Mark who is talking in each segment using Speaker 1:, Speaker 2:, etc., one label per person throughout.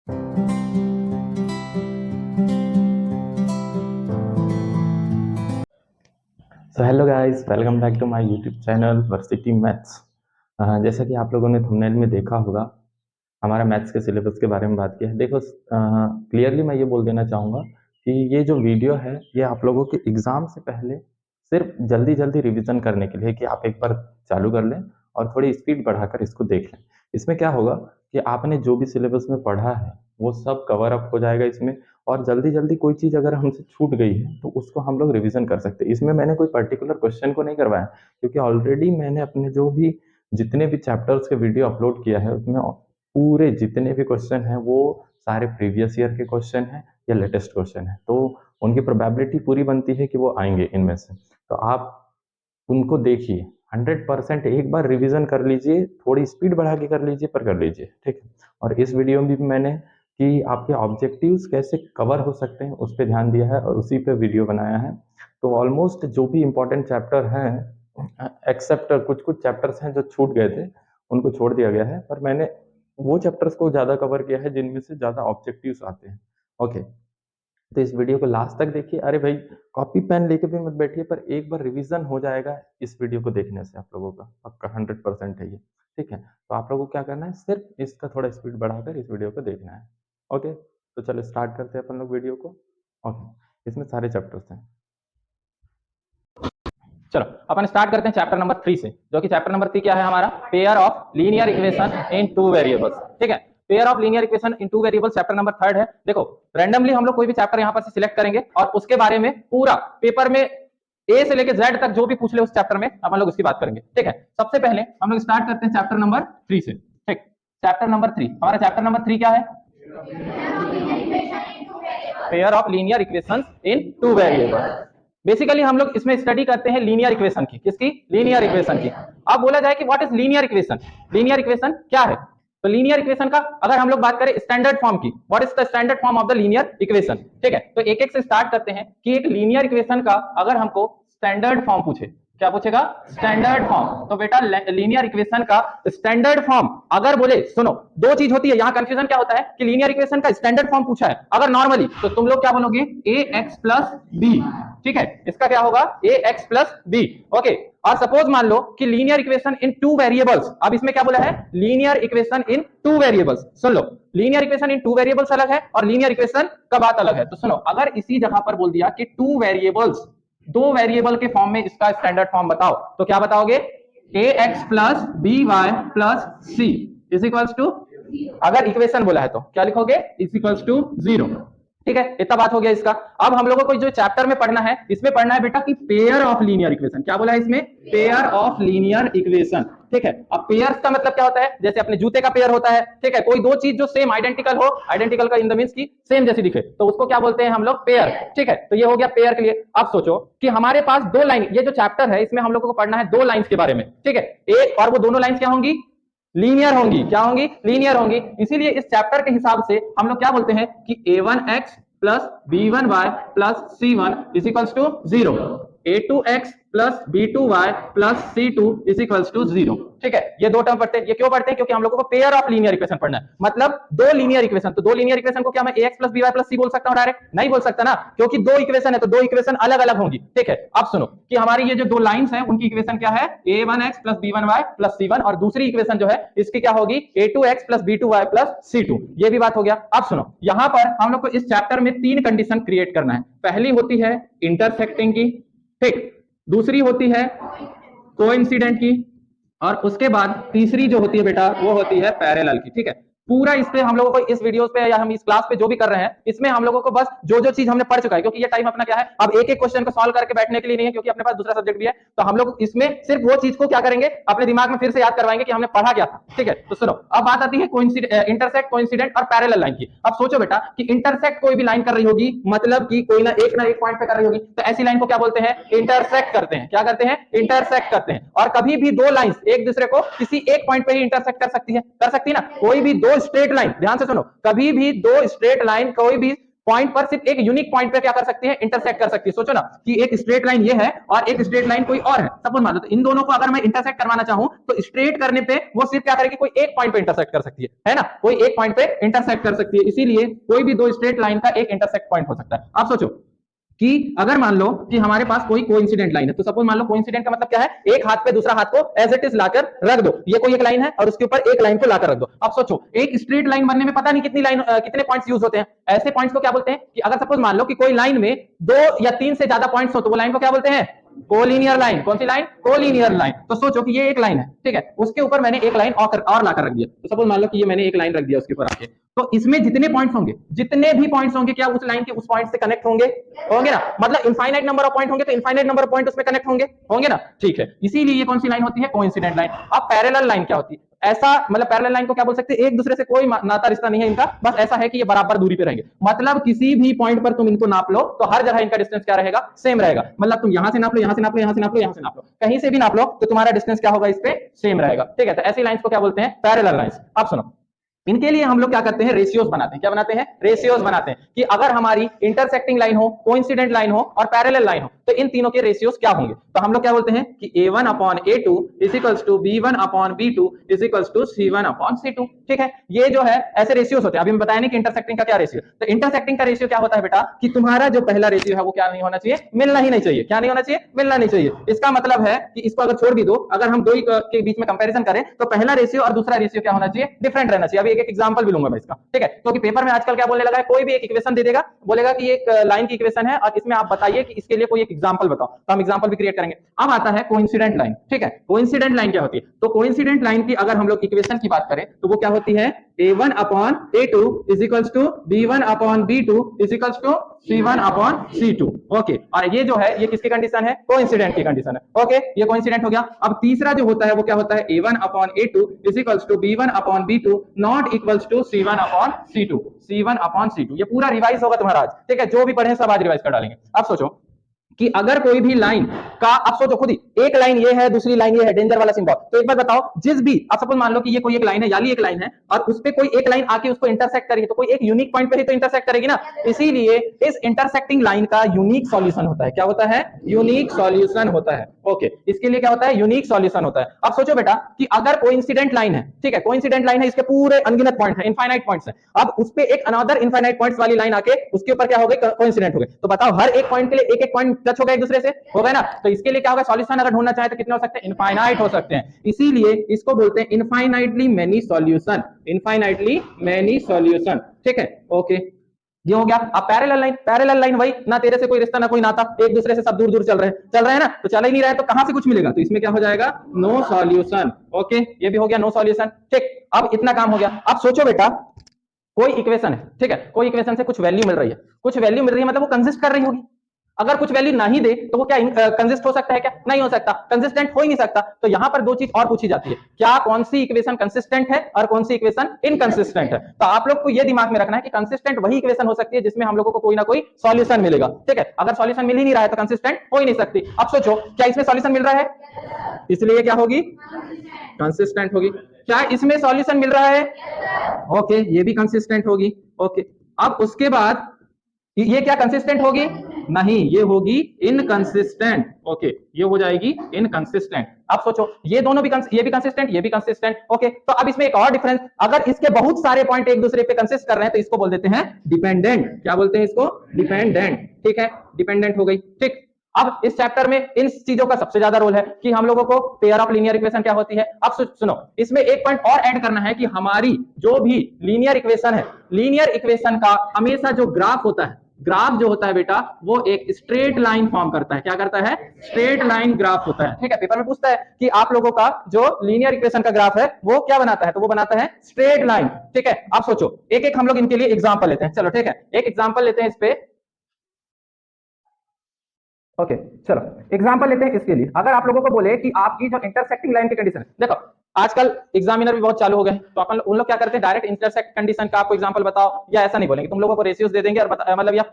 Speaker 1: So hello guys, welcome back to my YouTube channel Versity Maths. जैसा कि आप लोगों ने थंबनेल में देखा होगा, हमारा मैथ्स के सिलेबस के बारे में बात किया है। देखो, क्लियरली मैं ये बोल देना चाहूँगा कि ये जो वीडियो है ये आप लोगों के एग्ज़ाम से पहले सिर्फ जल्दी जल्दी रिवीजन करने के लिए, कि आप एक बार चालू कर लें और थोड़ी स्पीड बढ़ाकर इसको देख लें। इसमें क्या होगा कि आपने जो भी सिलेबस में पढ़ा है वो सब कवर अप हो जाएगा इसमें, और जल्दी जल्दी कोई चीज़ अगर हमसे छूट गई है तो उसको हम लोग रिवीजन कर सकते हैं। इसमें मैंने कोई पर्टिकुलर क्वेश्चन को नहीं करवाया, क्योंकि ऑलरेडी मैंने अपने जो भी जितने भी चैप्टर्स के वीडियो अपलोड किया है उसमें पूरे जितने भी क्वेश्चन हैं वो सारे प्रीवियस ईयर के क्वेश्चन हैं या लेटेस्ट क्वेश्चन हैं, तो उनकी प्रोबेबिलिटी पूरी बनती है कि वो आएंगे इनमें से। तो आप उनको देखिए, 100% एक बार रिवीजन कर लीजिए, थोड़ी स्पीड बढ़ा के कर लीजिए, पर कर लीजिए, ठीक है। और इस वीडियो में भी मैंने कि आपके ऑब्जेक्टिव्स कैसे कवर हो सकते हैं उस पर ध्यान दिया है और उसी पे वीडियो बनाया है। तो ऑलमोस्ट जो भी इम्पोर्टेंट चैप्टर हैं, एक्सेप्ट कुछ कुछ चैप्टर्स हैं जो छूट गए थे, उनको छोड़ दिया गया है, पर मैंने वो चैप्टर्स को ज़्यादा कवर किया है जिनमें से ज़्यादा ऑब्जेक्टिव्स आते हैं। ओके, तो इस वीडियो को लास्ट तक देखिए। अरे भाई, कॉपी पेन लेके भी मत बैठिए, पर एक बार रिवीजन हो जाएगा इस वीडियो को देखने से आप लोगों का, पक्का 100% है ये, ठीक है। तो आप लोगों को क्या करना है, सिर्फ इसका थोड़ा स्पीड बढ़ाकर इस वीडियो को देखना है। ओके, तो चलो स्टार्ट करते हैं अपन लोग वीडियो को। ओके, इसमें सारे चैप्टर्स हैं।
Speaker 2: चलो अपन स्टार्ट करते हैं चैप्टर नंबर 3 से, जो कि चैप्टर नंबर 3 क्या है हमारा, pair of linear equation in two variables. ठीक है, pair of linear equation in two variables chapter number 3 है। देखो, रैंडमली हम लोग कोई भी चैप्टर यहाँ पर से सिलेक्ट करेंगे और उसके बारे में पूरा पेपर में ए से लेके जेड तक जो भी पूछ ले उस चैप्टर में अपन लोग उसकी बात करेंगे। ठीक है, सबसे पहले हम लोग स्टार्ट करते हैं चैप्टर नंबर 3 से। ठीक, चैप्टर नंबर 3, हमारा चैप्टर नंबर 3 क्या है, pair of linear equations in two variables. Basically हम लोग इसमें स्टडी करते हैं लीनियर इक्वेशन की, किसकी, लीनियर इक्वेशन की। अब बोला जाए कि what is linear equation, linear equation क्या है, तो लीनियर इक्वेशन का अगर हम लोग बात करें स्टैंडर्ड फॉर्म की, what is the standard form of the linear equation. ठीक है, तो एक एक से स्टार्ट करते हैं कि एक लीनियर इक्वेशन का अगर हमको स्टैंडर्ड फॉर्म पूछे, क्या पूछेगा, स्टैंडर्ड फॉर्म। तो बेटा लीनियर इक्वेशन का स्टैंडर्ड फॉर्म अगर बोले, सुनो दो चीज होती है यहाँ, कंफ्यूजन क्या होता है कि लीनियर इक्वेशन का स्टैंडर्ड फॉर्म पूछा है अगर नॉर्मली, तो तुम लोग क्या बोलोगे, ax प्लस बी। ठीक है, इसका क्या होगा, ax प्लस बी। ओके, और सपोज मान लो कि linear equation in two variables, अब इसमें क्या बोला है, linear equation in two variables. Soon low, linear equation in two variables अलग है और लीनियर इक्वेशन का बात अलग है। तो सुनो, अगर इसी जगह पर बोल दिया कि टू वेरिएबल्स, दो वेरिएबल के फॉर्म में इसका स्टैंडर्ड फॉर्म बताओ, तो क्या बताओगे, ax plus B Y plus C is equals to, अगर इक्वेशन बोला है तो क्या लिखोगे, इज इक्वल्स टू 0। ठीक है, इतना बात हो गया इसका। अब हम लोगों को जो चैप्टर में पढ़ना है, इसमें पढ़ना है बेटा कि पेयर ऑफ लीनियर इक्वेशन, क्या बोला है इसमें, पेयर ऑफ लीनियर इक्वेशन। ठीक है, अब पेयर का मतलब क्या होता है, जैसे अपने जूते का पेयर होता है। ठीक है, कोई दो चीज जो सेम आइडेंटिकल हो, आइडेंटिकल का इन द मींस की सेम जैसी दिखे, तो उसको क्या बोलते हैं हम लोग, पेयर। ठीक है, तो ये हो गया पेयर के लिए। अब सोचो कि हमारे पास दो लाइन, ये जो चैप्टर है इसमें हम लोगों को पढ़ना है दो लाइंस के बारे में। ठीक है, एक, और वो दोनों लाइंस क्या होंगी, लीनियर होंगी। क्या होंगी, लीनियर होंगी। इसीलिए इस चैप्टर के हिसाब से हम लोग क्या बोलते हैं कि a1x plus b1y plus c1 is equals to 0, a2x plus b2y plus c2 is equals to 0। ठीक है, ये दो टर्म पढ़ते हैं। ये क्यों पढ़ते हैं, क्योंकि हम लोगों को पेयर ऑफ लीनियर इक्वेशन पढ़ना है, मतलब दो लीनियर इक्वेशन। तो दो लीनियर इक्वेशन को क्या मैं ax plus by plus c बोल सकता हूं डायरेक्ट, नहीं बोल सकता ना, क्योंकि दो इक्वेशन है तो दो इक्वेशन अलग अलग होंगी। ठीक है, अब सुनो कि हमारी ये जो दो लाइंस हैं उनकी इक्वेशन क्या है, a1x plus b1y plus c1, और दूसरी इक्वेशन जो है इसकी क्या होगी, a2x plus b2y plus c2। ये भी बात हो गया। अब सुनो, यहां पर हम लोग को इस चैप्टर में तीन कंडीशन क्रिएट करना है। पहली होती है इंटरसेक्टिंग की, ठीक, दूसरी होती है कोइंसिडेंट की, और उसके बाद तीसरी जो होती है बेटा वो होती है पैरेलल की। ठीक है, पूरा इस पे हम लोगों को इस वीडियोस पे या हम इस क्लास पे जो भी कर रहे हैं इसमें हम लोगों को बस जो जो चीज हमने पढ़ चुका है, क्योंकि ये टाइम अपना क्या है, अब एक एक क्वेश्चन को सॉल्व करके बैठने के लिए नहीं है, क्योंकि अपने पास दूसरा सब्जेक्ट भी है। तो हम लोग इसमें सिर्फ वो चीज को क्या करेंगे, अपने दिमाग में फिर से याद करवाएंगे कि हमने पढ़ा क्या था। ठीक है, तो सुनो, अब बात आती है इंटरसेक्ट, कोइंसिडेंट और पैरेलल लाइन की। अब सोचो बेटा कि इंटरसेक्ट कोई भी लाइन कर रही होगी, मतलब कि कोई ना एक पॉइंट पे कर रही होगी, तो ऐसी लाइन को क्या बोलते हैं, इंटरसेक्ट करते हैं। क्या करते हैं, इंटरसेक्ट करते हैं। और कभी भी दो लाइंस एक दूसरे को किसी एक पॉइंट पे ही इंटरसेक्ट कर सकती है, कर सकती है ना। कोई भी दो स्ट्रेट लाइन, ध्यान से सुनो, कभी भी दो स्ट्रेट लाइन कोई भी पॉइंट पर, सिर्फ एक यूनिक पॉइंट पे क्या कर सकती है, इंटरसेक्ट कर सकती है। सोचो ना कि एक स्ट्रेट लाइन ये है और एक स्ट्रेट लाइन कोई और है, सपोज मान लो, तो इन दोनों को अगर मैं इंटरसेक्ट करवाना चाहूं तो स्ट्रेट करने पे वो सिर्फ क्या करेगी, कोई एक पॉइंट पे इंटरसेक्ट कर सकती है ना, कोई एक पॉइंट पे इंटरसेक्ट कर सकती है। इसीलिए कोई भी दो स्ट्रेट लाइन का एक इंटरसेक्ट पॉइंट हो सकता है। आप सोचो कि अगर मान लो कि हमारे पास कोई कोइंसिडेंट लाइन है, तो सपोज मान लो कोइंसिडेंट का मतलब क्या है, एक हाथ पे दूसरा हाथ को एज इट इज लाकर रख दो, ये कोई एक लाइन है और उसके ऊपर एक लाइन को लाकर रख दो। अब सोचो एक स्ट्रेट लाइन बनने में पता नहीं कितनी लाइन कितने पॉइंट्स यूज होते हैं। ऐसे पॉइंट्स को क्या बोलते हैं कि अगर सपोज मान लो कि कोई लाइन में 2 या 3 से ज्यादा पॉइंट्स हो तो वो लाइन को क्या बोलते हैं, कोलिनियर लाइन। कौन सी लाइन, कोलिनियर लाइन। तो सोचो कि ये एक लाइन है, ठीक है, उसके ऊपर मैंने एक लाइन और लाकर रख दिया, तो सपोज मान लो कि ये मैंने एक लाइन रख दिया उसके ऊपर आके, तो इसमें जितने पॉइंट्स होंगे, जितने भी पॉइंट्स होंगे, क्या उस लाइन के उस पॉइंट से कनेक्ट होंगे ना, मतलब इनफाइनाइट नंबर ऑफ पॉइंट होंगे तो इनफाइनाइट नंबर ऑफ पॉइंट उसमें कनेक्ट होंगे ना, ठीक है। इसीलिए ये कौन सी लाइन होती है, कोइंसिडेंट लाइन। अब पैरेलल लाइन क्या होती है, ऐसा मतलब पैरेलल लाइन को क्या बोल सकते हैं, एक दूसरे से कोई नाता रिश्ता नहीं है इनका, बस ऐसा है कि ये बराबर दूरी पे रहेंगे, मतलब किसी भी पॉइंट पर तुम इनको नाप लो तो हर जगह इनका डिस्टेंस क्या रहेगा, सेम रहेगा। मतलब तुम यहां से नाप लो, यहां से नाप लो, यहां से नाप लो, यहां से नाप लो, कहीं से भी नाप लो तो तुम्हारा डिस्टेंस क्या होगा, इस पे सेम रहेगा, ठीक है। तो ऐसी लाइंस को क्या बोलते हैं, पैरेलल लाइंस। अब सुनो, इनके लिए हम लोग क्या करते हैं, रेशियोज बनाते हैं। क्या बनाते हैं, रेशियोज बनाते हैं कि अगर हमारी इंटरसेक्टिंग लाइन हो, कोइंसिडेंट लाइन हो और पैरेलल लाइन हो तो इन तीनों के रेशियोज क्या होंगे। तो हम लोग क्या बोलते हैं कि a1 upon a2 is equals to b1 upon b2 is equals to c1 upon c2, ठीक है। ये जो है ऐसे रेशियोज होते हैं। अभी मैं बताया नहीं कि इंटरसेक्टिंग का क्या रेशियो। तो इंटरसेक्टिंग का रेशियो क्या होता है बेटा, कि तुम्हारा जो पहला रेशियो है वो क्या नहीं होना चाहिए, मिलना ही नहीं चाहिए। क्या नहीं होना चाहिए, मिलना नहीं चाहिए। इसका मतलब है कि इसको अगर छोड़ भी दो, अगर हम दो के बीच में कंपैरिजन करें तो पहला रेशियो और दूसरा रेशियो क्या होना चाहिए, डिफरेंट रहना चाहिए। अभी एक एग्जांपल भी लूंगा मैं इसका, ठीक है। क्योंकि पेपर में आजकल क्या बोलने लगा है, कोई भी एक इक्वेशन दे देगा, बोलेगा कि एक लाइन की इक्वेशन है और इसमें आप बताइए कि इसके लिए कोई एक एग्जांपल बताओ, तो हम एग्जांपल भी क्रिएट करेंगे। अब आता है कोइंसिडेंट लाइन, ठीक है। कोइंसिडेंट लाइन क्या होती है, तो कोइंसिडेंट लाइन की अगर हम लोग इक्वेशन की बात करें तो वो क्या होती है, a1 upon a2 is equals to b1 upon b2 is equals to c1 upon c2, okay. और ये जो है ये किसकी कंडीशन है, कोइंसिडेंट की कंडीशन है, ओके। ये कोइंसिडेंट हो गया। अब तीसरा जो होता है वो क्या होता है, a1 upon a2 is equals to b1 upon b2 not equals to c1 upon c2, c1 upon c2। ये पूरा रिवाइज होगा तुम्हारा आज, ठीक है। जो भी पढ़े सब आज रिवाइज कर डालेंगे। अब सोचो कि अगर कोई भी लाइन का, आप सोचो खुद ही, एक लाइन ये है, दूसरी लाइन ये है, डेंजर वाला सिंबल। तो एक बार बताओ, जिस भी, आप सपोज मान लो कि ये कोई एक लाइन है, याली एक लाइन है और उस पे कोई एक लाइन आके उसको इंटरसेक्ट करेगी, तो कोई एक यूनिक पॉइंट पे ही तो इंटरसेक्ट करेगी ना। इसीलिए इस इंटरसेक्टिंग लाइन का यूनिक सॉल्यूशन होता है। क्या होता है, यूनिक सॉल्यूशन होता है, ओके। इसके लिए क्या होता है, यूनिक सॉल्यूशन होता है। अब सोचो बेटा कि अगर कोइंसिडेंट लाइन है, ठीक है, कोइंसिडेंट लाइन है, इसके पूरे अनगिनत पॉइंट है, इनफाइनाइट पॉइंट्स है। अब उस पे एक अनदर इनफाइनाइट पॉइंट्स वाली लाइन आके उसके ऊपर क्या हो गई, कोइंसिडेंट हो गई। तो बताओ हर एक पॉइंट के लिए एक एक पॉइंट टच हो गए एक दूसरे से, हो गए ना। तो इसके लिए क्या होगा, सॉल्यूशन अगर ढूंढना चाहे तो कितने हो सकते हैं, इनफाइनाइट हो सकते हैं। इसीलिए इसको बोलते हैं infinitely many solution, infinitely many solution, ठीक है, ओके। ये हो गया। अब पैरेलल लाइन वही ना, तेरे से कोई रिश्ता ना कोई नाता, एक दूसरे से सब दूर दूर चल रहे हैं ना, तो चल ही नहीं रहे तो कहां से कुछ मिलेगा, तो इसमें क्या हो जाएगा, नो सॉल्यूशन, ओके। ये भी हो गया नो सॉल्यूशन, ठीक। अब इतना काम हो गया। अब सोचो बेटा कोई इक्वेशन है, ठीक है, कोई इक्वेशन से कुछ वैल्यू मिल रही है, कुछ वैल्यू मिल रही है मतलब वो कंसिस्ट कर रही होगी। अगर कुछ वैल्यू नहीं दे तो वो क्या कंसिस्ट हो सकता है, क्या नहीं हो सकता, कंसिस्टेंट हो ही नहीं सकता। तो यहां पर दो चीज और पूछी जाती है, क्या कौन सी इक्वेशन कंसिस्टेंट है और कौन सी इक्वेशन इनकंसिस्टेंट है। तो आप लोग को ये दिमाग में रखना है कि कंसिस्टेंट वही इक्वेशन हो सकती है जिसमें हम लोगों को कोई ना कोई सॉल्यूशन मिलेगा, ठीक है। अगर सॉल्यूशन मिल ही नहीं रहा है तो कंसिस्टेंट हो ही नहीं सकती। अब सोचो क्या इसमें सॉल्यूशन मिल रहा है, इसलिए क्या होगी, कंसिस्टेंट होगी। क्या इसमें सॉल्यूशन मिल रहा है, ओके, ये भी कंसिस्टेंट होगी, ओके। अब उसके बाद ये क्या कंसिस्टेंट होगी, नहीं, ये होगी इनकंसिस्टेंट, ओके, ये हो जाएगी इनकंसिस्टेंट। अब सोचो ये दोनों भी ये भी कंसिस्टेंट, ये भी कंसिस्टेंट, ओके। तो अब इसमें एक और डिफरेंस, अगर इसके बहुत सारे पॉइंट एक दूसरे पे कंसिस्ट कर रहे हैं तो इसको बोल देते हैं डिपेंडेंट। क्या बोलते हैं इसको, डिपेंडेंट, ठीक है, डिपेंडेंट हो गई, ठीक। अब इस चैप्टर में इन चीजों का सबसे ज्यादा रोल है कि हम लोगों को पेयर ऑफ लीनियर इक्वेशन क्या होती है। अब सुनो, इसमें एक पॉइंट और ऐड करना है कि हमारी जो भी लीनियर इक्वेशन है, लीनियर इक्वेशन का हमेशा जो ग्राफ होता है, ग्राफ जो होता है बेटा वो एक स्ट्रेट लाइन फॉर्म करता है। क्या करता है, स्ट्रेट लाइन ग्राफ होता है, ठीक है। पेपर में पूछता है कि आप लोगों का जो लीनियर इक्वेशन का ग्राफ है वो क्या बनाता है, तो वो बनाता है स्ट्रेट लाइन, ठीक है। आप सोचो एक एक हम लोग इनके लिए एग्जांपल लेते हैं, चलो ठीक है, एक एग्जांपल लेते हैं इस पे, ओके। चलो एग्जांपल लेते हैं इसके लिए। अगर आप लोगों को बोले कि आपकी जो इंटरसेक्टिंग लाइन की कंडीशन है, देखो आजकल एग्जामिनर भी बहुत चालू हो गए हैं, तो अपन उन लोग क्या करते हैं, डायरेक्ट इंटरसेक्ट कंडीशन का आपको एग्जांपल बताओ, या ऐसा नहीं बोलेंगे, तुम लोगों को रेशियोज दे देंगे और मतलब या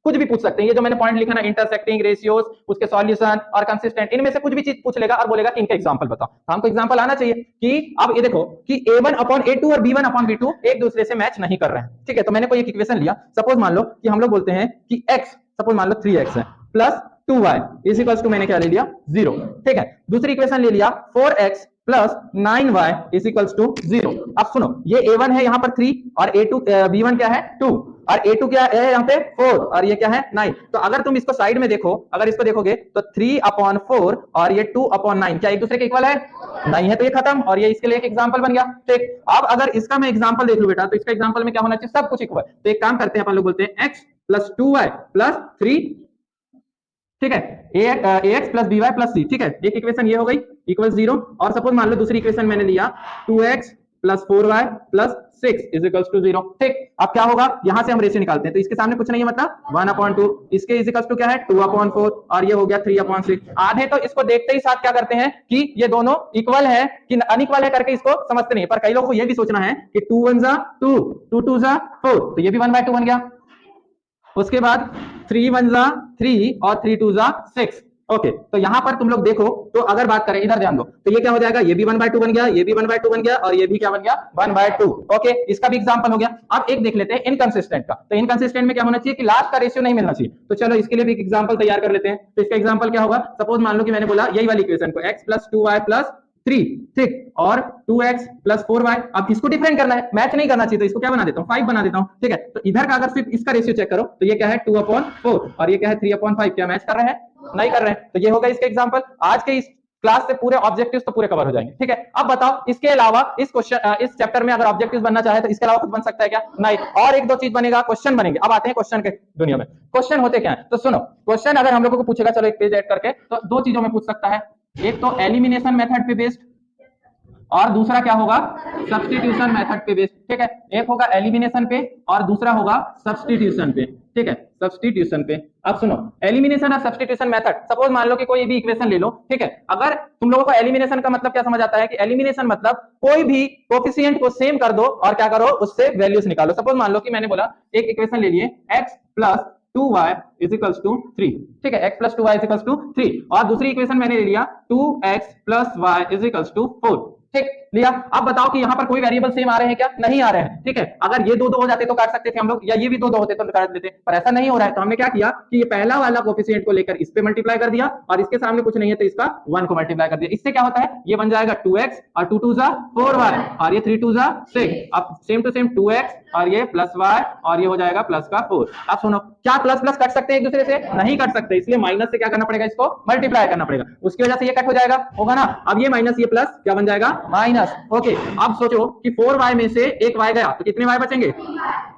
Speaker 2: कुछ भी पूछ सकते हैं। ये जो मैंने पॉइंट लिखा ना, इंटरसेक्टिंग, रेशियोज, उसके सॉल्यूशन और कंसिस्टेंट, इनमें से कुछ भी चीज पूछ लेगा और बोलेगा कि इनका एग्जांपल बताओ। तो हमको एग्जांपल आना चाहिए कि अब ये देखो कि a1/a2 और b1/b2 एक दूसरे से मैच नहीं कर रहे हैं, ठीक है। तो मैंने कोई एक इक्वेशन लिया, सपोज मान लो कि हम लोग बोलते हैं कि x, सपोज मान लो 3x है plus 2y is equals to, मैंने क्या ले लिया 0, ठीक है। दूसरी इक्वेशन ले लिया 4x plus 9y is equals to 0। अब सुनो, ये a1 है यहाँ पर 3 और a2 b1 क्या है 2 और a2 क्या है यहाँ पे 4 और ये क्या है 9। तो अगर तुम इसको साइड में देखो, अगर इसको देखोगे तो 3/4 और ये 2/9 क्या एक दूसरे के इक्वल है? नहीं है, तो ये खत्म और ये इसके लिए एक एग्जांपल बन गया, ठीक। अब अगर इसका मैं एग्जांपल देख लूं बेटा, तो इसका एग्जांपल में क्या होना चाहिए, सब कुछ इक्वल। तो एक काम करते हैं, अपन लोग बोलते हैं x प्लस 2y प्लस 3, ठीक है, ax plus by plus c, ठीक है। एक इक्वेशन ये हो गई इक्वल 0। और सपोज मान लो दूसरी इक्वेशन मैंने लिया 2x plus 4y plus 6 is equals to 0, ठीक। अब क्या होगा, यहां से हम रेशियो निकालते हैं, तो इसके सामने कुछ नहीं है, मतलब 1/2, इसके इज इक्वल्स टू क्या है 2/4 और ये हो गया 3/6। आधे तो इसको देखते ही साथ क्या करते हैं कि ये दोनों इक्वल है कि अनइक्वल है करके इसको समझते नहीं, पर कई लोगों को ये भी सोचना है कि 2 1 जा 2, 2 2 जा 4, तो ये भी 1/2 बन गया। उसके बाद 3 1 जा 3 और 3 2 जा 6, ओके। तो यहां पर तुम लोग देखो, तो अगर बात करें, इधर ध्यान दो, तो ये क्या हो जाएगा, ये भी 1/2 बन गया, ये भी 1/2 बन गया और ये भी क्या बन गया 1/2, ओके। इसका भी एग्जांपल हो गया। अब एक देख लेते हैं इनकंसिस्टेंट का। तो इनकंसिस्टेंट में क्या होना चाहिए कि लास्ट का रेशियो नहीं मिलना चाहिए। तो चलो इसके लिए भी एक एग्जांपल तैयार कर लेते हैं। तो इसका एग्जांपल क्या होगा, सपोज मान लो कि मैंने बोला यही वाली इक्वेशन को x प्लस 2y प्लस 3, ठीक, और 2x प्लस 4y। अब इसको डिफरेंट करना है, मैच नहीं करना चाहिए, तो इसको क्या बना देता हूँ 5 बना देता हूँ, ठीक है। तो इधर का अगर सिर्फ इसका रेशियो चेक करो, तो ये क्या है 2/4 और ये क्या है 3/5, क्या मैच कर रहे हैं? नहीं कर रहे हैं। तो ये होगा इसका एग्जांपल। आज के इस क्लास से पूरे ऑब्जेक्टिव्स तो पूरे कवर हो जाएंगे, ठीक है। अब बताओ इसके अलावा इस क्वेश्चन इस चैप्टर में अगर ऑब्जेक्टिव्स बनना चाहे तो इसके अलावा कुछ बन सकता है क्या? नहीं। और एक दो चीज बनेगा, क्वेश्चन बनेंगे। अब आते हैं क्वेश्चन के दुनिया में। क्वेश्चन होते क्या है, तो सुनो, क्वेश्चन अगर हम लोगों को पूछेगा, चलो एक पेज ऐड करके, तो दो चीजों में पूछ सकता है, एक तो एलिमिनेशन मेथड पे बेस्ड और दूसरा क्या होगा सब्स्टिट्यूशन मेथड पे बेस्ड, ठीक है। एक होगा एलिमिनेशन पे और दूसरा होगा सब्स्टिट्यूशन पे, ठीक है, सब्स्टिट्यूशन पे। अब सुनो, एलिमिनेशन और सब्स्टिट्यूशन मेथड, सपोज मान लो कि कोई भी इक्वेशन ले लो, ठीक है। अगर तुम लोगों को एलिमिनेशन का मतलब क्या समझ आता है कि एलिमिनेशन मतलब कोई भी कोफिशिएंट को सेम कर दो और क्या करो उससे वैल्यूज निकालो। सपोज मान लो कि मैंने बोला एक इक्वेशन ले लिए x plus 2y is equals to 3, ठीक है, x plus 2y is equals to 3 और दूसरी इक्वेशन मैंने ले लिया 2x plus y is equals to 4, ठीक लिया। अब बताओ कि यहाँ पर कोई वेरिएबल सेम आ रहे हैं क्या? नहीं आ रहे हैं, ठीक है। अगर ये दो दो हो जाते तो काट सकते थे हम लोग, या ये भी दो दो होते तो काट देते, पर ऐसा नहीं हो रहा है। तो हमने क्या किया कि ये पहला वाला कोफिशिएंट को लेकर इस पे मल्टीप्लाई कर दिया और इसके सामने कुछ नहीं है तो इसका 1 को मल्टीप्लाई कर दिया। इससे क्या होता है, ये बन जाएगा 2x और 2 2 जा 4y और ये 3 2 जा 6। अब सेम टू सेम 2x और ये प्लस y और ये हो जाएगा प्लस का 4। अब सुनो, क्या प्लस प्लस कट सकते हैं एक दूसरे से? नहीं कट सकते, इसलिए माइनस से क्या करना पड़ेगा, इसको मल्टीप्लाई करना पड़ेगा। उसकी वजह से ये कट हो जाएगा, होगा ना। अब ये माइनस ये प्लस क्या बन जाएगा माइनस, ओके। अब सोचो कि 4y में से एक y गया तो कितने y बचेंगे,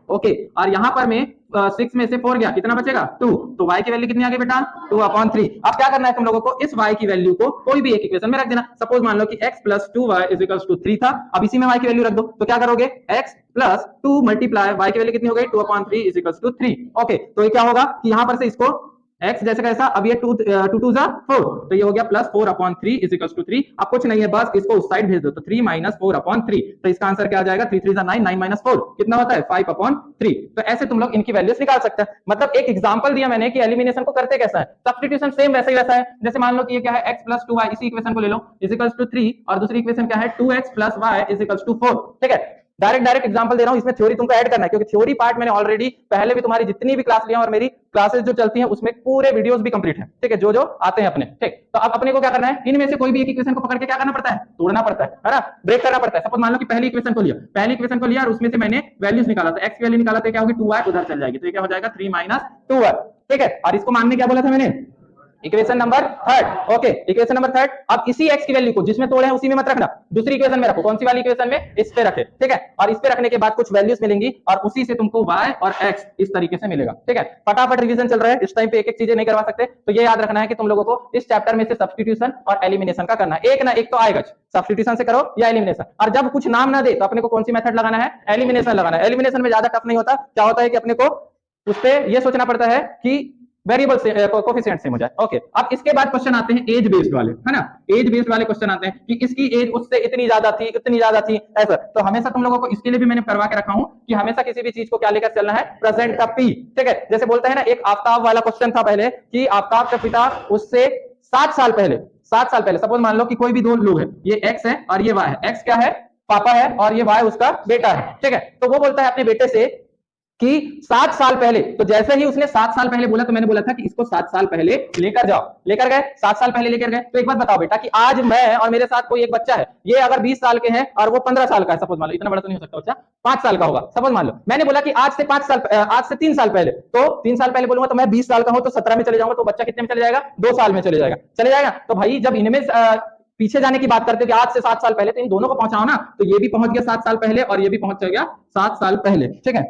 Speaker 2: ओके। और यहां पर में 6 में से 4 गया, कितना बचेगा 2, तो y की वैल्यू कितनी आ गई बेटा 2/3। अब क्या करना है तुम लोगों को, इस y की वैल्यू को कोई भी एक इक्वेशन में रख देना। सपोज मान लो कि x plus 2y is equals to 3 था, अब इसी में y की वैल्यू रख दो, तो क्या करोगे x प्लस 2 मल्टीप्लाई y की वैल्यू कितनी हो गई 2/3 इज इक्वल्स टू 3, ओके। तो ये क्या होगा कि यहां पर से इसको x जैसे कैसा, अब ये 2 2 जा 4, तो ये हो गया प्लस 4/3 इज इक्वल्स टू 3। अब कुछ नहीं है, बस इसको उस साइड भेज दो, तो 3 माइनस 4/3, तो इसका आंसर क्या आ जाएगा 3 3 जा 9, 9 माइनस 4 कितना होता है 5/3। तो ऐसे तुम लोग इनकी वैल्यूज निकाल सकते हैं। मतलब एक एग्जांपल दिया मैंने कि एलिमिनेशन को करते कैसा है, सब्स्टिट्यूशन सेम वैसा ही वैसा है। जैसे मान लो कि ये क्या है x प्लस 2y, इसी इक्वेशन को ले लो, इज इक्वल्स टू 3 और दूसरी इक्वेशन क्या है 2x plus y is equals to 4, ठीक है। डायरेक्ट एग्जांपल दे रहा हूं, इसमें थ्योरी तुमको ऐड करना है, क्योंकि थ्योरी पार्ट मैंने ऑलरेडी पहले भी तुम्हारी जितनी भी क्लास लिया और मेरी क्लासेस जो चलती हैं उसमें पूरे वीडियोस भी कंप्लीट हैं, ठीक है, जो जो आते हैं अपने, ठीक। तो अब अपने को क्या करना है, इनमें से कोई भी एक इक्वेशन को पकड़ के क्या करना पड़ता है, तोड़ना पड़ता है ना, ब्रेक करना पड़ता है। सपोज मान लो कि पहली इक्वेशन को लिया और उसमें से मैंने वैल्यूज निकाला, तो x की वैल्यू निकाला तो क्या होगी 2y उधर चल जाएगी, तो ये क्या हो जाएगा 3 माइनस 2y, ठीक है। और इसको मानने क्या बोला था मैंने, equation number 3, okay. Equation number 3, अब इसी x की वैल्यू को जिसमें तोड़े हैं उसी में मत रखना, दूसरी इक्वेशन में रखो। कौन सी वाली इक्वेशन में, इस पे रखे, ठीक है। और इस पे रखने के बाद कुछ वैल्यूज मिलेंगी और उसी से तुमको y और x इस तरीके से मिलेगा, ठीक है। फटाफट रिवीजन चल रहा है, इस टाइम पे एक एक चीजें नहीं करवा सकते, तो ये याद रखना है कि तुम लोगों को इस चैप्टर में से सब्स्टिट्यूशन और एलिमिनेशन का करना है। एक ना एक तो आएगा, सब्स्टिट्यूशन से करो या एलिमिनेशन। और जब कुछ नाम ना दे तो अपने को कौन सी मेथड लगाना है, एलिमिनेशन लगाना है। एलिमिनेशन में ज्यादा टफ नहीं होता, क्या होता है कि अपने को उस पे ये सोचना पड़ता है कि वेरिएबल से कोफिशिएंट सेम हो जाए। ओके, अब इसके बाद क्वेश्चन आते हैं एज बेस्ड वाले, है ना। एज बेस्ड वाले क्वेश्चन आते हैं कि इसकी एज उससे इतनी ज्यादा थी, इतनी ज्यादा थी, ऐसा। तो हमेशा तुम लोगों को इसके लिए भी मैंने करवा के रखा हूं कि हमेशा किसी भी चीज को क्या लेकर चलना है, प्रेजेंट का पी, ठीक है। जैसे बोलते हैं ना, एक आफ्ताब वाला क्वेश्चन था पहले कि आफ्ताब का पिता उससे 7 साल पहले, 7 साल पहले, सपोज मान लो कि कोई भी दो लोग है, ये एक्स है और ये वाई है। एक्स क्या है, पापा है, और ये वाई उसका बेटा है, ठीक है। तो वो बोलता है अपने बेटे से कि 7 साल पहले, तो जैसे ही उसने 7 साल पहले बोला तो मैंने बोला था कि इसको 7 साल पहले लेकर जाओ। लेकर गए, 7 साल पहले लेकर गए। तो एक बात बताओ बेटा कि आज मैं और मेरे साथ कोई एक बच्चा है, ये अगर 20 साल के हैं और वो 15 साल का है, सपोज मान लो, इतना बड़ा तो नहीं हो सकता बच्चा, 5 साल का होगा सपोज मान लो। मैंने बोला कि आज से 5 साल, आज से 3 साल पहले, तो 3 साल पहले बोलूंगा तो मैं 20 साल का हूं, तो 17 में चले जाऊंगा, तो बच्चा कितने में चले जाएगा, 2 साल में चले जाएगा, चले जाएगा। तो भाई जब इनमें पीछे जाने की बात करते हैं कि आज से 7 साल पहले, तो इन दोनों को पहुंचाओ ना, तो ये भी पहुंच गया 7 साल पहले और ये भी पहुंच गया 7 साल पहले, ठीक है।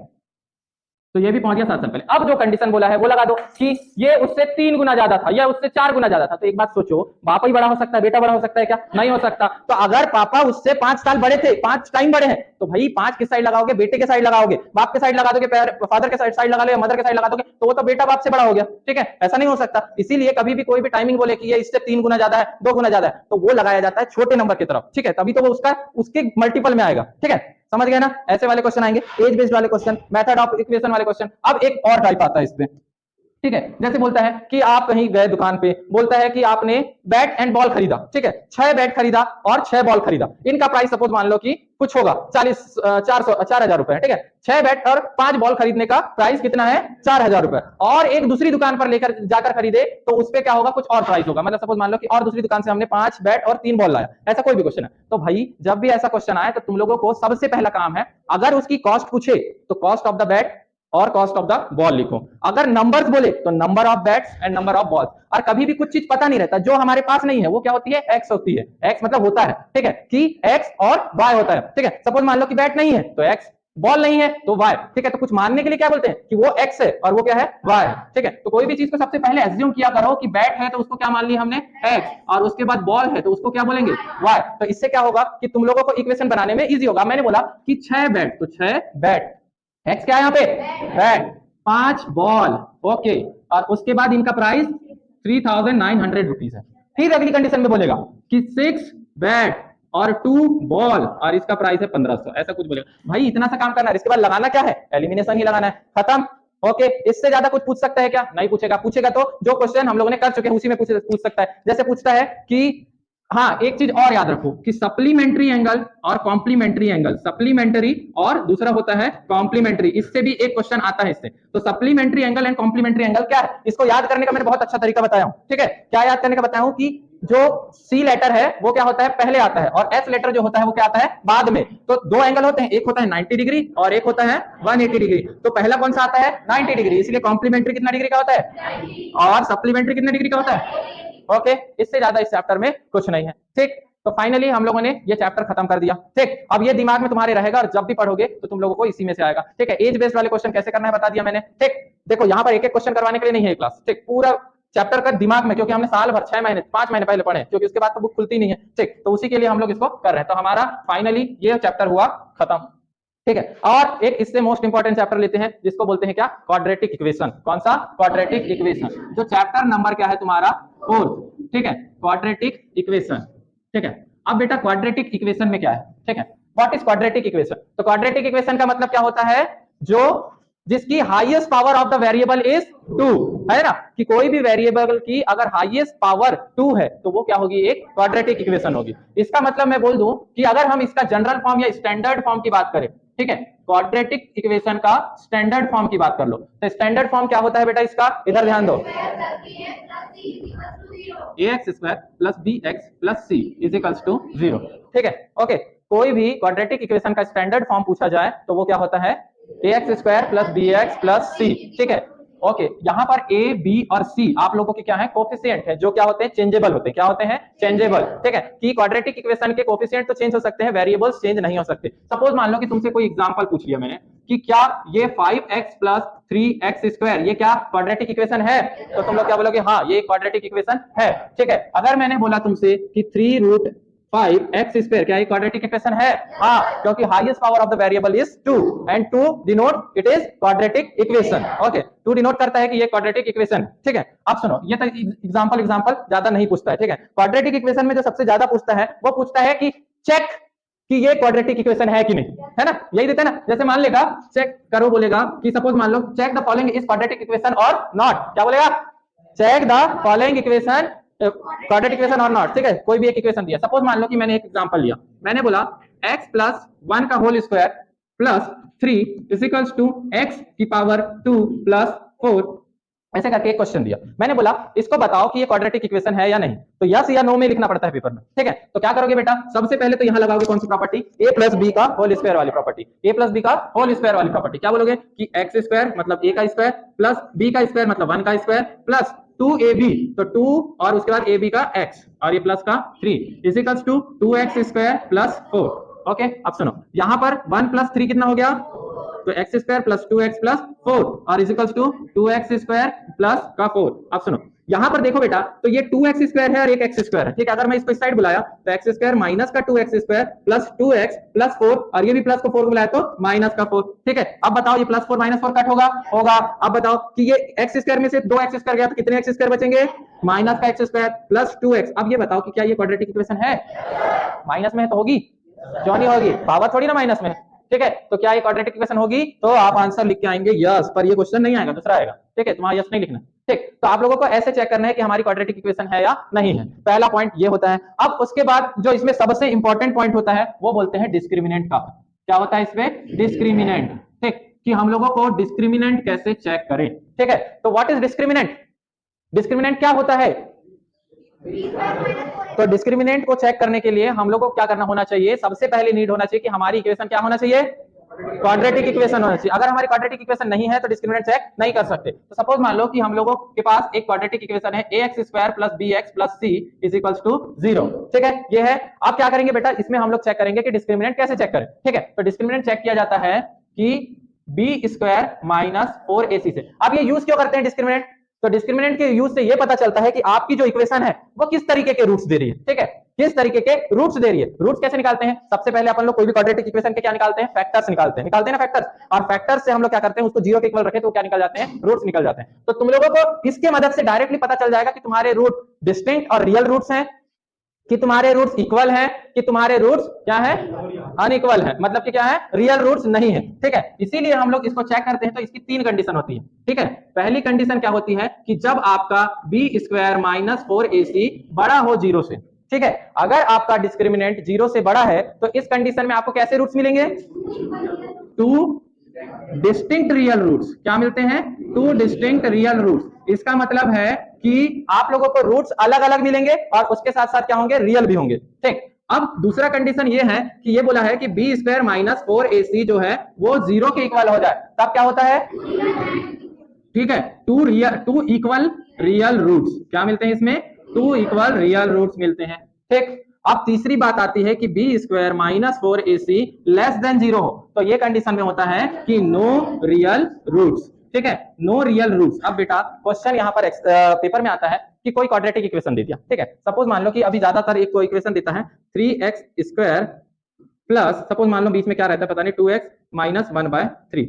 Speaker 2: तो ये भी पहुंच गया 7 साल पहले। अब जो कंडीशन बोला है वो लगा दो कि ये उससे 3 गुना ज्यादा था या उससे 4 गुना ज्यादा था। तो एक बात सोचो, पापा ही बड़ा हो सकता है, बेटा बड़ा हो सकता है क्या, नहीं हो सकता। तो अगर पापा उससे 5 साल बड़े थे, 5 टाइम बड़े हैं, तो भाई 5 किस साइड लगाओगे, बेटे के साइड लगाओगे, बाप के साइड लगा दोगे, फादर के साइड लगा लो या मदर के साइड लगा दोगे, तो वो तो बेटा बाप से बड़ा हो गया, ठीक है। ऐसा नहीं हो सकता। इसीलिए कभी भी कोई भी टाइमिंग बोले कि ये इससे 3 गुना ज्यादा है, 2 गुना ज्यादा है, तो वो लगाया जाता है छोटे नंबर की तरफ, ठीक है। तभी तो वो उसके मल्टीपल में आएगा, ठीक है। समझ गए ना, ऐसे वाले क्वेश्चन आएंगे, एज बेस्ड वाले क्वेश्चन, मेथड ऑफ इक्वेशन वाले क्वेश्चन। अब एक और टाइप आता है इसमें, ठीक है। जैसे बोलता है कि आप कहीं गए दुकान पे, बोलता है कि आपने बैट एंड बॉल खरीदा, ठीक है, 6 बैट खरीदा और 6 बॉल खरीदा। इनका प्राइस सपोज मान लो कि कुछ होगा 4,000 रुपए, ठीक है। 6 बैट और 5 बॉल खरीदने का प्राइस कितना है, 4,000 रुपए। और एक दूसरी दुकान पर लेकर जाकर खरीदे तो उस पे क्या होगा, कुछ और प्राइस होगा। मतलब सपोज मान लो कि और दूसरी दुकान से हमने 5 बैट और 3 बॉल लाया, ऐसा कोई भी क्वेश्चन है। तो भाई जब भी ऐसा क्वेश्चन आए तो तुम लोगों को सबसे पहला काम है, अगर उसकी कॉस्ट पूछे तो कॉस्ट ऑफ द बैट और कॉस्ट ऑफ द बॉल लिखो। अगर नंबर्स बोले तो number of bats and number of balls. और कभी भी कुछ चीज पता नहीं रहता, जो हमारे पास नहीं है वो क्या होती है, एक्स होती है। एक्स मतलब होता है, ठीक है, कि एक्स और वाई होता है, ठीक है। सपोज मान लो कि बैट नहीं है तो एक्स, बॉल नहीं है तो वाई, ठीक है। तो कुछ मानने के लिए क्या बोलते हैं कि वो एक्स है और वो क्या है, वाई, ठीक है। तो कोई भी चीज को सबसे पहले एज्यूम किया करो कि बैट है तो उसको क्या मान लिया हमने, एक्स, और उसके बाद बॉल है तो उसको क्या बोलेंगे, वाई। तो इससे क्या होगा कि तुम लोगों को इक्वेशन बनाने में इजी होगा। मैंने बोला कि 6 बैट, तो 6 बैट, एक्स क्या है यहाँ पे, बैट, 5 बॉल, ओके, और उसके बाद इनका प्राइस 3,900 रुपीज है। फिर अगली कंडीशन में बोलेगा कि 6 बैट और 2 बॉल और इसका प्राइस है 1,500, ऐसा कुछ बोलेगा। भाई इतना सा काम करना है, इसके बाद लगाना क्या है, एलिमिनेशन ही लगाना है, खत्म, ओके। इससे ज्यादा कुछ पूछ सकता है क्या, नहीं पूछेगा। पूछेगा तो जो क्वेश्चन हम लोगों ने कर चुके हैं उसी में पूछ सकता है। जैसे पूछता है कि हाँ, एक चीज और याद रखो कि सप्लीमेंट्री एंगल और कॉम्प्लीमेंट्री एंगल, सप्लीमेंट्री और दूसरा होता है कॉम्प्लीमेंट्री, इससे भी एक क्वेश्चन आता है इससे। तो supplementary angle and complementary angle क्या है, इसको याद करने का मैंने बहुत अच्छा तरीका बताया हूं, ठीक है। क्या याद करने का बताया हूं कि जो सी लेटर है वो क्या होता है, पहले आता है, और एस लेटर जो होता है वो क्या आता है, बाद में। तो 2 एंगल होते हैं, एक होता है 90 डिग्री और एक होता है 180 डिग्री। तो पहला कौन सा आता है, 90 डिग्री, इसलिए कॉम्प्लीमेंट्री कितना डिग्री का होता है, और सप्लीमेंट्री कितने डिग्री का होता है, ओके। इससे ज्यादा इस चैप्टर में कुछ नहीं है, ठीक। तो फाइनली हम लोगों ने ये चैप्टर खत्म कर दिया, ठीक। अब ये दिमाग में तुम्हारे रहेगा और जब भी पढ़ोगे तो तुम लोगों को इसी में से आएगा, ठीक है। एज बेस्ड वाले क्वेश्चन कैसे करना है बता दिया मैंने, ठीक। देखो यहाँ पर एक एक क्वेश्चन करवाने के लिए नहीं है क्लास, ठीक, पूरा चैप्टर का दिमाग में, क्योंकि हमने साल भर 6 महीने 5 महीने पहले पढ़े, क्योंकि उसके बाद तो बुक खुलती नहीं है, ठीक। तो उसी के लिए हम लोग इसको कर रहे हैं। तो हमारा फाइनली ये चैप्टर हुआ खत्म, ठीक है। और एक इससे मोस्ट इंपॉर्टेंट चैप्टर लेते हैं जिसको बोलते हैं क्या, क्वाड्रेटिक इक्वेशन। कौन सा, क्वाड्रेटिक इक्वेशन, जो चैप्टर नंबर क्या है तुम्हारा, 4th, ठीक है, क्वाड्रेटिक इक्वेशन, ठीक है। अब बेटा क्वाड्रेटिक इक्वेशन में क्या है, ठीक है, व्हाट इज क्वाड्रेटिक इक्वेशन। तो क्वाड्रेटिक इक्वेशन का मतलब क्या होता है, जो जिसकी highest power of the variable is 2, है ना, कि कोई भी वेरिएबल की अगर हाईएस्ट पावर 2 है तो वो क्या होगी, एक क्वाड्रेटिक इक्वेशन होगी। इसका मतलब मैं बोल दूं कि अगर हम इसका जनरल फॉर्म या स्टैंडर्ड फॉर्म की बात करें, ठीक है, क्वाड्रेटिक इक्वेशन का स्टैंडर्ड फॉर्म की बात कर लो, तो स्टैंडर्ड फॉर्म क्या होता है बेटा इसका, इधर ध्यान दो, ax square plus bx plus c is equals to 0, ठीक है, ओके। कोई भी क्वाड्रेटिक इक्वेशन का स्टैंडर्ड फॉर्म पूछा जाए तो वो क्या होता है, ax square plus bx plus c, ठीक है, ओके। यहाँ पर a, b और c आप लोगों के क्या है, कोफिशिएंट है, जो क्या होते हैं, चेंजेबल होते हैं। क्या होते हैं, चेंजेबल, ठीक है। कि क्वाड्रेटिक इक्वेशन के कोफिशिएंट तो चेंज हो सकते हैं, वेरिएबल्स चेंज नहीं हो सकते। सपोज मान लो कि तुमसे कोई एग्जांपल पूछ लिया मैंने कि क्या ये 5x प्लस 3x स्क्वायर ये क्या क्वाड्रेटिक इक्वेशन है, तो तुम लोग क्या बोलोगे, हाँ ये क्वाड्रेटिक इक्वेशन है, ठीक है। अगर मैंने बोला तुमसे कि 3 रूट 5x² क्या ये क्वाड्रेटिक इक्वेशन है? हाँ, क्योंकि highest power of the variable is 2 and 2 denote it is quadratic equation. Okay, 2 denote करता है कि ये क्वाड्रेटिक इक्वेशन। ठीक है, अब सुनो, ये तो एग्जांपल ज्यादा नहीं पूछता है। ठीक है, क्वाड्रेटिक इक्वेशन में जो सबसे ज्यादा पूछता है वो पूछता है कि चेक कि ये क्वाड्रेटिक इक्वेशन है कि नहीं, है ना, यही देता है ना। जैसे मान लेगा चेक करो, बोलेगा कि सपोज मान लो check the following is quadratic equation or not. क्या बोलेगा? Check the following equation quadratic equation or not. ठीक है, कोई भी एक इक्वेशन दिया, सपोज मान लो कि मैंने एक एग्जांपल लिया, मैंने बोला x प्लस 1 का whole square plus 3 is equals to x की पावर 2 प्लस 4, ऐसे करके एक क्वेश्चन दिया। मैंने बोला इसको बताओ कि ये क्वाड्रेटिक इक्वेशन है या नहीं, तो यस या नो में लिखना पड़ता है पेपर में। ठीक है, तो क्या करोगे बेटा, सबसे पहले तो यहां लगाओगे कौन सी प्रॉपर्टी, a प्लस बी का होल स्क्वायर वाली प्रॉपर्टी। a प्लस बी का होल स्क्वायर वाली प्रॉपर्टी क्या बोलोगे कि एक्स स्क्वायर मतलब a का स्क्वायर प्लस b का स्क्वायर मतलब 1 का स्क्वायर प्लस 2ab, तो 2 और उसके बाद ab का x और ये प्लस का 3 is equals to 2x square plus 4। Okay, अब सुनो, यहां पर 1 प्लस 3 कितना हो गया, तो x square plus 2x plus 4 और is equals to 2x square plus का 4। अब सुनो, यहां पर देखो बेटा, तो ये 2x स्क्वायर है और एक x स्क्वायर है। ठीक है, अगर मैं इसको इस साइड बुलाया तो x स्क्वायर माइनस का 2x square plus 2x plus 4 और ये भी प्लस को 4 को बुलाया तो माइनस का 4। ठीक है, अब बताओ ये प्लस 4 माइनस 4 कट होगा। अब बताओ कि ये x स्क्वायर में से 2x स्क्वायर गया तो कितने x स्क्वायर बचेंगे, माइनस का x स्क्वायर प्लस 2x। अब ये बताओ कि क्या ये क्वाड्रेटिक इक्वेशन है? माइनस में है तो होगी, क्यों नहीं होगी, पावर थोड़ी ना माइनस में। ठीक है, तो क्या ये क्वाड्रेटिक इक्वेशन होगी, तो आप आंसर लिख के आएंगे यस, पर ये क्वेश्चन नहीं आएगा, दूसरा आएगा। ठीक है, तुम्हारा यस नहीं लिखना। ठीक, तो आप लोगों को ऐसे चेक करना है कि हमारी क्वाड्रेटिक इक्वेशन है या नहीं है। पहला पॉइंट ये होता है। अब उसके बाद जो इसमें सबसे इंपॉर्टेंट पॉइंट होता है वो बोलते हैं डिस्क्रिमिनेंट का। क्या होता है इसमें? डिस्क्रिमिनेंट। ठीक, कि हम लोगों को डिस्क्रिमिनेंट कैसे चेक करें। ठीक है, तो व्हाट इज डिस्क्रिमिनेंट? डिस्क्रिमिनेंट क्या होता है? तो डिस्क्रिमिनेंट को चेक करने के लिए हम लोग को क्या करना होना चाहिए, सबसे पहले नीड होना चाहिए कि हमारी इक्वेशन क्या होना चाहिए, क्वाड्रेटिक इक्वेशन होना चाहिए। अगर हमारी क्वाड्रेटिक इक्वेशन नहीं है तो डिस्क्रिमिनेंट चेक नहीं कर सकते। तो सपोज मान लो कि हम लोगों के पास एक क्वाड्रेटिक इक्वेशन है ax square plus bx plus c is equals to 0। ठीक है, ये है। अब क्या करेंगे बेटा, इसमें हम लोग चेक करेंगे कि डिस्क्रिमिनेंट कैसे चेक करें। ठीक है, तो डिस्क्रिमिनेंट चेक किया जाता है कि b स्क्वायर माइनस 4ac से। अब ये यूज क्यों करते हैं डिस्क्रिमिनेंट, तो डिस्क्रिमिनेंट के यूज से ये पता चलता है कि आपकी जो इक्वेशन है वो किस तरीके के रूट्स दे रही है। ठीक है, किस तरीके के रूट्स दे रही है। रूट्स कैसे निकालते हैं, सबसे पहले अपन लोग कोई भी क्वाड्रेटिक इक्वेशन के क्या निकालते हैं, फैक्टर्स निकालते हैं ना फैक्टर्स, और फैक्टर्स से हम लोग क्या करते हैं, उसको जीरो के इक्वल रखे तो क्या निकल जाते हैं, रूट्स निकल जाते हैं। तो तुम लोगों को इसके मदद से डायरेक्टली पता चल जाएगा कि तुम्हारे रूट डिस्टिंक्ट और रियल रूट्स हैं, कि तुम्हारे रूट्स इक्वल हैं, कि तुम्हारे रूट्स क्या है, अनइक्वल है, मतलब कि क्या है, रियल रूट्स नहीं है। ठीक है, इसीलिए हम लोग इसको चेक करते हैं। तो इसकी 3 कंडीशन होती है। ठीक है, पहली कंडीशन क्या होती है कि जब आपका b स्क्वायर माइनस 4ac बड़ा हो 0 से। ठीक है, अगर आपका डिस्क्रिमिनेंट 0 से बड़ा है तो इस कंडीशन में आपको कैसे रूट्स मिलेंगे, 2 डिस्टिंक्ट रियल रूट्स। क्या मिलते हैं, 2 डिस्टिंक्ट रियल रूट्स। इसका मतलब है कि आप लोगों को रूट्स अलग अलग मिलेंगे और उसके साथ साथ क्या होंगे, रियल भी होंगे। ठीक, अब दूसरा कंडीशन ये है कि ये बोला है कि b स्क्वायर माइनस 4ac जो है वो 0 के इक्वल हो जाए, तब क्या होता है, ठीक है, 2 इक्वल रियल रूट्स क्या मिलते हैं इसमें, 2 इक्वल रियल रूट्स मिलते हैं। ठीक, अब तीसरी बात आती है कि b square minus 4ac less than 0 हो, तो ये कंडीशन में होता है कि नो रियल रूट्स। ठीक है, नो रियल रूट्स। अब बेटा क्वेश्चन यहाँ पर पेपर में आता है कि कोई क्वाड्रेटिक इक्वेशन दे दिया। ठीक है, सपोज मान लो कि अभी ज्यादातर एक कोई इक्वेशन देता है 3x स्क्वायर प्लस, सपोज मान लो बीच में क्या रहता है पता नहीं, 2x माइनस 1/3।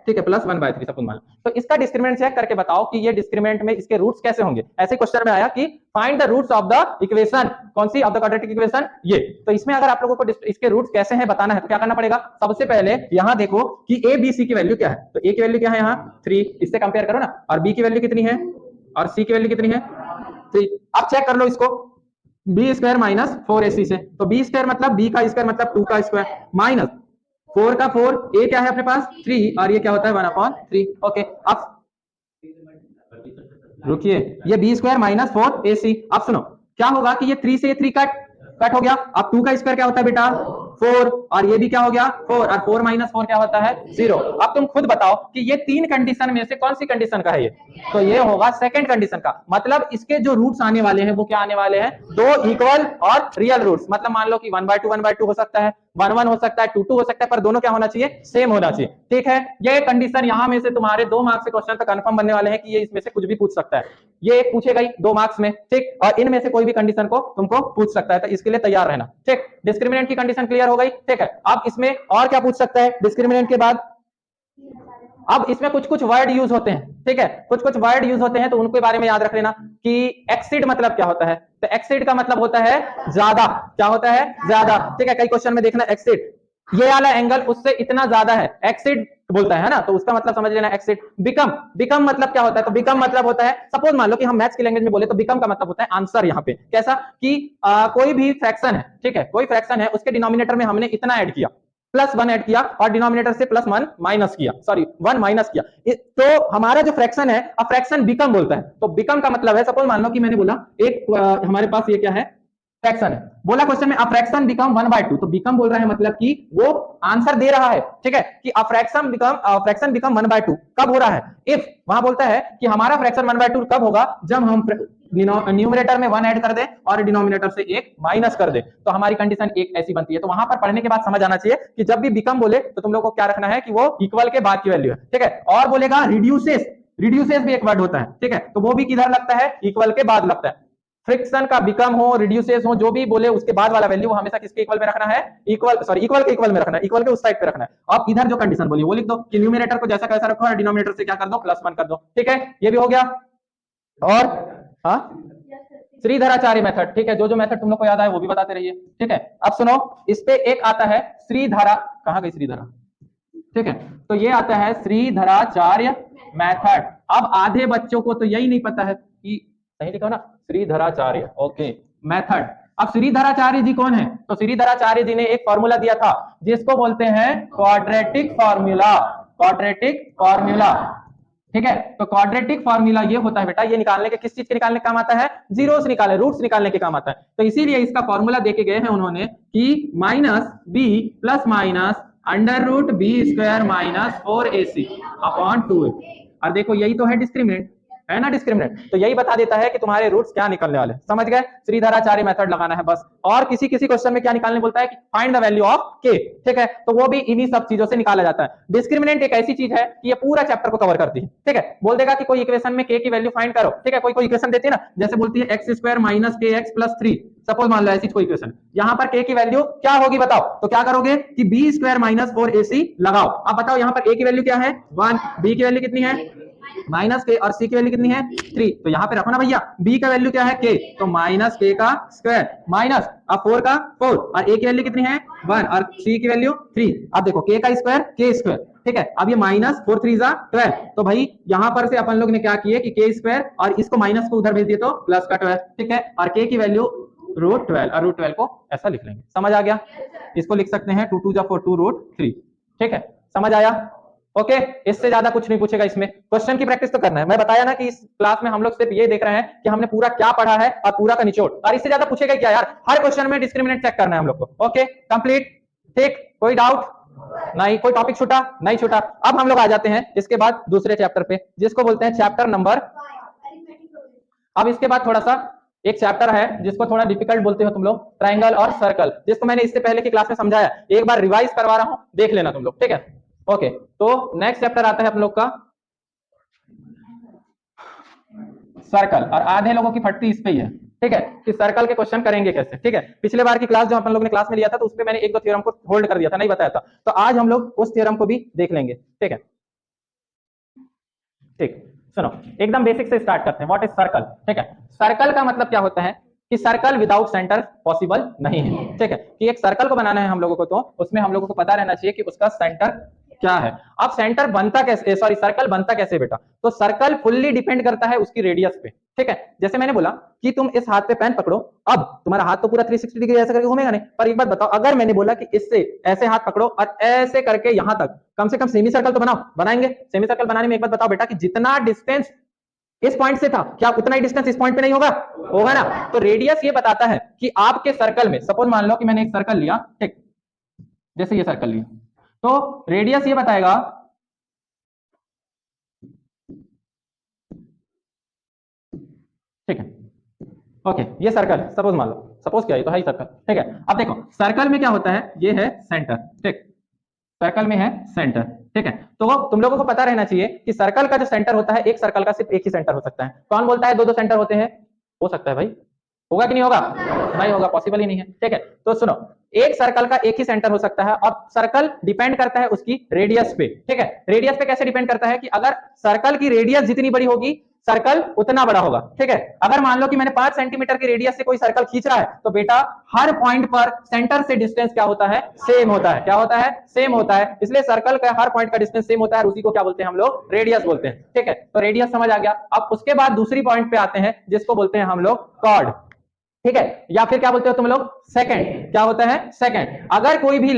Speaker 2: ठीक है, प्लस 1/3 सपोज मान लो। तो इसका डिस्क्रिमिनेंट चेक करके बताओ कि ये डिस्क्रिमिनेंट में इसके रूट्स कैसे होंगे। ऐसे क्वेश्चन में आया कि find the roots of the equation, कौन सी, ऑफ द क्वाड्रेटिक इक्वेशन, ये। तो इसमें अगर आप लोगों को इसके रूट्स कैसे हैं बताना है तो क्या करना पड़ेगा, सबसे पहले यहां देखो कि a b c की वैल्यू क्या है। तो a की वैल्यू क्या है यहाँ 3, इससे कंपेयर करो ना, और b की वैल्यू कितनी है और c की वैल्यू कितनी है 3। अब चेक कर लो इसको, b स्क्वायर माइनस 4ac से, तो b स्क्वायर मतलब b का स्क्वायर मतलब 2 का स्क्वायर माइनस 4 का 4, a क्या है अपने पास 3 और ये क्या होता है 1/3। ओके, अब रुकिए, ये b स्क्वायर माइनस 4ac। अब सुनो क्या होगा कि ये 3 से ये 3 कट हो गया। अब 2 का स्क्वायर क्या होता है बेटा 4 और ये भी क्या हो गया 4 और 4 माइनस 4 क्या होता है 0। अब तुम खुद बताओ कि ये 3 कंडीशन में से कौन सी कंडीशन का है ये, तो ये होगा सेकंड कंडीशन का। मतलब इसके जो रूट्स आने वाले हैं वो क्या आने वाले हैं, 2 इक्वल और रियल रूट्स। मतलब मान लो कि 1/2 1/2 हो सकता है, 1 1 हो सकता है, 2 2 हो सकता है, पर दोनों क्या होना चाहिए, सेम होना चाहिए। ठीक है, ये कंडीशन यहाँ में से तुम्हारे 2 मार्क्स के क्वेश्चन तो कंफर्म बनने वाले हैं कि ये इसमें से कुछ भी पूछ सकता है। ये एक पूछेगा ही 2 मार्क्स में, ठीक, और इनमें से कोई भी कंडीशन को तुमको पूछ सकता है, तो इसके लिए तैयार रहना। ठीक, डिस्क्रिमिनेंट की कंडीशन क्लियर हो गई। ठीक है, अब इसमें और क्या पूछ सकता है डिस्क्रिमिनेंट के बाद? अब इसमें कुछ कुछ वर्ड यूज होते हैं। ठीक है, कुछ कुछ वर्ड यूज होते हैं, तो उनके बारे में याद रख लेना कि एक्सीड मतलब क्या होता है। तो एक्सीड का मतलब होता है ज्यादा। क्या होता है? ज्यादा। ठीक है, कई क्वेश्चन में देखना एक्सीड, ये वाला एंगल उससे इतना ज्यादा है, एक्सीड बोलता है ना, तो उसका मतलब समझ लेना एक्सीड। बिकम, बिकम मतलब क्या होता है? तो बिकम मतलब होता है, सपोज मान लो कि हम मैथ्स की लैंग्वेज में बोले तो बिकम का मतलब होता है आंसर। यहाँ पे कैसा कि कोई भी फ्रैक्शन है, ठीक है, कोई फ्रैक्शन है, उसके डिनोमिनेटर में हमने इतना ऐड किया, +1 ऐड किया, और डिनोमिनेटर से +1 माइनस किया, सॉरी 1 माइनस किया, तो हमारा जो फ्रैक्शन है, अब फ्रैक्शन बिकम बोलता है। तो बिकम का मतलब है, सपोज मान लो कि मैंने बोला एक हमारे पास ये क्या है, फ्रैक्शन है, बोला क्वेश्चन में अ फ्रैक्शन बिकम 1/2, तो बिकम बोल रहा है मतलब कि वो आंसर दे रहा है। ठीक है, कि अ फ्रैक्शन बिकम 1/2 कब हो रहा है? इफ वहां बोलता है कि हमारा फ्रैक्शन 1/2 कब होगा, जब हम न्यूमरेटर में 1 ऐड कर दे और डिनोमिनेटर से 1 माइनस कर दे, तो हमारी कंडीशन एक ऐसी बनती है। तो वहां पर पढ़ने के बाद समझ आना चाहिए कि जब भी बिकम बोले तो तुम लोग को क्या रखना है कि वो इक्वल के बाद की वैल्यू है। ठीक है, और बोलेगा रिड्यूसेस, रिड्यूसेस भी एक वर्ड होता है। ठीक है, तो वो भी किधर लगता है? इक्वल के बाद लगता है। फ्रिक्शन का बिकम हो, रिड्यूसेस हो, जो भी बोले उसके बाद वाला वैल्यू वो हमेशा किसके इक्वल में रखना है? इक्वल, सॉरी इक्वल के इक्वल में रखना है, इक्वल के उस साइड पे रखना है। अब इधर जो कंडीशन बोली वो लिख दो कि न्यूमरेटर को जैसा कैसा रखो और डिनोमिनेटर से क्या कर दो, +1 कर दो। ठीक है, ये भी हो गया। और हाँ, श्रीधराचार्य मेथड। ठीक है, जो जो मेथड तुम लोग को याद आए वो भी बताते रहिए। ठीक है, अब सुनो, इस पे एक आता है श्रीधरा, कहाँ गई श्रीधरा? ठीक है, तो ये आता है श्रीधराचार्य मेथड। अब आधे बच्चों को तो यही नहीं पता है कि, सही लिखा ना, श्रीधराचार्य, ओके, मेथड। अब श्रीधराचार्य जी कौन है? तो श्रीधराचार्य जी ने एक फॉर्मूला दिया था जिसको बोलते हैं क्वाड्रेटिक फॉर्मूला। क्वाड्रेटिक फॉर्मूला, ठीक है, तो क्वाड्रेटिक फॉर्मूला ये होता है बेटा, ये निकालने के, किस चीज के निकालने के काम आता है? जीरोस निकालने, रूट्स निकालने के काम आता है। तो इसीलिए इसका फॉर्मूला देके गए हैं उन्होंने कि -b plus minus √b² - 4ac upon 2a। और देखो यही तो है डिस्क्रिमिनेंट, है ना, डिस्क्रिमिनेंट, तो यही बता देता है कि तुम्हारे रूट्स क्या निकलने वाले। समझ गए? श्रीधराचार्य मेथड लगाना है बस। और किसी किसी क्वेश्चन में क्या निकालने बोलता है कि find the value of k। ठीक है, तो वो भी इन्हीं सब चीजों से निकाला जाता है। डिस्क्रिमिनेंट एक ऐसी चीज है कि ये पूरा चैप्टर को कवर करती है। ठीक है, बोल देगा कि कोई इक्वेशन में k की वैल्यू फाइंड करो। ठीक है, कोई कोई इक्वेशन देती है ना, जैसे बोलती है x² - kx + 3, सपोज मान लो ऐसी कोई इक्वेशन, यहाँ पर k की वैल्यू क्या होगी बताओ? तो क्या करोगे कि b² - 4ac लगाओ। अब बताओ यहाँ पर a की वैल्यू क्या है? 1, b की वैल्यू कितनी है? -k, और c की वैल्यू कितनी है? 3। तो यहाँ पे रखो ना भैया, b का वैल्यू क्या है? k, तो -k का स्क्वायर माइनस अब 4 का 4, और a की वैल्यू कितनी है? 1, और c की वैल्यू 3। अब देखो k का स्क्वायर k स्क्वायर, ठीक है, अब ये -4 3 12, तो भाई यहाँ पर से अपन लोग ने क्या किए कि k² और इसको माइनस को उधर भेज दिए तो प्लस का 12। ठीक है, और k की वैल्यू √12, और √12 को ऐसा लिख लेंगे। समझ आ गया? इसको लिख सकते हैं 2 2 4 2√3। ठीक है, समझ आया? ओके, इससे ज्यादा कुछ नहीं पूछेगा इसमें। क्वेश्चन की प्रैक्टिस तो करना है। मैं बताया ना कि इस क्लास में हम लोग सिर्फ ये देख रहे हैं कि हमने पूरा क्या पढ़ा है और पूरा का निचोड़, और इससे ज्यादा पूछेगा क्या यार? हर क्वेश्चन में डिस्क्रिमिनेंट चेक करना है हम लोग को। Okay, complete. ठीक, कोई डाउट नहीं? कोई टॉपिक छूटा? नहीं छूटा। अब हम लोग आ जाते हैं इसके बाद दूसरे चैप्टर पे, जिसको बोलते हैं चैप्टर नंबर। अब इसके बाद थोड़ा सा एक चैप्टर है जिसको थोड़ा डिफिकल्ट बोलते हो तुम लोग, ट्रायंगल और सर्कल, जिसको मैंने इससे पहले की क्लास में समझाया। एक बार रिवाइज करवा रहा हूं, देख लेना तुम लोग। ठीक है, ओके, तो नेक्स्ट चैप्टर आता है हम लोग का सर्कल, और आधे लोगों की फटती इस पे ही है। ठीक है, कि सर्कल के क्वेश्चन करेंगे कैसे। ठीक है, पिछले बार की क्लास जो अपन लोग ने क्लास में लिया था तो उसपे मैंने 1-2 थ्योरम को होल्ड कर दिया था, नहीं बताया था, तो आज हम लोग उस थ्योरम को भी देख लेंगे। ठीक है, ठीक, सुनो, एकदम बेसिक से स्टार्ट करते हैं। What is circle? ठीक है, सर्कल का मतलब क्या होता है कि सर्कल विदाउट सेंटर पॉसिबल नहीं है। ठीक है, कि एक सर्कल को बनाना है हम लोगों को, तो उसमें हम लोगों को पता रहना चाहिए कि उसका सेंटर क्या है। अब सेंटर बनता कैसे, सॉरी सर्कल बनता कैसे बेटा? तो सर्कल फुल्ली डिपेंड करता है उसकी रेडियस पे। ठीक है, जैसे मैंने बोला कि तुम इस हाथ पे पेन पकड़ो, अब तुम्हारा हाथ तो पूरा 360 डिग्री ऐसे करके घूमेगा नहीं, पर एक बात बताओ, अगर मैंने बोला कि इससे ऐसे हाथ पकड़ो और ऐसे करके यहां तक, कम से कम सेमी सर्कल तो बनाओ, बनाएंगे? सेमी सर्कल बनाने में एक बात बताओ बेटा कि जितना डिस्टेंस इस पॉइंट से था, क्या उतना ही डिस्टेंस इस पॉइंट पे नहीं होगा? होगा ना। तो रेडियस ये बताता है कि आपके सर्कल में, सपोज मान लो कि मैंने एक सर्कल लिया, ठीक, जैसे ये सर्कल लिया, तो रेडियस ये बताएगा ठीक है, ओके, ये सर्कल है, सपोज मान लो सपोज क्या है, तो है सर्कल, ठीक है। अब देखो सर्कल में क्या होता है, ये है सेंटर, ठीक, सर्कल में है सेंटर, ठीक है। तो तुम लोगों को पता रहना चाहिए कि सर्कल का जो सेंटर होता है, एक सर्कल का सिर्फ एक ही सेंटर हो सकता है। कौन बोलता है दो दो सेंटर होते हैं? हो सकता है भाई, होगा कि नहीं होगा? नहीं होगा, पॉसिबल ही नहीं है, ठीक है। तो सुनो, एक सर्कल का एक ही सेंटर हो सकता है, और सर्कल डिपेंड करता है उसकी रेडियस पे, ठीक है। रेडियस पे कैसे डिपेंड करता है कि अगर सर्कल की रेडियस जितनी बड़ी होगी सर्कल उतना बड़ा होगा, ठीक है। अगर मान लो कि मैंने 5 सेंटीमीटर की रेडियस से कोई सर्कल खींच रहा है, तो बेटा हर पॉइंट पर सेंटर से डिस्टेंस क्या होता है? सेम होता है। क्या होता है? सेम होता है। इसलिए सर्कल का हर पॉइंट का डिस्टेंस सेम होता है, और उसी को क्या बोलते हैं हम लोग? रेडियस बोलते हैं, ठीक है। तो रेडियस समझ आ गया। अब उसके बाद दूसरी पॉइंट पे आते हैं जिसको बोलते हैं हम लोग कॉर्ड, ठीक है, या फिर क्या बोलते हो तुम लोग? सेकंड। क्या होता है? सेकंड। अगर कोई भी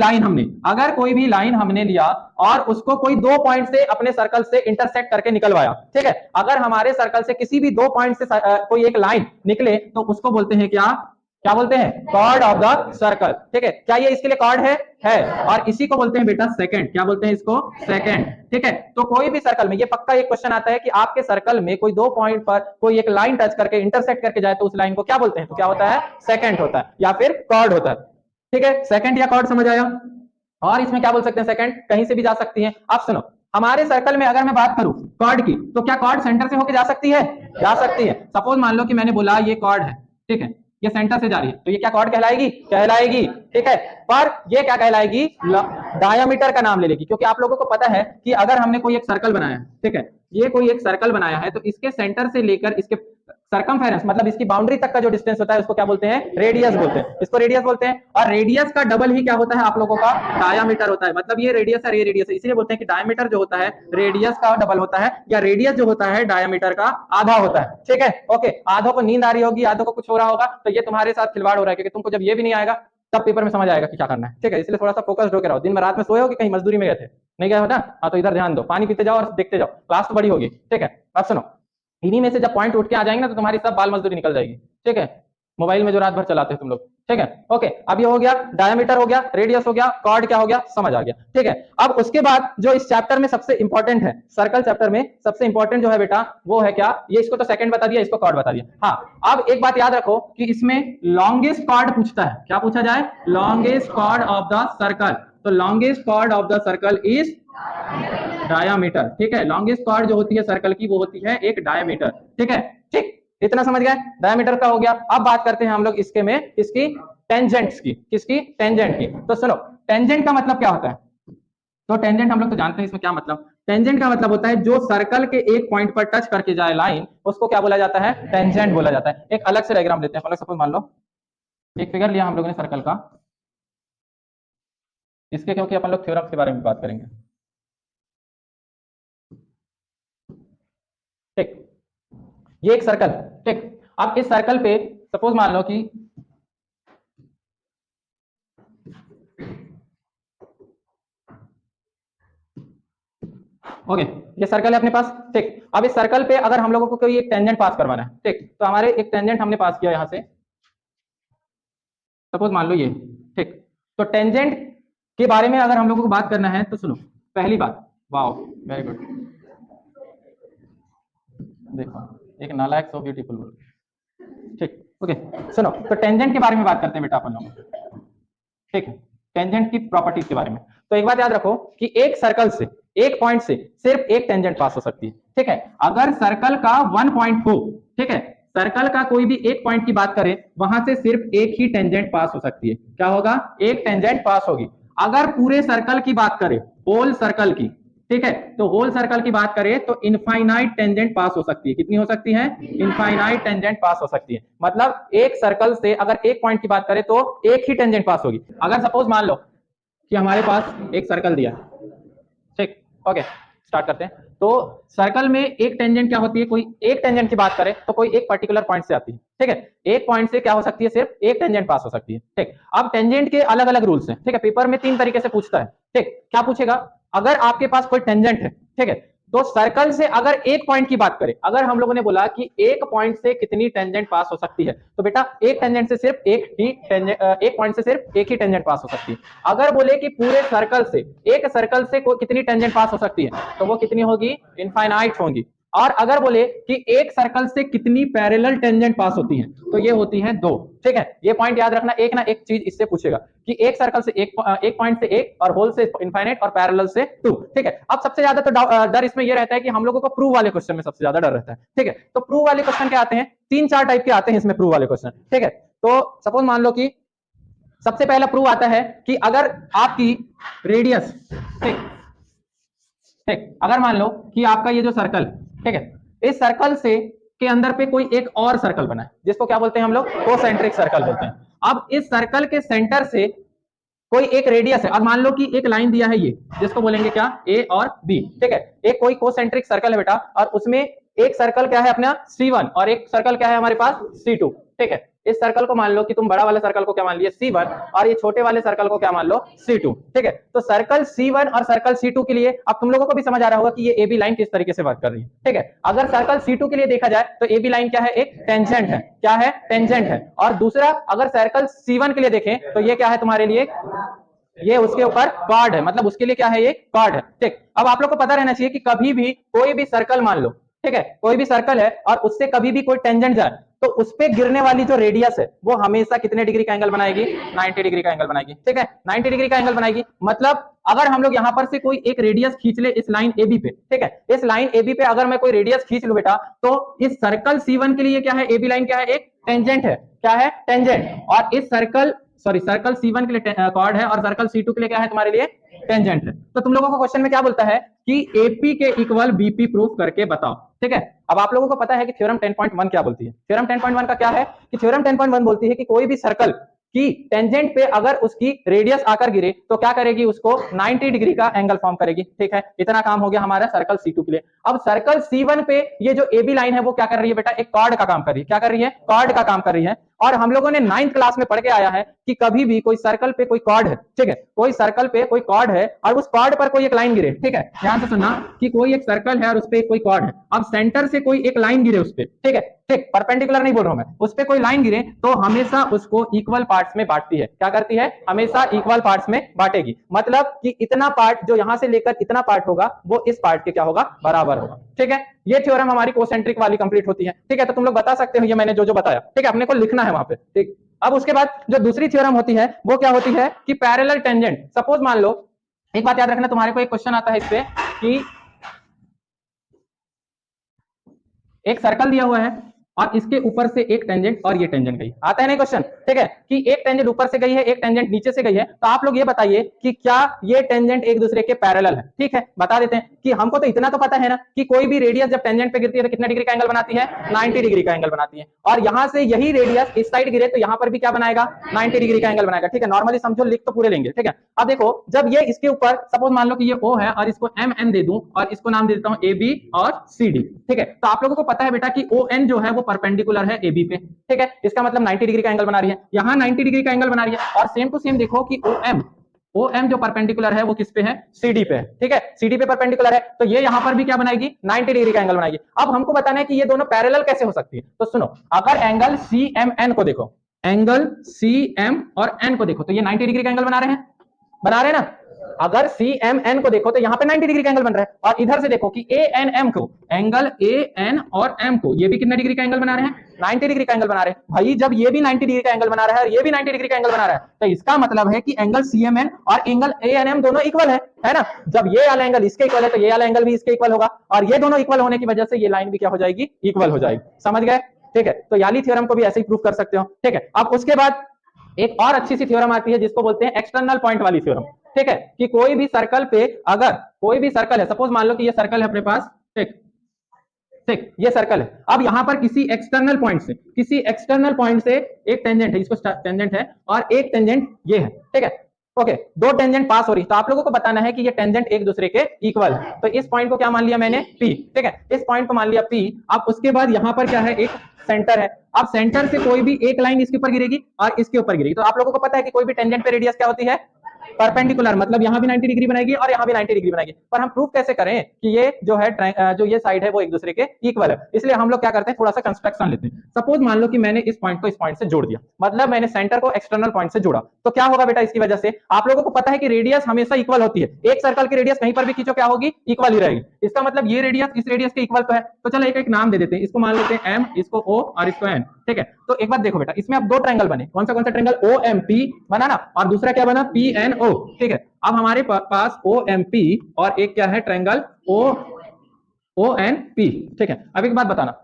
Speaker 2: लाइन हमने लिया और उसको कोई 2 पॉइंट से अपने सर्कल से इंटरसेक्ट करके निकलवाया, ठीक है। अगर हमारे सर्कल से किसी भी 2 पॉइंट से कोई एक लाइन निकले, तो उसको बोलते हैं क्या? क्या बोलते हैं? कॉर्ड ऑफ द सर्कल, ठीक है। क्या ये इसके लिए कॉर्ड है, और इसी को बोलते हैं बेटा सेकंड। क्या बोलते हैं इसको? सेकंड, ठीक है। तो कोई भी सर्कल में ये पक्का एक क्वेश्चन आता है कि आपके सर्कल में कोई 2 पॉइंट पर कोई एक लाइन टच करके इंटरसेक्ट करके जाए, तो उस लाइन को क्या बोलते हैं? तो क्या होता है? सेकंड होता है, या फिर कॉर्ड होता है, ठीक है। सेकंड या कॉर्ड, समझ आया? और इसमें क्या बोल सकते हैं? सेकंड कहीं से भी जा सकती है। अब सुनो, हमारे सर्कल में अगर मैं बात करूं कॉर्ड की, तो क्या कॉर्ड सेंटर से होकर जा सकती है? जा सकती है। सपोज मान लो कि मैंने बोला ये कॉर्ड है, ठीक है, ये सेंटर से जा रही है, तो ये क्या कॉर्ड कहलाएगी? कहलाएगी, ठीक है। पर ये क्या कहलाएगी? डायामीटर का नाम ले लेगी, क्योंकि आप लोगों को पता है कि अगर हमने कोई एक सर्कल बनाया है, ठीक है, ये कोई एक सर्कल बनाया है, तो इसके सेंटर से लेकर इसके सर्कमफेरेंस मतलब इसकी बाउंड्री तक का जो डिस्टेंस होता है उसको क्या बोलते हैं? रेडियस बोलते हैं। इसको रेडियस बोलते हैं। और रेडियस का डबल ही क्या होता है आप लोगों का? डायामीटर होता है। मतलब ये रेडियस है, ये रेडियस है, इसलिए बोलते हैं कि डायामीटर जो होता है रेडियस का डबल होता है, या रेडियस जो होता है डायामीटर का आधा होता है, ठीक है। ओके, आधों को नींद आ रही होगी, आधों को कुछ हो रहा होगा, तो ये तुम्हारे साथ खिलवाड़ हो रहा है, क्योंकि तुमको जब ये भी नहीं आएगा तब पेपर में समझ आएगा कि क्या करना है, ठीक है। इसलिए थोड़ा सा फोकस्ड होकर रहो। दिन में रात में सोए हो कि कहीं मजदूरी में गए थे? नहीं गए हो ना? हाँ, तो इधर ध्यान दो, पानी पीते जाओ और देखते जाओ, क्लास तो बड़ी होगी, ठीक है। अब सुनो, इन्हीं में से जब पॉइंट उठ के आ जाएंगे ना, तो तुम्हारी सब बाल मजदूरी निकल जाएगी, ठीक है। मोबाइल में जो रात भर चलाते हो तुम लोग, ठीक है। ओके, अब ये हो गया, डायमीटर हो गया, रेडियस हो गया, कॉर्ड क्या हो गया, समझ आ गया, ठीक है। अब उसके बाद जो इस चैप्टर में सबसे इंपॉर्टेंट है, सर्कल चैप्टर में सबसे इंपॉर्टेंट जो है बेटा, वो है क्या? ये इसको तो सेकंड बता दिया, इसको कॉर्ड बता दिया। हाँ, अब एक बात याद रखो कि इसमें लॉन्गेस्ट कॉर्ड पूछता है। क्या पूछा जाए? Longest chord of the circle. तो longest chord of the circle is diameter, ठीक है। लॉन्गेस्ट कॉर्ड जो होती है सर्कल की, वो होती है एक डायामीटर, ठीक है। ठीक, इतना समझ गए? डायमीटर का हो गया। अब बात करते हैं हम लोग इसके में इसकी टेंजेंट्स की। किसकी? टेंजेंट की। तो सुनो, टेंजेंट का मतलब क्या होता है? तो टेंजेंट हम लोग तो जानते हैं इसमें क्या मतलब। टेंजेंट का मतलब होता है जो सर्कल के एक पॉइंट पर टच करके जाए लाइन, उसको क्या बोला जाता है? टेंजेंट बोला जाता है। एक अलग से डायग्राम लेते हैं। सपोज मान लो एक फिगर लिया हम लोगों ने सर्कल का, इसके क्योंकि अपन लोग थ्योरम्स के बारे में बात करेंगे, ठीक। ये एक सर्कल, ठीक। अब इस सर्कल पे सपोज मान लो कि ओके, ये सर्कल है अपने पास, ठीक। अब इस सर्कल पे अगर हम लोगों को कोई एक टेंजेंट पास करवाना है, ठीक, तो हमारे एक टेंजेंट हमने पास किया यहां से, सपोज मान लो ये, ठीक। तो टेंजेंट के बारे में अगर हम लोगों को बात करना है, तो सुनो, पहली बात, वाओ वेरी गुड, देखो एक नालायक सो ब्यूटीफुल बोल, ठीक। ओके, सुनो, तो टेंजेंट के बारे में बात करते हैं बेटा अपन लोग, ठीक है। टेंजेंट की प्रॉपर्टीज के बारे में। तो एक बात याद रखो कि एक सर्कल से, एक पॉइंट से सिर्फ एक टेंजेंट पास हो सकती है, ठीक है। अगर सर्कल का 1 पॉइंट हो, ठीक है, सर्कल का कोई भी एक पॉइंट की बात करें, वहां से सिर्फ एक ही टेंजेंट पास हो सकती है। क्या होगा? एक टेंजेंट पास होगी। अगर पूरे सर्कल की बात करें, होल सर्कल की, ठीक है, तो होल सर्कल की बात करें तो इनफाइनाइट टेंजेंट पास हो सकती है। कितनी हो सकती है? इनफाइनाइट टेंजेंट पास हो सकती है। मतलब एक सर्कल से अगर एक पॉइंट की बात करें तो एक ही टेंजेंट पास होगी। अगर सपोज मान लो कि हमारे पास एक सर्कल दिया, ठीक, ओके, स्टार्ट करते हैं। तो सर्कल में एक टेंजेंट क्या होती है? कोई एक टेंजेंट की बात करें तो कोई एक पर्टिकुलर पॉइंट से आती है, ठीक है। एक पॉइंट से क्या हो सकती है? सिर्फ एक टेंजेंट पास हो सकती है, ठीक। अब टेंजेंट के अलग अलग रूल्स हैं, ठीक है। पेपर में 3 तरीके से पूछता है, ठीक। क्या पूछेगा? अगर आपके पास कोई टेंजेंट है, ठीक है, तो सर्कल से अगर एक पॉइंट की बात करें, अगर हम लोगों ने बोला कि एक पॉइंट से कितनी टेंजेंट पास हो सकती है, तो बेटा एक टेंजेंट से सिर्फ एक ही टेंजेंट, एक पॉइंट से सिर्फ एक ही टेंजेंट पास हो सकती है। अगर बोले कि पूरे सर्कल से, एक सर्कल से कितनी टेंजेंट पास हो सकती है, तो वो कितनी होगी? इनफाइनाइट होगी। और अगर बोले कि एक सर्कल से कितनी पैरेलल टेंजेंट पास होती है, तो ये होती है 2। ठीक है, ये पॉइंट याद रखना, एक ना एक चीज इससे पूछेगा कि एक सर्कल से एक पॉइंट से एक, और होल से इनफाइनाइट, और पैरेलल से 2। ठीक है, अब सबसे ज्यादा तो डर इसमें ये रहता है कि हम लोगों को प्रूव वाले क्वेश्चन में सबसे ज्यादा डर रहता है। ठीक है, तो प्रूव वाले क्वेश्चन क्या आते हैं, 3-4 टाइप के आते हैं इसमें प्रूव वाले क्वेश्चन। ठीक है, तो सपोज मान लो कि सबसे पहला प्रूव आता है कि अगर आपकी रेडियस, ठीक ठीक, अगर मान लो कि आपका ये जो सर्कल, ठीक है, इस सर्कल से के अंदर पे कोई एक और सर्कल बना है, जिसको क्या बोलते हैं हम लोग, कोसेंट्रिक सर्कल बोलते हैं। अब इस सर्कल के सेंटर से कोई एक रेडियस है, अब मान लो कि एक लाइन दिया है ये, जिसको बोलेंगे क्या, ए और बी। ठीक है, एक कोई कोसेंट्रिक सर्कल है बेटा, और उसमें एक सर्कल क्या है अपना C1, और एक सर्कल क्या है हमारे पास C2। ठीक है, इस सर्कल को मान लो कि तुम बड़ा वाले सर्कल को क्या मान लिए, C1, और ये छोटे वाले सर्कल को क्या मान लो, C2। ठीक है, तो सर्कल C1 और सर्कल C2 के लिए अब तुम लोगों को भी समझ आ रहा होगा कि ये AB लाइन किस तरीके से वर्क कर रही है। ठीक है, अगर सर्कल C2 के लिए देखा जाए तो AB लाइन क्या है, एक टेंजेंट है। क्या है, टेंजेंट है। और दूसरा, अगर सर्कल C1 के लिए देखें तो ये क्या है तुम्हारे लिए, ये उसके ऊपर कॉर्ड है, मतलब उसके लिए क्या है, ये कॉर्ड है। ठीक, अब आप लोग को पता रहना चाहिए कि कभी भी कोई भी सर्कल मान लो, ठीक है, कोई भी सर्कल है और उससे कभी भी कोई टेंजेंट जाए तो उस पे गिरने वाली जो रेडियस है वो हमेशा कितने डिग्री का एंगल बनाएगी, 90 डिग्री का एंगल बनाएगी। ठीक है, 90 डिग्री का एंगल बनाएगी। मतलब अगर हम लोग यहां पर से कोई एक रेडियस खींच ले इस लाइन AB पे, ठीक है, इस लाइन AB पे अगर मैं कोई रेडियस खींच लूं बेटा, तो इस सर्कल C1 के लिए क्या है, AB लाइन क्या है, एक टेंजेंट है। क्या है, टेंजेंट। और इस सर्कल C1 के लिए कॉर्ड है, और सर्कल C2 के लिए क्या है तुम्हारे लिए, टेंजेंट है। तो तुम लोगों को क्वेश्चन में क्या बोलता है कि AP के इक्वल BP प्रूफ करके बताओ। ठीक है, अब आप लोगों को पता है कि थ्योरम 10.1 क्या बोलती है। थ्योरम 10.1 का क्या है कि थ्योरम 10.1 बोलती है कि कोई भी सर्कल की टेंजेंट पे अगर उसकी रेडियस आकर गिरे तो क्या करेगी, उसको 90 डिग्री का एंगल फॉर्म करेगी। ठीक है, इतना काम हो गया हमारा सर्कल C2 के लिए। अब सर्कल C1 पे ये जो AB लाइन है वो क्या कर रही है बेटा, एक कॉर्ड का काम कर रही है। क्या कर रही है, कॉर्ड का काम कर रही है। और हम लोगों ने 9th क्लास में पढ़ के आया है कि कभी भी कोई सर्कल पे कोई कॉर्ड है, ठीक है, कोई सर्कल पे कोई कॉर्ड है और उस कॉर्ड पर कोई एक लाइन गिरे। ठीक है, ध्यान से सुनना कि कोई एक सर्कल है और उस पे कोई कॉर्ड है, अब सेंटर से कोई एक लाइन गिरे उस पे, ठीक है, ठीक, परपेंडिकुलर नहीं बोल रहा हूं मैं, उस पे कोई लाइन गिरे तो हमेशा उसको इक्वल पार्ट्स में बांटती है। क्या करती है, हमेशा इक्वल पार्ट्स में बांटेगी। मतलब कि इतना पार्ट जो यहां से लेकर इतना पार्ट होगा वो इस पार्ट के क्या होगा, बराबर होगा। ठीक है, ये थ्योरम हमारी कोसेंट्रिक वाली कंप्लीट होती है। ठीक है, तो तुम लोग बता सकते हो ये मैंने जो जो बताया। ठीक है, अपने को लिखना है वहां पे। ठीक, अब उसके बाद जो दूसरी थ्योरम होती है वो क्या होती है कि पैरेलल टेंजेंट। सपोज मान लो, एक बात याद रखना, तुम्हारे को एक क्वेश्चन आता है इस पे कि एक सर्कल दिया हुआ है और इसके ऊपर से एक टेंजेंट और ये टेंजेंट गई, आता है ना क्वेश्चन। ठीक है, कि एक टेंजेंट ऊपर से गई है, एक टेंजेंट नीचे से गई है, तो आप लोग ये बताइए कि क्या ये टेंजेंट एक दूसरे के पैरेलल है। ठीक है, बता देते हैं कि हमको तो इतना तो पता है ना कि कोई भी रेडियस जब टेंजेंट पे गिरती है तो कितने डिग्री का एंगल बनाती है, 90 डिग्री का एंगल बनाती है। और यहां से यही रेडियस इस साइड गिरे तो यहां पर भी क्या बनाएगा, 90 डिग्री का एंगल बनाएगा। ठीक है, नॉर्मली समझो, लिख तो पूरे लेंगे। ठीक है, अब देखो, जब ये इसके ऊपर सपोज मान लो कि ये O है और इसको MN दे दूं और इसको नाम दे देता हूं AB और CD। ठीक है, तो आप लोगों को पता है बेटा कि ON जो है वो परपेंडिकुलर है AB पे। ठीक है, इसका मतलब 90 डिग्री का एंगल बना रही है, यहां 90 डिग्री का एंगल बना रही है। और सेम टू सेम देखो कि OM जो परपेंडिकुलर है वो किस पे है, CD पे है। ठीक है, CD पे परपेंडिकुलर है तो ये यहां पर भी क्या बनाएगी, 90 डिग्री का एंगल बनाएगी। अब हमको बताना है कि ये दोनों पैरेलल कैसे हो सकती है। तो सुनो, अगर एंगल CMN को देखो, एंगल CM और N को देखो तो ये 90 डिग्री का एंगल बना रहे हैं, बना रहे हैं ना। अगर CMN को देखो तो यहाँ पे 90 डिग्री का एंगल बन रहा है। और इधर से देखो कि ANM को, एंगल AN और M को, ये भी कितने डिग्री का एंगल बना रहे हैं, 90 डिग्री का एंगल बना रहे हैं। भाई जब ये भी 90 डिग्री का एंगल बना रहा है और ये भी 90 डिग्री का एंगल बना रहा है तो इसका मतलब है कि एंगल CMN और एंगल ANM दोनों इक्वल है ना। जब ये वाला एंगल इसके इक्वल है तो ये वाला एंगल भी इसके इक्वल होगा, और ये दोनों इक्वल होने की वजह से ये लाइन भी क्या हो जाएगी, इक्वल हो जाएगी। समझ गए। ठीक है, तो याली थ्योरम को भी ऐसे ही प्रूव कर सकते हो। ठीक है, अब उसके बाद एक और अच्छी सी थ्योरम आती है जिसको बोलते हैं एक्सटर्नल पॉइंट वाली थ्योरम। ठीक है, कि कोई भी सर्कल पे, अगर कोई भी सर्कल है, सपोज मान लो कि ये सर्कल है अपने पास, ठीक ठीक, ये सर्कल है। अब यहां पर किसी एक्सटर्नल पॉइंट से एक टेंजेंट है, इसको टेंजेंट है, और एक टेंजेंट ये है। ठीक है, ओके, दो टेंजेंट पास हो रही, तो आप लोगों को बताना है कि ये टेंजेंट एक दूसरे के इक्वल है। तो इस पॉइंट को क्या मान लिया मैंने, P। ठीक है, इस पॉइंट को मान लिया P। अब उसके बाद यहां पर क्या है, एक सेंटर है। अब सेंटर से कोई भी एक लाइन इसके ऊपर गिरेगी और इसके ऊपर गिरेगी। तो आप लोगों को पता है कि कोई भी टेंजेंट पे रेडियस क्या होती है, परपेंडिकुलर, मतलब यहाँ भी 90 डिग्री बनाएगी और यहाँ भी 90 डिग्री बनाएगी। पर हम प्रूफ कैसे करें कि ये जो है जो ये साइड है वो एक दूसरे के इक्वल है? इसलिए हम लोग क्या करते हैं, थोड़ा सा कंस्ट्रक्शन लेते हैं। सपोज मान लो कि मैंने इस पॉइंट को इस पॉइंट से जोड़ दिया, मतलब मैंने सेंटर को एक्सटर्नल पॉइंट से जोड़ा, तो क्या होगा बेटा इसकी वजह से? आप लोगों को पता है कि रेडियस हमेशा इक्वल होती है, एक सर्कल की रेडियस कहीं पर भी खींचो क्या होगी, इक्वल ही रहेगी। इसका मतलब ये रेडियस इस रेडियस के इक्वल तो है। तो चलो एक एक नाम दे देते हैं, इसको मान लेते हैं एम, इसको ओ और इसको एन, ठीक है। तो एक बात देखो बेटा, इसमें अब दो ट्रायंगल बने, कौन सा ट्रायंगल? ओ एम पी बना ना, और दूसरा क्या बना? पी एन ओ, ठीक है। अब हमारे पास ओ एम पी और एक क्या है ट्रायंगल ओ एन पी, ठीक है। अब एक बात बताना,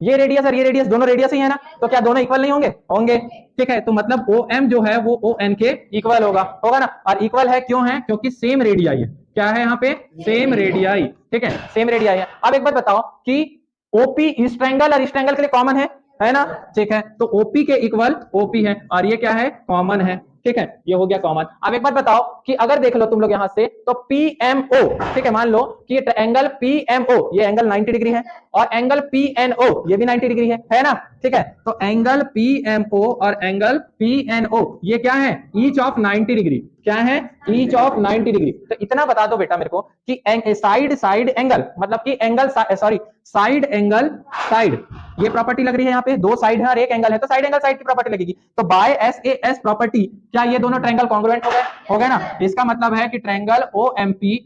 Speaker 2: ये रेडियस और ये रेडियस दोनों रेडियस ही है ना, तो क्या दोनों इक्वल नहीं होंगे? होंगे, ठीक है। तो मतलब ओ एम जो है वो ओ एन के इक्वल होगा ना। और इक्वल है क्यों है? क्योंकि सेम रेडियाई है। क्या है यहाँ पे? सेम रेडियाई, ठीक है, सेम रेडियाई है। अब एक बात बताओ कि ओपी इस ट्रायंगल और इस ट्रायंगल के लिए कॉमन है ना, ठीक है। तो ओपी के इक्वल ओपी है और ये क्या है? कॉमन है, ठीक है, ये हो गया कॉमन। अब एक बात बताओ कि अगर देख लो तुम लोग यहां से, तो PMO, ठीक है, मान लो कि एंगल PMO ये एंगल 90 डिग्री है और एंगल PNO ये भी 90 डिग्री है ना, ठीक है। तो एंगल PMO और एंगल PNO ये क्या है? Each of 90 degree. क्या है? Each of 90 degree. तो इतना बता दो बेटा मेरे को कि साइड एंगल, मतलब कि एंगल साइड एंगल साइड, ये प्रॉपर्टी लग रही है यहाँ पे, दो साइड है और एक एंगल है, तो साइड एंगल साइड की प्रॉपर्टी लगेगी। तो बाय SAS प्रॉपर्टी क्या ये दोनों ट्रायंगल कॉन्ग्रुएंट हो गए ना? इसका मतलब है कि ट्रायंगल OMP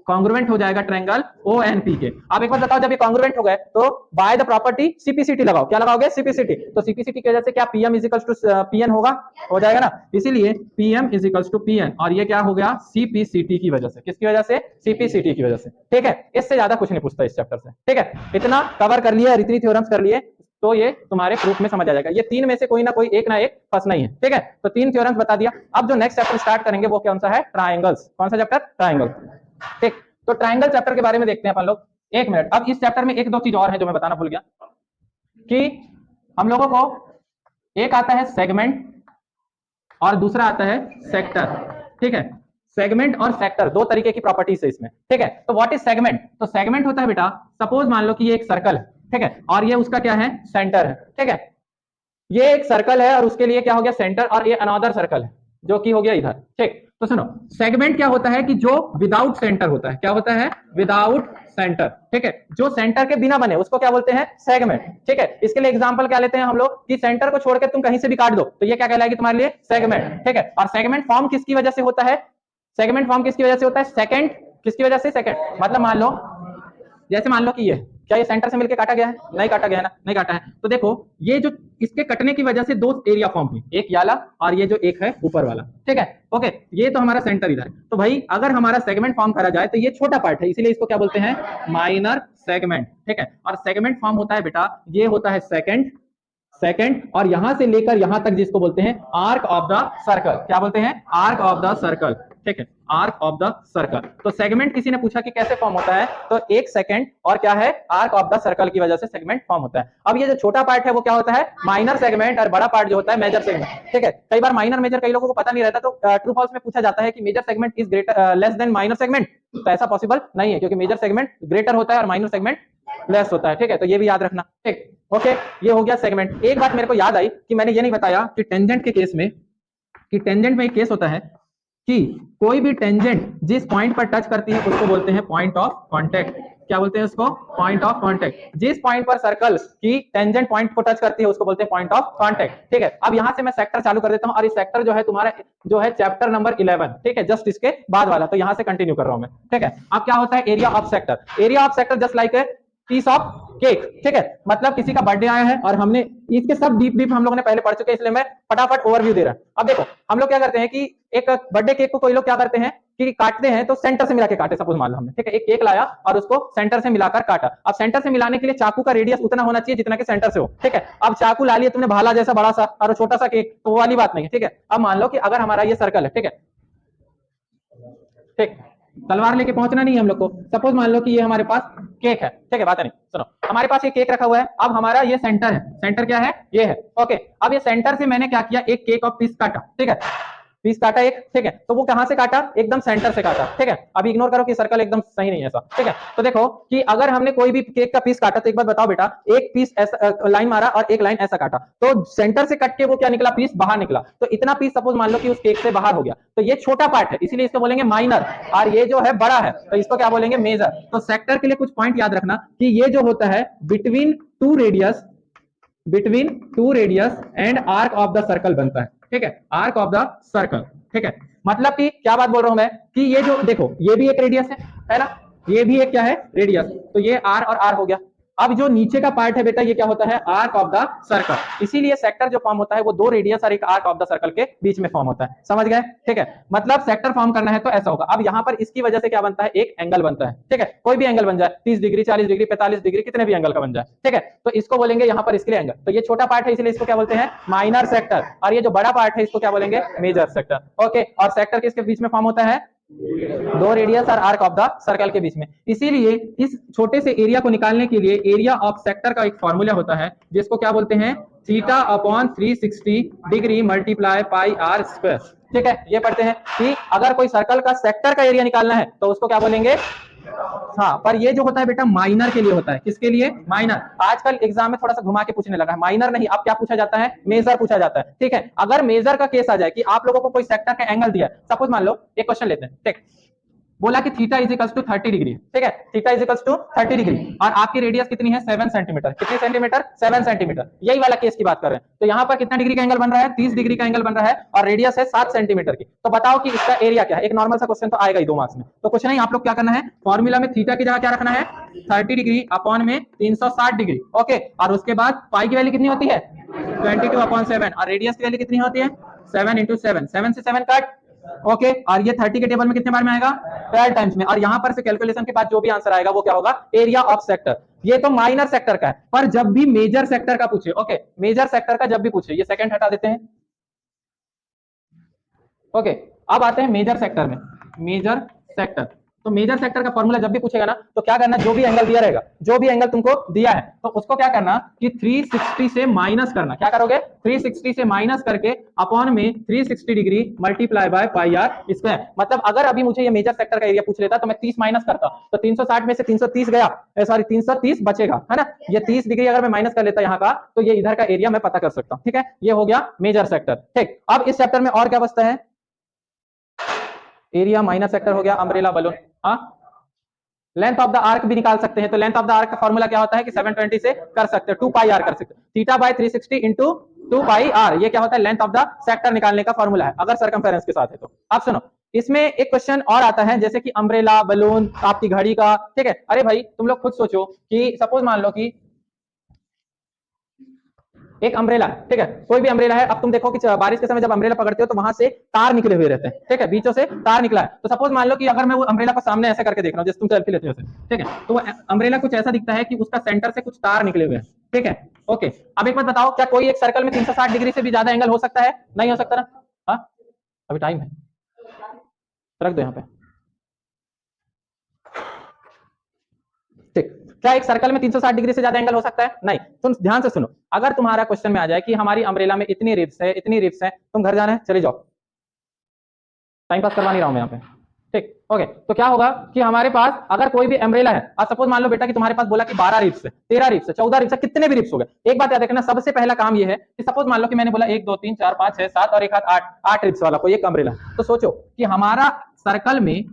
Speaker 2: कॉन्ग्रुएंट हो जाएगा ट्रायंगल ONP के। अब एक बार बताओ, जब ये कॉन्ग्रुएंट हो गए तो बाय द प्रॉपर्टी CPCT लगाओ। क्या लगाओगे? CPCT। तो CPCT की वजह से क्या PM is equals to PN होगा, हो जाएगा ना। इसीलिए PM is equals to PN, और ये क्या हो गया? CPCT की वजह से। किसकी वजह से? CPCT की वजह से, ठीक है। इससे ज्यादा कुछ नहीं पूछता इस चैप्टर से, ठीक है। इतना कवर कर लिया, इतनी थ्योरम्स कर लिए, तो ये तुम्हारे प्रूफ में समझ आ जाएगा। ये तीन में से कोई ना एक फंसना ही है, ठीक है। तो तीन थ्योरम्स बता दिया। अब जो नेक्स्ट चैप्टर स्टार्ट करेंगे वो कौन सा है? ट्रायंगल्स। कौन सा चैप्टर? ट्रायंगल, ठीक। तो ट्रायंगल चैप्टर के बारे में देखते हैं अपन लोग। एक मिनट, अब इस चैप्टर में एक दो चीज और है जो मैं बताना भूल गया, कि हम लोगों को एक आता है सेगमेंट और दूसरा आता है सेक्टर, ठीक है। सेगमेंट और सेक्टर दो तरीके की प्रॉपर्टीज है इसमें, ठीक है। तो व्हाट इज सेगमेंट? तो सेगमेंट होता है बेटा, सपोज मान लो कि ये एक सर्कल है, ठीक है, और ये उसका क्या है? सेंटर है, ठीक है। ये एक सर्कल है और उसके लिए क्या हो गया? सेंटर, और ये अनदर सर्कल है जो कि हो गया इधर, ठीक। तो सुनो, सेगमेंट क्या होता है कि जो विदाउट सेंटर होता है। क्या होता है? विदाउट सेंटर, ठीक है। जो सेंटर के बिना बने उसको क्या बोलते हैं? सेगमेंट, ठीक है। इसके लिए एग्जांपल क्या लेते हैं हम लोग कि सेंटर को छोड़कर तुम कहीं से भी काट दो तो ये क्या कहलाएगी तुम्हारे लिए? सेगमेंट, ठीक है। और सेगमेंट फॉर्म किसकी वजह से होता है? सेगमेंट फॉर्म किसकी वजह से होता है? सेकंड। किसकी वजह से? सेकंड। मतलब मान लो, जैसे मान लो कि ये क्या ये सेंटर से मिलकर काटा गया है? नहीं काटा गया है ना, नहीं काटा है। तो देखो ये जो इसके कटने की वजह से दो एरिया फॉर्म हुई, एक याला और ये जो एक है ऊपर वाला, ठीक है, ओके। ये तो हमारा सेंटर इधर है। तो भाई अगर हमारा सेगमेंट फॉर्म करा जाए तो ये छोटा पार्ट है, इसीलिए इसको क्या बोलते हैं? माइनर सेगमेंट, ठीक है। और सेगमेंट फॉर्म होता है बेटा, ये होता है सेकंड, और यहां से लेकर यहां तक जिसको बोलते हैं आर्क ऑफ द सर्कल। क्या बोलते हैं? आर्क ऑफ द सर्कल, ठीक है, आर्क ऑफ द सर्कल। तो सेगमेंट किसी ने पूछा कि कैसे फॉर्म होता है, तो एक सेकंड और क्या है? आर्क ऑफ द सर्कल की वजह से सेगमेंट फॉर्म होता है। अब ये जो छोटा पार्ट है वो क्या होता है? माइनर सेगमेंट, और बड़ा पार्ट जो होता है मेजर सेगमेंट, ठीक है। कई बार माइनर मेजर कई लोगों को पता नहीं रहता, तो ट्रू फॉल्स में पूछा जाता है कि major segment is greater less than minor segment. तो ऐसा पॉसिबल नहीं है, क्योंकि मेजर सेगमेंट ग्रेटर होता है और माइनर सेगमेंट लेस होता है, ठीक है। तो ये भी याद रखना, ठीक, ओके। ये हो गया सेगमेंट। एक बात मेरे को याद आई कि मैंने ये नहीं बताया कि टेंजेंट के केस में, कि टेंजेंट में एक केस होता है कि कोई भी टेंजेंट जिस पॉइंट पर टच करती है उसको बोलते हैं पॉइंट ऑफ कांटेक्ट। क्या बोलते हैं उसको? Point of contact. जिस पॉइंट पर सर्कल की टेंजेंट पॉइंट को टच करती है उसको बोलते हैं पॉइंट ऑफ कांटेक्ट, ठीक है। अब यहां से मैं सेक्टर चालू कर देता हूं, और इस सेक्टर जो है तुम्हारा जो है चैप्टर नंबर 11, ठीक है, जस्ट इसके बाद वाला। तो यहां से कंटिन्यू कर रहा हूं मैं, ठीक है। अब क्या होता है? Area of sector. Area of sector just like a piece of cake, ठीक है। मतलब किसी का बर्थडे आया है और हमने इसके सब डीप हम लोगों ने पहले पढ़ चुके हैं, इसलिए मैं फटाफट ओवरव्यू दे रहा हूं। अब देखो हम लोग क्या करते हैं कि एक बर्थडे केक को कोई लोग क्या करते हैं कि काटते हैं, तो सेंटर से मिला के काटे। सपोज मान लो हमने, ठीक है, एक केक लाया और उसको सेंटर से मिलाकर काटा। अब सेंटर से मिलाने के लिए चाकू का रेडियस उतना होना चाहिए जितना कि सेंटर से हो, ठीक है। अब चाकू ला लिया तुमने भाला जैसा बड़ा सा और छोटा सा केक, तो वो वाली बात नहीं है, ठीक है। अब मान लो कि अगर हमारा ये सर्कल है, ठीक है, ठीक, तलवार लेके पहुंचना नहीं है हम लोग को। सपोज मान लो कि ये हमारे पास केक है, ठीक है, बात नहीं, सुनो, हमारे पास ये केक रखा हुआ है। अब हमारा ये सेंटर है, सेंटर क्या है? ये है, ओके। अब ये सेंटर से मैंने क्या किया? एक केक ऑफ पीस काटा, ठीक है। पीस काटा एक, ठीक है, तो वो कहां से काटा, एकदम सेंटर से काटा, ठीक है। अभी इग्नोर करो कि सर्कल एकदम सही नहीं है ऐसा, ठीक है। तो देखो कि अगर हमने कोई भी केक का पीस काटा तो एक बार बताओ बेटा, एक पीस ऐसा लाइन मारा और एक लाइन ऐसा काटा, तो सेंटर से कट के वो क्या निकला, पीस बाहर निकला। तो इतना पीस सपोज मान लो कि उस केक से बाहर हो गया, तो ये छोटा पार्ट है, इसीलिए इसको बोलेंगे माइनर, और ये जो है बड़ा है, तो इसको क्या बोलेंगे, मेजर। तो सेक्टर के लिए कुछ पॉइंट याद रखना कि ये जो होता है between two radius and arc of the circle बनता है, ठीक है, आर्क ऑफ द सर्कल, ठीक है। मतलब कि क्या बात बोल रहा हूं मैं कि ये जो देखो, ये भी एक रेडियस है ना, ये भी एक क्या है, रेडियस, तो ये आर और आर हो गया। अब जो नीचे का पार्ट है बेटा, ये क्या होता है, आर्क ऑफ द सर्कल। इसीलिए सेक्टर जो फॉर्म होता है वो दो रेडियस और एक आर्क ऑफ द सर्कल के बीच में फॉर्म होता है, समझ गए, ठीक है। मतलब सेक्टर फॉर्म करना है तो ऐसा होगा। अब यहाँ पर इसकी वजह से क्या बनता है, एक एंगल बनता है, ठीक है, कोई भी एंगल बन जाए, 30 डिग्री 40 डिग्री 45 डिग्री, कितने भी एंगल का बन जाए, ठीक है, तो इसको बोलेंगे यहाँ पर इसके लिए एंगल। तो ये छोटा पार्ट है इसलिए इसको क्या बोलते हैं, माइनर सेक्टर, और ये जो बड़ा पार्ट है इसको क्या बोलेंगे, मेजर सेक्टर। ओके, और सेक्टर किसके बीच में फॉर्म होता है, दो रेडियस और आर्क ऑफ द सर्कल के बीच में। इसीलिए इस छोटे से एरिया को निकालने के लिए एरिया ऑफ सेक्टर का एक फॉर्मूला होता है जिसको क्या बोलते हैं, theta upon 360 degree multiply pi r square, ठीक है। ये पढ़ते हैं कि अगर कोई सर्कल का सेक्टर का एरिया निकालना है तो उसको क्या बोलेंगे, हाँ, पर ये जो होता है बेटा माइनर के लिए होता है, किसके लिए, माइनर। आजकल एग्जाम में थोड़ा सा घुमा के पूछने लगा है, माइनर नहीं, अब क्या पूछा जाता है, मेजर पूछा जाता है, ठीक है। अगर मेजर का केस आ जाए कि आप लोगों को कोई सेक्टर का एंगल दिया है, सपोज मान लो एक क्वेश्चन लेते हैं, ठीक, बोला कि theta is equals to 30 degree, ठीक है, theta is equals to 30 degree, और आपकी रेडियस कितनी है, 7 सेंटीमीटर, कितने सेंटीमीटर, 7 सेंटीमीटर, यही वाला केस की बात कर रहे हैं। तो यहाँ पर कितना डिग्री का एंगल बन रहा है, 30 डिग्री का एंगल बन रहा है, और रेडियस है 7 सेंटीमीटर की। तो बताओ कि इसका एरिया क्या है, एक नॉर्मल सा क्वेश्चन तो आएगा ही 2 मार्क्स में, तो कुछ नहीं, आप लोग क्या करना है, फॉर्मूला में थीटा की जगह क्या रखना है, 30 डिग्री अपॉन में 360 डिग्री, ओके, और उसके बाद पाई की वैल्यू कितनी होती है, 22/7, और रेडियस की वैल्यू कितनी होती है, 7 × 7, 7 से 7 कट, ओके, और ये 30 के टेबल में कितने बार में आएगा, 12 टाइम्स में, और यहां पर से कैलकुलेशन के बाद जो भी आंसर आएगा वो क्या होगा, एरिया ऑफ सेक्टर। ये तो माइनर सेक्टर का है, पर जब भी मेजर सेक्टर का पूछे, ओके, मेजर सेक्टर का जब भी पूछे, ये सेकंड हटा देते हैं, ओके, अब आते हैं मेजर सेक्टर में। मेजर सेक्टर, तो मेजर सेक्टर का फॉर्मूला जब भी पूछेगा ना, तो क्या करना, जो भी एंगल दिया रहेगा, जो भी एंगल तुमको दिया है, तो उसको क्या करना कि 360 से माइनस करना, क्या करोगे, 360 से माइनस करके अपॉन में 360 degree multiply by pi r square. मतलब अगर अभी मुझे ये मेजर सेक्टर का एरिया पूछ लेता तो मैं 30 माइनस करता, तो 360 में से 330 गया, सॉरी 330 बचेगा, है ना, ये 30 डिग्री अगर मैं माइनस कर लेता यहाँ का, तो ये इधर का एरिया मैं पता कर सकता हूँ, ठीक है। ये हो गया मेजर सेक्टर, ठीक। अब इस चैप्टर में और क्या बचता है, एरिया माइनर सेक्टर हो गया, अम्ब्रेला बलून, हाँ, लेंथ ऑफ द आर्क भी निकाल सकते हैं। तो लेंथ ऑफ द आर्क का फॉर्मूला क्या होता है कि 720 से कर सकते हैं, 2 पाई आर कर सकते हैं, theta by 360 into 2 pi r, ये क्या होता है, लेंथ ऑफ द सेक्टर निकालने का फॉर्मूला है अगर सरकमफेरेंस के साथ है तो। आप सुनो, इसमें एक क्वेश्चन और आता है जैसे कि अम्ब्रेला बलून, आपकी घड़ी का, ठीक है। अरे भाई तुम लोग खुद सोचो कि सपोज मान लो कि एक अम्ब्रेला, ठीक है, कोई भी अम्ब्रेला है। अब तुम देखो कि बारिश के समय जब अम्ब्रेला पकड़ते हो तो वहां से तार निकले हुए रहते हैं, ठीक है, बीचों से तार निकला है। तो सपोज मान लो कि अगर मैं वो अम्ब्रेला को सामने ऐसे करके देख रहा हूँ, जैसे तुम सेल्फी लेते हो, ठीक है, तो अम्ब्रेला कुछ ऐसा दिखता है कि उसका सेंटर से कुछ तार निकले हुए हैं, ठीक है, ओके। अब एक बात बताओ, क्या कोई एक सर्कल में 360 डिग्री से भी ज्यादा एंगल हो सकता है, नहीं हो सकता ना, हाँ, अभी टाइम है, रख दो यहाँ पे, ठीक। क्या एक सर्कल में 360 डिग्री से ज्यादा एंगल हो सकता है, नहीं। तुम ध्यान से सुनो, अगर तुम्हारा क्वेश्चन में आ जाए कि हमारी अम्ब्रेला में इतनी रिब्स है, इतनी रिब्स है, तुम घर जाना है, चले जाओ, टाइम पास करवा नहीं रहा हूं मैं यहाँ पे, ठीक, ओके। तो क्या होगा कि हमारे पास अगर कोई भी अम्ब्रेला है, अब सपोज मान लो बेटा कि तुम्हारे पास बोला कि 12 रिब्स है, 13 रिब्स है, 14 रिब्स है, कितने भी रिब्स हो गए, एक बात याद रखना, सबसे पहला काम ये है कि सपोज मान लो कि मैंने बोला 1 2 3 4 5 6 7 और एक हाथ 8 रिब्स वाला कोई एक अम्ब्रेला, तो सोचो कि हमारा सर्कल में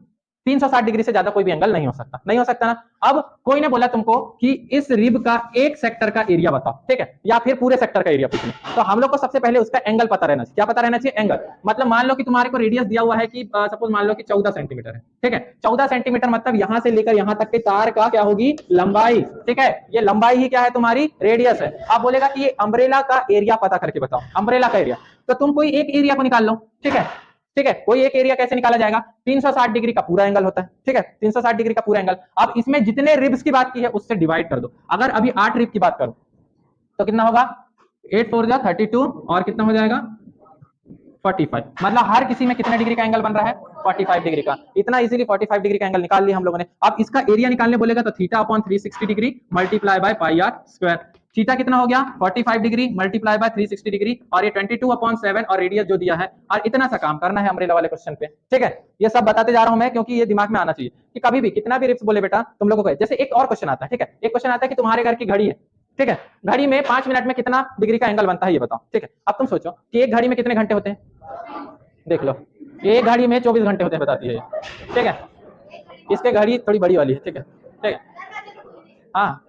Speaker 2: 360 डिग्री से ज्यादा कोई भी एंगल नहीं हो सकता, नहीं हो सकता ना। अब कोई ने बोला तुमको कि इस रिब का एक सेक्टर का एरिया बताओ, ठीक है, या फिर पूरे सेक्टर का एरिया पूछना, तो हम लोग को सबसे पहले उसका एंगल पता रहना चाहिए। क्या पता रहना चाहिए, एंगल। मतलब मान लो कि तुम्हारे को रेडियस दिया हुआ है कि सपोज मान लो कि 14 सेंटीमीटर है, ठीक है, 14 सेंटीमीटर मतलब यहां से लेकर यहां तक के तार का क्या होगी, लंबाई, ठीक है, ये लंबाई ही क्या है, तुम्हारी रेडियस है। आप बोलेगा कि ये अम्ब्रेला का एरिया पता करके बताओ, अम्ब्रेला का एरिया, तो तुम कोई एक एरिया को निकाल लो, ठीक है, ठीक है, कोई एक एरिया कैसे निकाला जाएगा, 360 डिग्री का पूरा एंगल होता है, ठीक है, 360 डिग्री का पूरा एंगल। अब इसमें जितने रिब्स की बात की है उससे डिवाइड कर दो। अगर अभी 8 रिब की बात करो तो कितना होगा, 8 4 जा 32, और कितना हो जाएगा 45। मतलब हर किसी में कितने डिग्री का एंगल बन रहा है, 45 डिग्री का। इतना इजीली 45 डिग्री का एंगल निकाल लिया हम लोगों ने। अब इसका एरिया निकालने बोलेगा तो theta upon 360 degree multiply by pi r square. Theta कितना हो गया 45 डिग्री मल्टीप्लाई बाय 360 डिग्री, और ये 22/7 और रेडियस जो दिया है, और इतना सा काम करना है अम्ब्रेला वाले क्वेश्चन पे। ठीक है, ये सब बताते जा रहा हूं मैं क्योंकि ये दिमाग में आना चाहिए कि कभी भी कितना भी रिप्स बोले बेटा तुम लोगों को। जैसे एक और क्वेश्चन आता है, ठीक है, एक क्वेश्चन आता है कि तुम्हारे घर की घड़ी है, ठीक है, घड़ी में 5 मिनट में कितना डिग्री का एंगल बनता है ये बताओ। ठीक है, अब तुम सोचो कि एक घड़ी में कितने घंटे होते हैं, देख लो, एक घड़ी में 24 घंटे होते हैं बताती है ये। ठीक है, इसके घड़ी थोड़ी बड़ी वाली है। ठीक है, ठीक है, हाँ,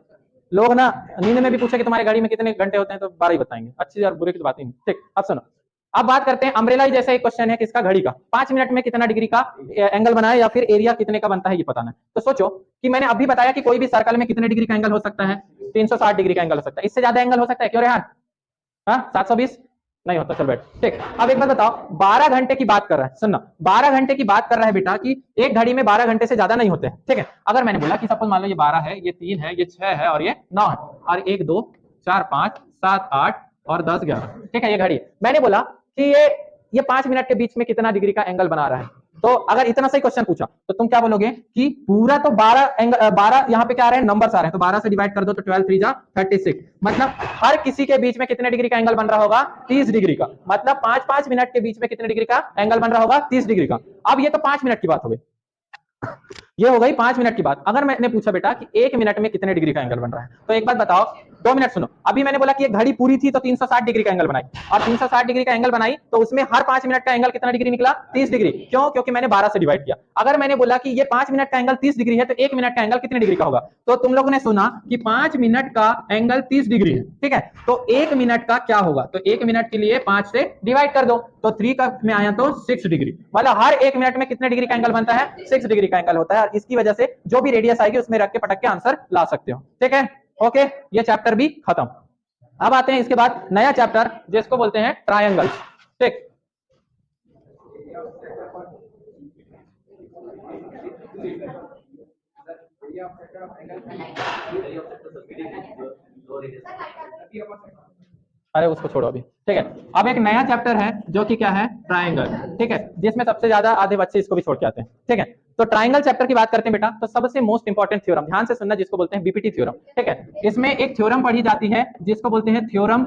Speaker 2: लोग ना नींद में भी पूछे कि तुम्हारे घड़ी में कितने घंटे होते हैं तो 12 ही बताएंगे, अच्छी और बुरे की बात ही नहीं। ठीक, अब सुनो, अब बात करते हैं अम्ब्रेला ही जैसा एक क्वेश्चन है किसका, घड़ी का, 5 मिनट में कितना डिग्री का एंगल बना है या फिर एरिया कितने का बनता है ये बताना है। तो सोचो कि मैंने अभी बताया कि कोई भी सर्कल में कितने डिग्री का एंगल हो सकता है, 360 डिग्री का एंगल हो सकता है, इससे ज्यादा एंगल हो सकता है क्यों रेहान? हाँ, 720 नहीं होता, चल बैठ। ठीक, अब एक बात बताओ, 12 घंटे की बात कर रहा है, सुनना, 12 घंटे की बात कर रहा है बेटा कि एक घड़ी में 12 घंटे से ज्यादा नहीं होते। ठीक है, अगर मैंने बोला कि सपोज मान लो ये 12 है, ये 3 है, ये 6 है और ये 9 है, और 1 2 4 5 7 8 और 10 11, ठीक है, ये घड़ी। मैंने बोला कि ये 5 मिनट के बीच में कितना डिग्री का एंगल बना रहा है, तो अगर इतना सही क्वेश्चन पूछा तो तुम क्या बोलोगे कि पूरा तो 12 यहाँ पे क्या आ रहे हैं, नंबर्स आ रहे हैं, तो 12 से डिवाइड कर दो तो 12 3 जा 36, मतलब हर किसी के बीच में कितने डिग्री का एंगल बन रहा होगा, 30 डिग्री का, मतलब 5-5 मिनट के बीच में कितने डिग्री का एंगल बन रहा होगा, 30 डिग्री का। अब ये तो 5 मिनट की बात हो गई, ये हो गई 5 मिनट की बात। अगर मैंने पूछा बेटा कि 1 मिनट में कितने डिग्री का एंगल बन रहा है, तो एक बात बताओ, 2 मिनट सुनो, अभी मैंने बोला कि ये घड़ी पूरी थी तो 360 डिग्री का एंगल बनाई, और 360 डिग्री का एंगल बनाई तो उसमें हर 5 मिनट का एंगल कितना डिग्री निकला, 30 डिग्री। क्यों? क्योंकि मैंने 12 से डिवाइड किया। अगर मैंने बोला कि ये 5 मिनट का एंगल 30 डिग्री है तो 1 मिनट का एंगल कितने डिग्री का होगा, तो तुम लोगों ने सुना कि 5 मिनट का एंगल 30 डिग्री है। ठीक है, तो 1 मिनट का क्या होगा, तो 1 मिनट के लिए 5 से डिवाइड कर दो, तो 3 का में आया तो 6 डिग्री, मतलब हर 1 मिनट में कितने डिग्री का एंगल बनता है, 6 डिग्री का एंगल होता है, और इसकी वजह से जो भी रेडियस आएगी उसमें रख के पटक के आंसर ला सकते हो। ठीक है, ओके, ये चैप्टर भी खत्म। अब आते हैं इसके बाद नया चैप्टर जिसको बोलते हैं ट्रायंगल्स। ठीक, अरे उसको छोड़ो अभी। ठीक है, अब एक नया चैप्टर है जो कि क्या है, ट्रायंगल। ठीक है, जिसमें सबसे ज्यादा आधे बच्चे इसको भी छोड़ के आते हैं। ठीक है, तो ट्रायंगल चैप्टर की बात करते हैं बेटा, तो सबसे मोस्ट इंपॉर्टेंट थ्योरम ध्यान से सुनना, जिसको बोलते हैं बीपीटी थ्योरम। ठीक है, इसमें एक थ्योरम पढ़ी जाती है जिसको बोलते हैं थ्योरम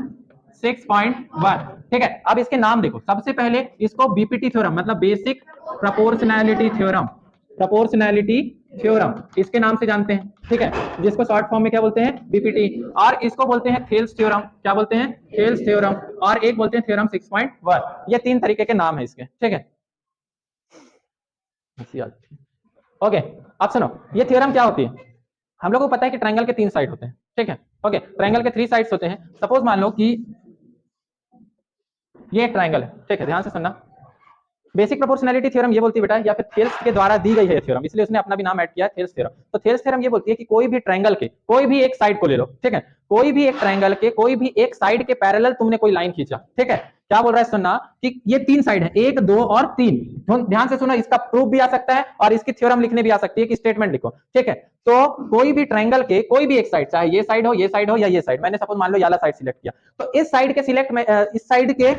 Speaker 2: 6.1। ठीक है, अब इसके नाम देखो, सबसे पहले इसको बीपीटी थ्योरम मतलब basic proportionality theorem, proportionality theorem इसके नाम से जानते हैं। ठीक है, जिसको शॉर्ट फॉर्म में क्या बोलते हैं, बीपीटी, और इसको बोलते हैं थेल्स थ्योरम। क्या बोलते हैं, थेल्स थ्योरम, और एक बोलते हैं थ्योरम 6.1। ये 3 तरीके के नाम है इसके। ठीक है, ओके, अब सुनो, ये थ्योरम क्या होती है। हम लोगों को पता है कि ट्रायंगल के 3 साइड होते हैं। ठीक है, ओके, ट्रायंगल के 3 साइड्स होते हैं। सपोज मान लो कि ये एक ट्रायंगल है। ठीक है, ध्यान से सुनना, बेसिक प्रोपोर्शनैलिटी थ्योरम ये बोलती है बेटा, या फिर थेल्स के द्वारा दी गई है थ्योरम, इसलिए उसने अपना भी नाम ऐड किया है, थेल्स थ्योरम। तो थेल्स थ्योरम ये बोलती है कि कोई भी ट्रायंगल के कोई भी एक साइड को ले लो। ठीक है, कोई भी एक ट्रायंगल के कोई भी एक साइड के पैरेलल तुमने कोई लाइन खींचा। ठीक है, क्या बोल रहा है सुनना कि ये 3 साइड है, 1 2 और 3। ध्यान से सुनो, इसका प्रूफ भी आ सकता है और इसकी थ्योरम लिखने भी आ सकती है कि स्टेटमेंट लिखो। ठीक है, तो कोई भी ट्रायंगल के कोई भी एक साइड, चाहे ये साइड हो, ये साइड हो या ये साइड, मैंने सपोज मान लो याला साइड सिलेक्ट किया, तो इस साइड के सिलेक्ट में इस साइड के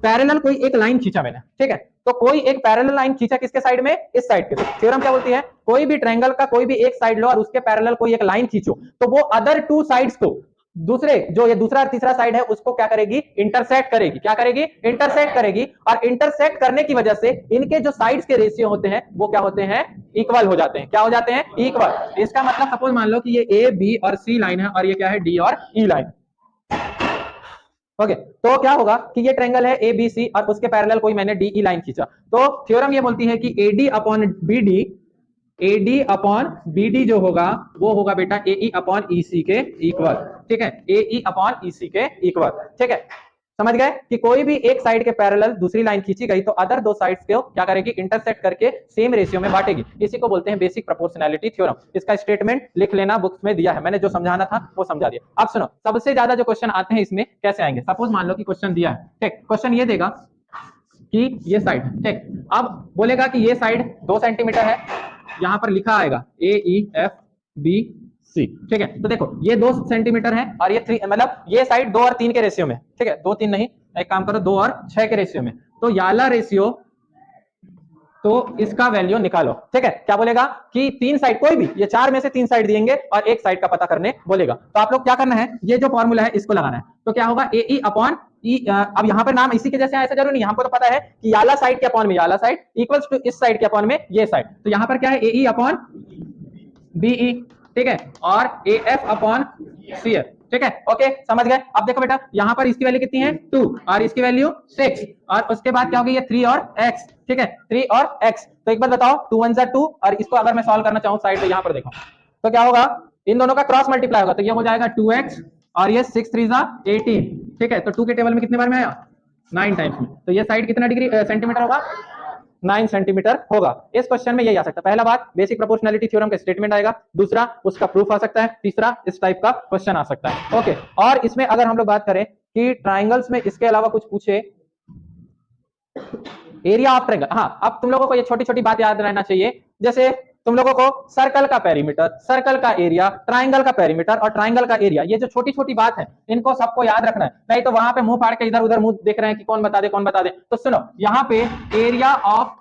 Speaker 2: पैरेलल कोई एक लाइन खींचा मैंने। ठीक है, तो कोई एक पैरेलल लाइन खींचा किसके साइड में, इस साइड के। थ्योरम क्या बोलती है, कोई भी ट्रायंगल का कोई भी एक साइड लो और उसके पैरेलल कोई एक लाइन खींचो, तो वो अदर 2 साइड्स को, दूसरे जो ये दूसरा तीसरा साइड है उसको क्या करेगी, इंटरसेक्ट करेगी। क्या करेगी, इंटरसेक्ट करेगी, और इंटरसेक्ट करने की वजह से इनके जो साइड्स के रेशियो होते हैं वो क्या होते हैं, इक्वल हो जाते हैं। क्या हो जाते हैं, इक्वल। इसका मतलब सपोज मान लो कि ये ए बी और सी लाइन है और ये क्या है, डी और ई लाइन। ओके, तो क्या होगा कि ये ट्रायंगल है ए बी सी और उसके पैरेलल कोई मैंने डी ई लाइन खींचा, तो थ्योरम ये बोलती है कि AD upon BD, AD upon BD जो होगा वो होगा बेटा एई अपॉन ईसी के इक्वल। ठीक है, एई अपॉन ईसी के इक्वल। ठीक है, समझ गए कि कोई भी एक साइड के पैरेलल दूसरी लाइन खींची गई तो अदर 2 साइड्स को क्या करेगी, इंटरसेक्ट करके सेम रेशियो में बांटेगी। इसी को बोलते हैं बेसिक प्रोपोर्शनैलिटी थ्योरम। इसका स्टेटमेंट लिख लेना, बुक्स में दिया है, मैंने जो समझाना था वो समझा दिया। अब सुनो, सबसे ज्यादा जो क्वेश्चन आते हैं इसमें कैसे आएंगे। सपोज मान लो कि क्वेश्चन दिया है। ठीक, क्वेश्चन ये देगा कि ये साइड, ठीक, अब बोलेगा कि ये साइड 2 सेंटीमीटर है, यहां पर लिखा आएगा ए ई एफ बी सी। ठीक है, तो देखो ये 2 सेंटीमीटर है और ये 3, मतलब ये साइड 2 और 3 के रेशियो में। ठीक है, 2 3 नहीं, एक काम करो 2 और 6 के रेशियो में, तो याला रेशियो तो इसका वैल्यू निकालो। ठीक है, क्या बोलेगा कि 3 साइड, कोई भी ये 4 में से 3 साइड दिएंगे और एक साइड का पता करने बोलेगा। तो आप लोग क्या करना है, ये जो फॉर्मूला है इसको लगाना है। तो क्या होगा, ए ई अपॉन ई, अब यहाँ पर नाम इसी के जैसे ऐसा जरूरी नहीं, यहाँ पर तो पता है कि याला साइड के अपॉन में याला साइड इक्वल्स टू इस साइड के अपॉन में ये साइड। तो यहाँ पर क्या है, ए ई अपॉन बी ई, ठीक है, और A F upon C F. ठीक है, ओके, समझ गए। अब देखो बेटा, यहाँ पर इसकी वैल्यू कितनी है 2 और इसकी वैल्यू 6 और उसके बाद क्या होगी, ये 3 और x। ठीक है, 3 और x। तो एक बार बताओ, 2 1 2 और इसको अगर मैं सॉल्व करना चाहूँ साइड पे, यहाँ पर देखो तो क्या होगा, इन दोनों का क्रॉस मल्टीप्लाई होगा तो ये हो जाएगा 2x और ये 6 3 18। ठीक है, तो 2 के टेबल में कितने बार में आया, 9 टाइम्स में। तो ये साइड कितना डिग्री सेंटीमीटर होगा, 9 सेंटीमीटर होगा। इस क्वेश्चन में यही आ सकता है। पहला बात बेसिक प्रोपोर्शनैलिटी थ्योरम का स्टेटमेंट आएगा, दूसरा उसका प्रूफ आ सकता है, तीसरा इस टाइप का क्वेश्चन आ सकता है। ओके, और इसमें अगर हम लोग बात करें कि ट्राइंगल्स में इसके अलावा कुछ पूछे, एरिया ऑफ ट्रायंगल। हाँ, अब तुम लोगों को ये छोटी छोटी बात याद रहना चाहिए, जैसे तुम लोगों को सर्कल का पेरीमीटर, सर्कल का एरिया, ट्रायंगल का पेरीमीटर और ट्रायंगल का एरिया, ये जो छोटी छोटी बात है इनको सबको याद रखना है। नहीं तो वहां पे मुंह फाड़ के इधर उधर मुंह देख रहे हैं कि कौन बता दे कौन बता दे। तो सुनो, यहाँ पे एरिया ऑफ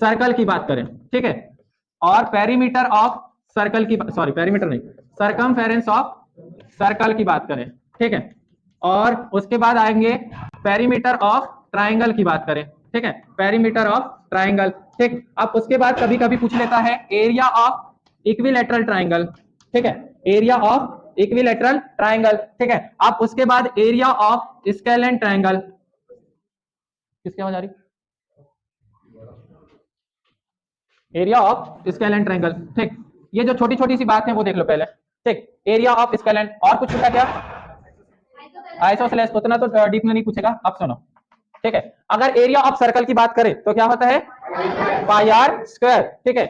Speaker 2: सर्कल की बात करें, ठीक है, और पेरीमीटर ऑफ सर्कल की, सॉरी पेरीमीटर नहीं, सरकमफेरेंस ऑफ सर्कल की बात करें, ठीक है, और उसके बाद आएंगे पेरीमीटर ऑफ ट्रायंगल की बात करें, ठीक है, पेरीमीटर ऑफ ट्रायंगल। ठीक, अब उसके बाद कभी कभी पूछ लेता है एरिया ऑफ इक्विलैटरल ट्रायंगल, ठीक है, एरिया ऑफ इक्विलैटरल ट्रायंगल। ठीक है, अब उसके बाद एरिया ऑफ स्केलेन ट्रायंगल। किसकी आवाज आ रही, एरिया ऑफ स्केलेन ट्रायंगल। ठीक, ये जो छोटी छोटी सी बात है वो देख लो पहले। ठीक, एरिया ऑफ स्केलेन। और कुछ पूछा क्या, आइसोसेलेस, उतना तो डीप में नहीं पूछेगा। अब सुनो, ठीक है, अगर एरिया ऑफ सर्कल की बात करें तो क्या होता है, पाई आर स्क्वायर। ठीक है,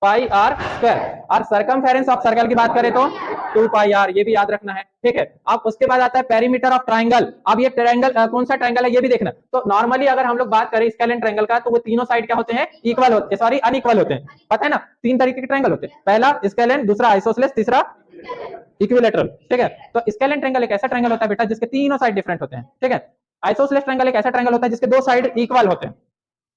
Speaker 2: पाई आर स्क्वायर। और सरकमफेरेंस ऑफ सर्कल की बात करें तो 2 पाई आर, ये भी याद रखना है। ठीक है, अब उसके बाद आता है पेरीमीटर ऑफ ट्रायंगल। अब ये ट्रायंगल कौन सा ट्रायंगल है ये भी देखना। तो नॉर्मली अगर हम लोग बात करें स्केलेन ट्रायंगल का, तो वो तीनों साइड क्या होते हैं, इक्वल होते हैं, सॉरी अनइक्वल होते हैं। पता है ना, 3 तरीके के ट्रायंगल होते हैं, पहला स्केलेन, दूसरा आइसोसेलेस, तीसरा इक्विलैटरल। ठीक है, तो स्केलेन ट्रायंगल एक ऐसा ट्रायंगल होता है बेटा जिसके तीनों साइड डिफरेंट होते हैं। ठीक है, आइसोसेलेस ट्रायंगल एक ऐसा ट्रायंगल होता है जिसके 2 साइड इक्वल होते हैं,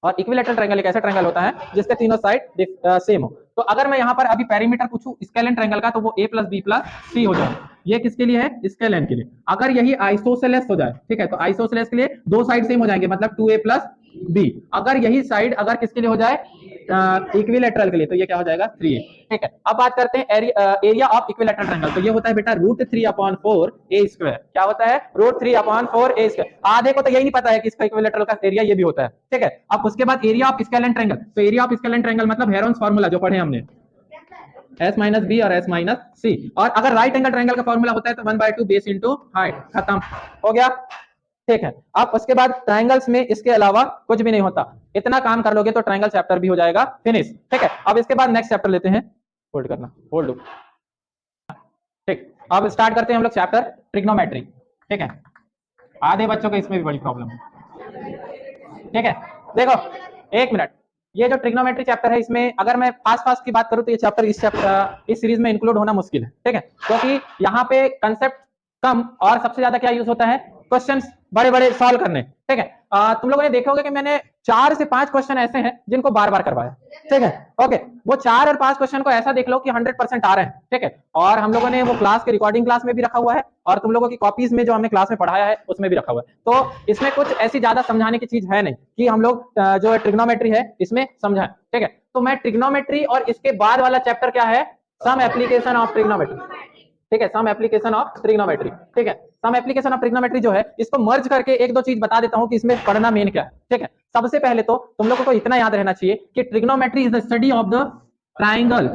Speaker 2: और इक्विलैटरल ट्रायंगल एक ऐसा ट्रायंगल होता है जिसके तीनों साइड सेम हो। तो अगर मैं यहाँ पर अभी पेरीमीटर पूछूं स्केलेन ट्रायंगल का, तो वो a + b + c हो जाए। ये किसके लिए है, स्केलेन के लिए। अगर यही आइसोसेलेस हो जाए, ठीक है, तो आइसोसेलेस के लिए 2 साइड सेम हो जाएंगे, मतलब 2a + b। अगर यही साइड अगर किसके लिए हो जाए, इक्विलैटरल के लिए, तो ये क्या हो जाएगा 3a। ठीक है, अब बात करते हैं एरिया ऑफ इक्विलैटरल ट्रायंगल। तो ये होता है बेटा √3/4a²। क्या होता है, √3/4a²। आधे को तो यही नहीं पता है कि इसका इक्विलैटरल का एरिया ये भी होता है। ठीक है, अब उसके बाद एरिया ऑफ स्केलेन ट्रायंगल। तो एरिया ऑफ स्केलेन ट्रायंगल मतलब हेरोन्स फार्मूला जो पढ़े हमने, s - b और s - c। और अगर राइट एंगल ट्रायंगल का फार्मूला होता है तो 1/2 बेस इंटू हाइट, खत्म हो गया। ठीक है, अब उसके बाद ट्रायंगल्स में इसके अलावा कुछ भी नहीं होता। इतना काम कर लोगे तो ट्रायंगल चैप्टर भी हो जाएगा फिनिश। ठीक है, अब इसके बाद नेक्स्ट चैप्टर लेते हैं, होल्ड करना, होल्ड। ठीक, अब स्टार्ट करते हैं हम लोग चैप्टर ट्रिग्नोमेट्री। ठीक है, आधे बच्चों को इसमें भी बड़ी प्रॉब्लम है। ठीक है, देखो एक मिनट, ये जो ट्रिग्नोमेट्री चैप्टर है, इसमें अगर मैं फास्ट की बात करूं तो ये चैप्टर इस सीरीज में इंक्लूड होना मुश्किल है। ठीक है, क्योंकि यहाँ पे कंसेप्ट कम और सबसे ज्यादा क्या यूज होता है, क्वेश्चंस बड़े बड़े सॉल्व करने। ठीक है, तुम लोगों ने देखा होगा कि मैंने 4 से 5 क्वेश्चन ऐसे हैं जिनको बार बार करवाया। ठीक है, ओके, वो 4 और 5 क्वेश्चन को ऐसा देख लो कि 100% आ रहे हैं। ठीक है, और हम लोगों ने वो क्लास के रिकॉर्डिंग क्लास में भी रखा हुआ है, और तुम लोगों की कॉपीज में जो हमने क्लास में पढ़ाया है उसमें भी रखा हुआ है। तो इसमें कुछ ऐसी ज्यादा समझाने की चीज है नहीं कि हम लोग जो ट्रिग्नोमेट्री है इसमें समझाएं। ठीक है, तो मैं ट्रिग्नोमेट्री और इसके बाद वाला चैप्टर क्या है, सम एप्लीकेशन ऑफ ट्रिग्नोमेट्री। ठीक है, सम एप्लीकेशन ऑफ ट्रिग्नोमेट्री। ठीक है, सम एप्लीकेशन ऑफ ट्रिग्नोमेट्री जो है, इसको मर्ज करके एक दो चीज बता देता हूं कि इसमें पढ़ना मेन क्या है। ठीक है, सबसे पहले तो तुम लोगों को इतना याद रहना चाहिए कि trigonometry is the study of the triangle,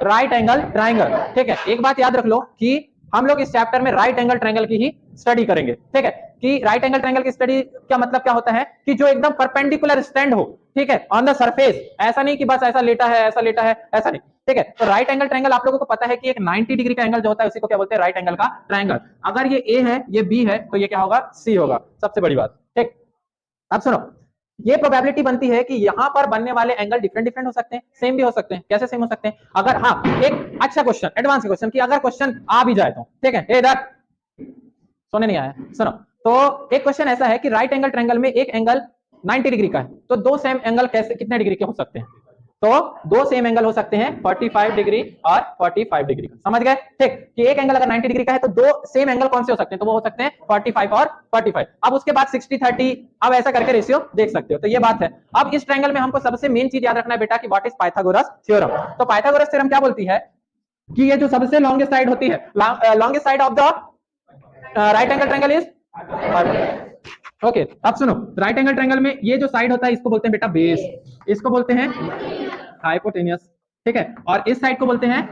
Speaker 2: right angle triangle. ठीक है, एक बात याद रख लो कि हम लोग इस चैप्टर में राइट एंगल ट्राइंगल की ही स्टडी करेंगे। ठीक है, कि राइट एंगल ट्राइंगल की स्टडी का मतलब क्या होता है कि जो एकदम परपेंडिकुलर स्टैंड हो, ठीक है, ऑन द सरफेस। ऐसा नहीं कि बस ऐसा लेटा है ऐसा लेटा है, ऐसा नहीं। ठीक है, तो राइट एंगल ट्राइंगल आप लोगों को पता है कि एक 90 डिग्री का एंगल जो होता है उसी को क्या बोलते हैं, राइट एंगल का ट्राइंगल। अगर ये ए है ये बी है तो ये क्या होगा, सी होगा, सबसे बड़ी बात। ठीक, अब सुनो, ये प्रोबेबिलिटी बनती है कि यहां पर बनने वाले एंगल डिफरेंट डिफरेंट हो सकते हैं, सेम भी हो सकते हैं। कैसे सेम हो सकते हैं, अगर हाँ एक अच्छा क्वेश्चन, एडवांस क्वेश्चन, कि अगर क्वेश्चन आ भी जाए तो, ठीक है, इधर सोने नहीं आया, सुनो, तो एक क्वेश्चन ऐसा है कि राइट एंगल ट्रायंगल में एक एंगल 90 डिग्री का है, तो दो सेम एंगल कैसे कितने डिग्री के हो सकते हैं? तो दो सेम एंगल हो सकते हैं 45 डिग्री और 45 डिग्री का। समझ गए? ठीक, कि एक एंगल अगर 90 डिग्री का है तो दो सेम एंगल कौन से हो सकते हैं? तो वो हो सकते हैं 45 और 45। अब उसके बाद 60-30, अब ऐसा करके रेशियो देख सकते हो। तो ये बात है। अब इस ट्रायंगल में हमको सबसे मेन चीज याद रखना है बेटा कि व्हाट इज पाइथागोरस थ्योरम। तो पाइथागोरस थ्योरम क्या बोलती है कि ये जो सबसे लॉन्गेस्ट साइड होती है, longest side of the right angle triangle is, okay अब सुनो, राइट एंगल ट्रायंगल में ये जो साइड होता है इसको बोलते हैं बेटा बेस, इसको बोलते हैं हाइपोटेन्यूस, ठीक है, और इस साइड को बोलते हैं,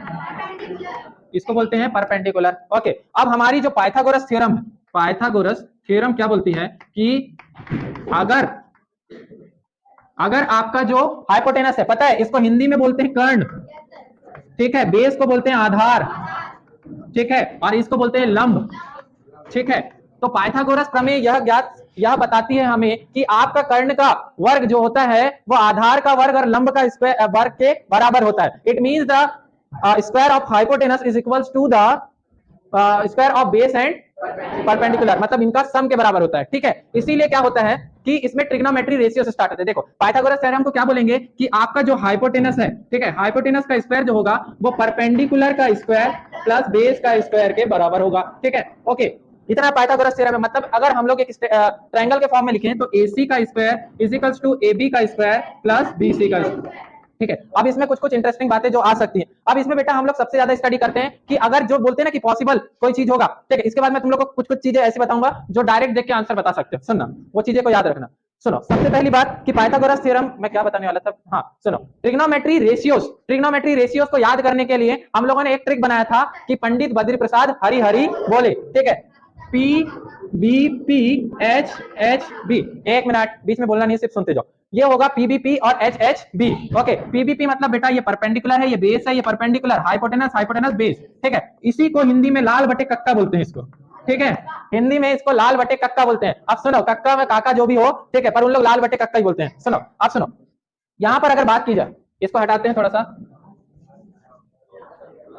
Speaker 2: इसको बोलते हैं परपेंडिकुलर। ओके, अब हमारी जो पाइथागोरस थ्योरम है, पाइथागोरस थ्योरम क्या बोलती है कि अगर आपका जो हाइपोटेनस है, पता है इसको हिंदी में बोलते हैं कर्ण, ठीक है, बेस को बोलते हैं आधार, ठीक है, और इसको बोलते हैं लंब, ठीक है। तो पाइथागोरस प्रमेय यह बताती है हमें कि आपका कर्ण का वर्ग जो होता है वो आधार का वर्ग और लंब का स्क्वायर वर्ग के बराबर होता है। It means the square of hypotenuse is equals to the square of base and perpendicular, मतलब इनका सम के बराबर होता है, ठीक है। इसीलिए क्या होता है कि इसमें ट्रिग्नोमेट्री रेशियो से स्टार्ट होता है। देखो पाइथागोरस थ्योरम को क्या बोलेंगे कि आपका जो हाइपोटेनस है, ठीक है, हाइपोटेनस का स्क्वायर जो होगा वो परपेंडिकुलर का स्क्वायर प्लस बेस का स्क्वायर के बराबर होगा, ठीक है। ओके, इतना पाइथागोरस थ्योरम है। मतलब अगर हम लोग एक ट्रायंगल के फॉर्म में लिखें तो AC का square is equals to AB का स्क्वायर प्लस BC का स्क्वायर, ठीक है। अब इसमें कुछ कुछ इंटरेस्टिंग बातें जो आ सकती हैं। अब इसमें बेटा हम लोग सबसे ज्यादा स्टडी करते हैं कि अगर जो बोलते हैं ना कि पॉसिबल कोई चीज होगा, ठीक है, इसके बाद मैं तुम लोग को कुछ कुछ चीजें ऐसी बताऊंगा जो डायरेक्ट देख के आंसर बता सकते हो। सुनना, वो चीजें को याद रखना। सुनो, सबसे पहली बात कि पाइथागोरस थ्योरम मैं क्या बताने वाला था, हाँ सुनो, ट्रिग्नोमेट्री रेशियोज को याद करने के लिए हम लोगों ने एक ट्रिक बनाया था कि पंडित बद्री प्रसाद हरि हरि बोले, ठीक है, P B P H H B, एक मिनट बीच में बोलना नहीं, सिर्फ सुनते जाओ। ये होगा PBP और HHB। ओके, PBP मतलब बेटा ये परपेंडिकुलर है, ये बेस है, ये परपेंडिकुलर, हाइपोटेनस बेस, ठीक है। इसी को हिंदी में लाल बटे कक्का बोलते हैं इसको, ठीक है, हिंदी में इसको लाल बटे कक्का बोलते हैं। अब सुनो, कक्का में काका जो भी हो, ठीक है, पर उन लोग लाल बटे कक्का ही बोलते हैं। सुनो, अब सुनो, यहां पर अगर बात की जाए, इसको हटाते हैं थोड़ा सा,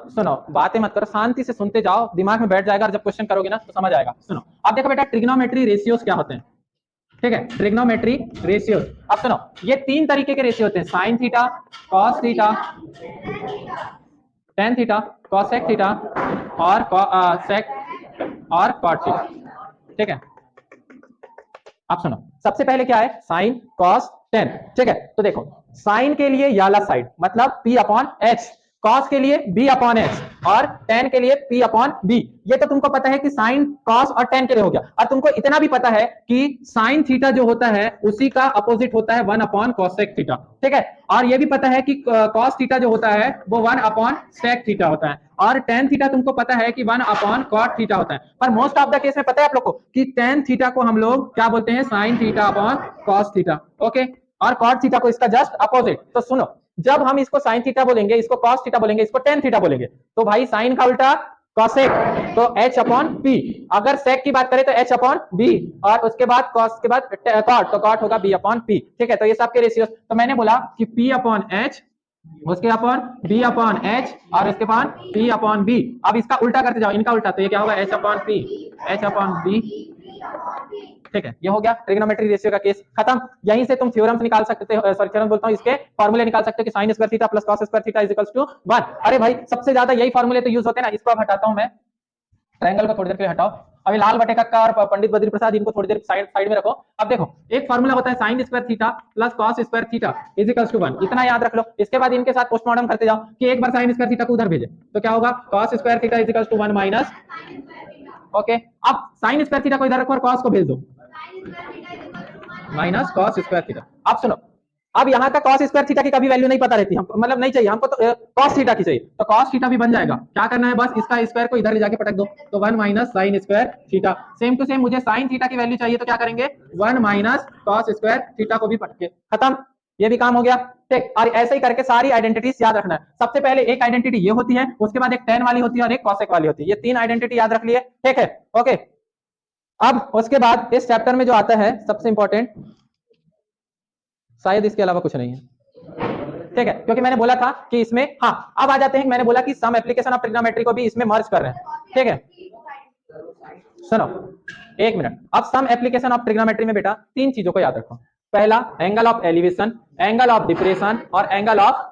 Speaker 2: सुनो, बातें मत करो, शांति से सुनते जाओ, दिमाग में बैठ जाएगा और जब क्वेश्चन करोगे ना तो समझ आएगा। सुनो, अब देखो बेटा ट्रिग्नोमेट्री रेशियोज क्या होते हैं, ठीक है, ट्रिग्नोमेट्री रेशियोज। अब सुनो, ये तीन तरीके के रेशियो होते हैं, sine theta, cos theta, tan theta, cosec theta और सेक और कॉट थीटा, ठीक है। अब सुनो, सबसे पहले क्या है, साइन कॉस टेन, ठीक है। तो देखो साइन के लिए ये वाला साइड मतलब P अपॉन H, कॉस के लिए B अपॉन H और टेन के लिए P अपॉन B। ये तो तुमको पता है कि साइन कॉस और टेन के लिए हो गया। और तुमको इतना भी पता है कि साइन थीटा जो होता है उसी का अपोजिट होता है 1 अपॉन कॉसेक थीटा, ठीक है। और ये भी पता है कि कॉस थीटा जो होता है वो 1 अपॉन सेक थीटा होता है, और टेन थीटा तुमको पता है कि 1 अपॉन कॉट थीटा होता है। पर मोस्ट ऑफ द केस में पता है आप लोग को कि टेन थीटा को हम लोग क्या बोलते हैं, sine theta upon cos theta, okay, और कॉट थीटा को इसका जस्ट अपोजिट। तो सुनो, जब हम इसको साइन थीटा बोलेंगे, इसको कॉस थीटा बोलेंगे, इसको टेन थीटा बोलेंगे, तो भाई साइन का उल्टा कॉसेक, तो H अपॉन P। अगर सेक की बात करें तो H अपॉन B, और उसके बाद कॉस के बाद कॉट, तो कॉट होगा B अपॉन P, ठीक है। तो ये सबके रेशियो, तो मैंने बोला कि P अपॉन H, उसके अपॉन B अपॉन H और उसके बाद P अपॉन B। अब इसका उल्टा करते जाओ, इनका उल्टा, तो ये क्या होगा, H upon P, H upon B, ठीक है। ये हो गया ट्रिग्नोमेट्री रेशियो का केस खत्म। यहीं से तुम थ्योरम्स निकाल सकते हो, सॉरी थ्योरम बोलता हूं, इसके फार्मूले निकाल सकते हो कि sin square theta plus cos square theta is equals to 1। अरे भाई सबसे ज्यादा यही फार्मूले तो यूज होते हैं ना। इसको अब हटाता हूं मैं, ट्रायंगल को थोड़ी देर के लिए हटाओ, अभी लाल बटे कक्का और पंडित बद्री प्रसाद इनको थोड़ी देर साइड में रखो। अब देखो एक फार्मूला होता है sin square theta plus cos square theta is equals to 1, इतना याद रख लो। इसके बाद इनके साथ पोस्टमार्टम करते जाओ कि एक बार sin स्क्वायर थीटा को उधर भेजे तो क्या होगा, cos square theta is equals to 1 minus, okay. अब sin स्क्वायर थीटा को इधर रखो और cos को भेज दो, माइनस कॉस स्क्वायर थीटा। अब सुनो, अब यहाँ का cos स्क्वायर थीटा की कभी वैल्यू नहीं पता रहती हमको, मतलब नहीं चाहिए हमको, तो cos थीटा की चाहिए, तो cos थीटा भी बन जाएगा। क्या करना है, बस इसका स्क्वायर को इधर ले जाके पटक दो, तो 1 minus sine square theta. Same to same मुझे साइन थीटा की वैल्यू चाहिए, तो क्या करेंगे, 1 माइनस cos स्क्वायर थीटा को भी पटके, खत्म, ये भी काम हो गया, ठीक। और ऐसे ही करके सारी आइडेंटिटीज याद रखना है। सबसे पहले एक आइडेंटिटी ये होती है, उसके बाद एक टेन वाली होती है और एक कॉसेक वाली होती है, ये तीन आइडेंटिटी याद रख लिए, ठीक है, ओके। अब उसके बाद इस चैप्टर में जो आता है सबसे इंपॉर्टेंट, शायद इसके अलावा कुछ नहीं है, ठीक है, क्योंकि मैंने बोला था कि इसमें, हाँ अब आ जाते हैं, मैंने बोला कि सम एप्लीकेशन ऑफ ट्रिग्नोमेट्री को भी इसमें मर्ज कर रहे हैं, ठीक है। सुनो एक मिनट, अब सम एप्लीकेशन ऑफ ट्रिग्नोमेट्री में बेटा तीन चीजों को याद रखो। पहला angle of elevation, angle of depression और angle of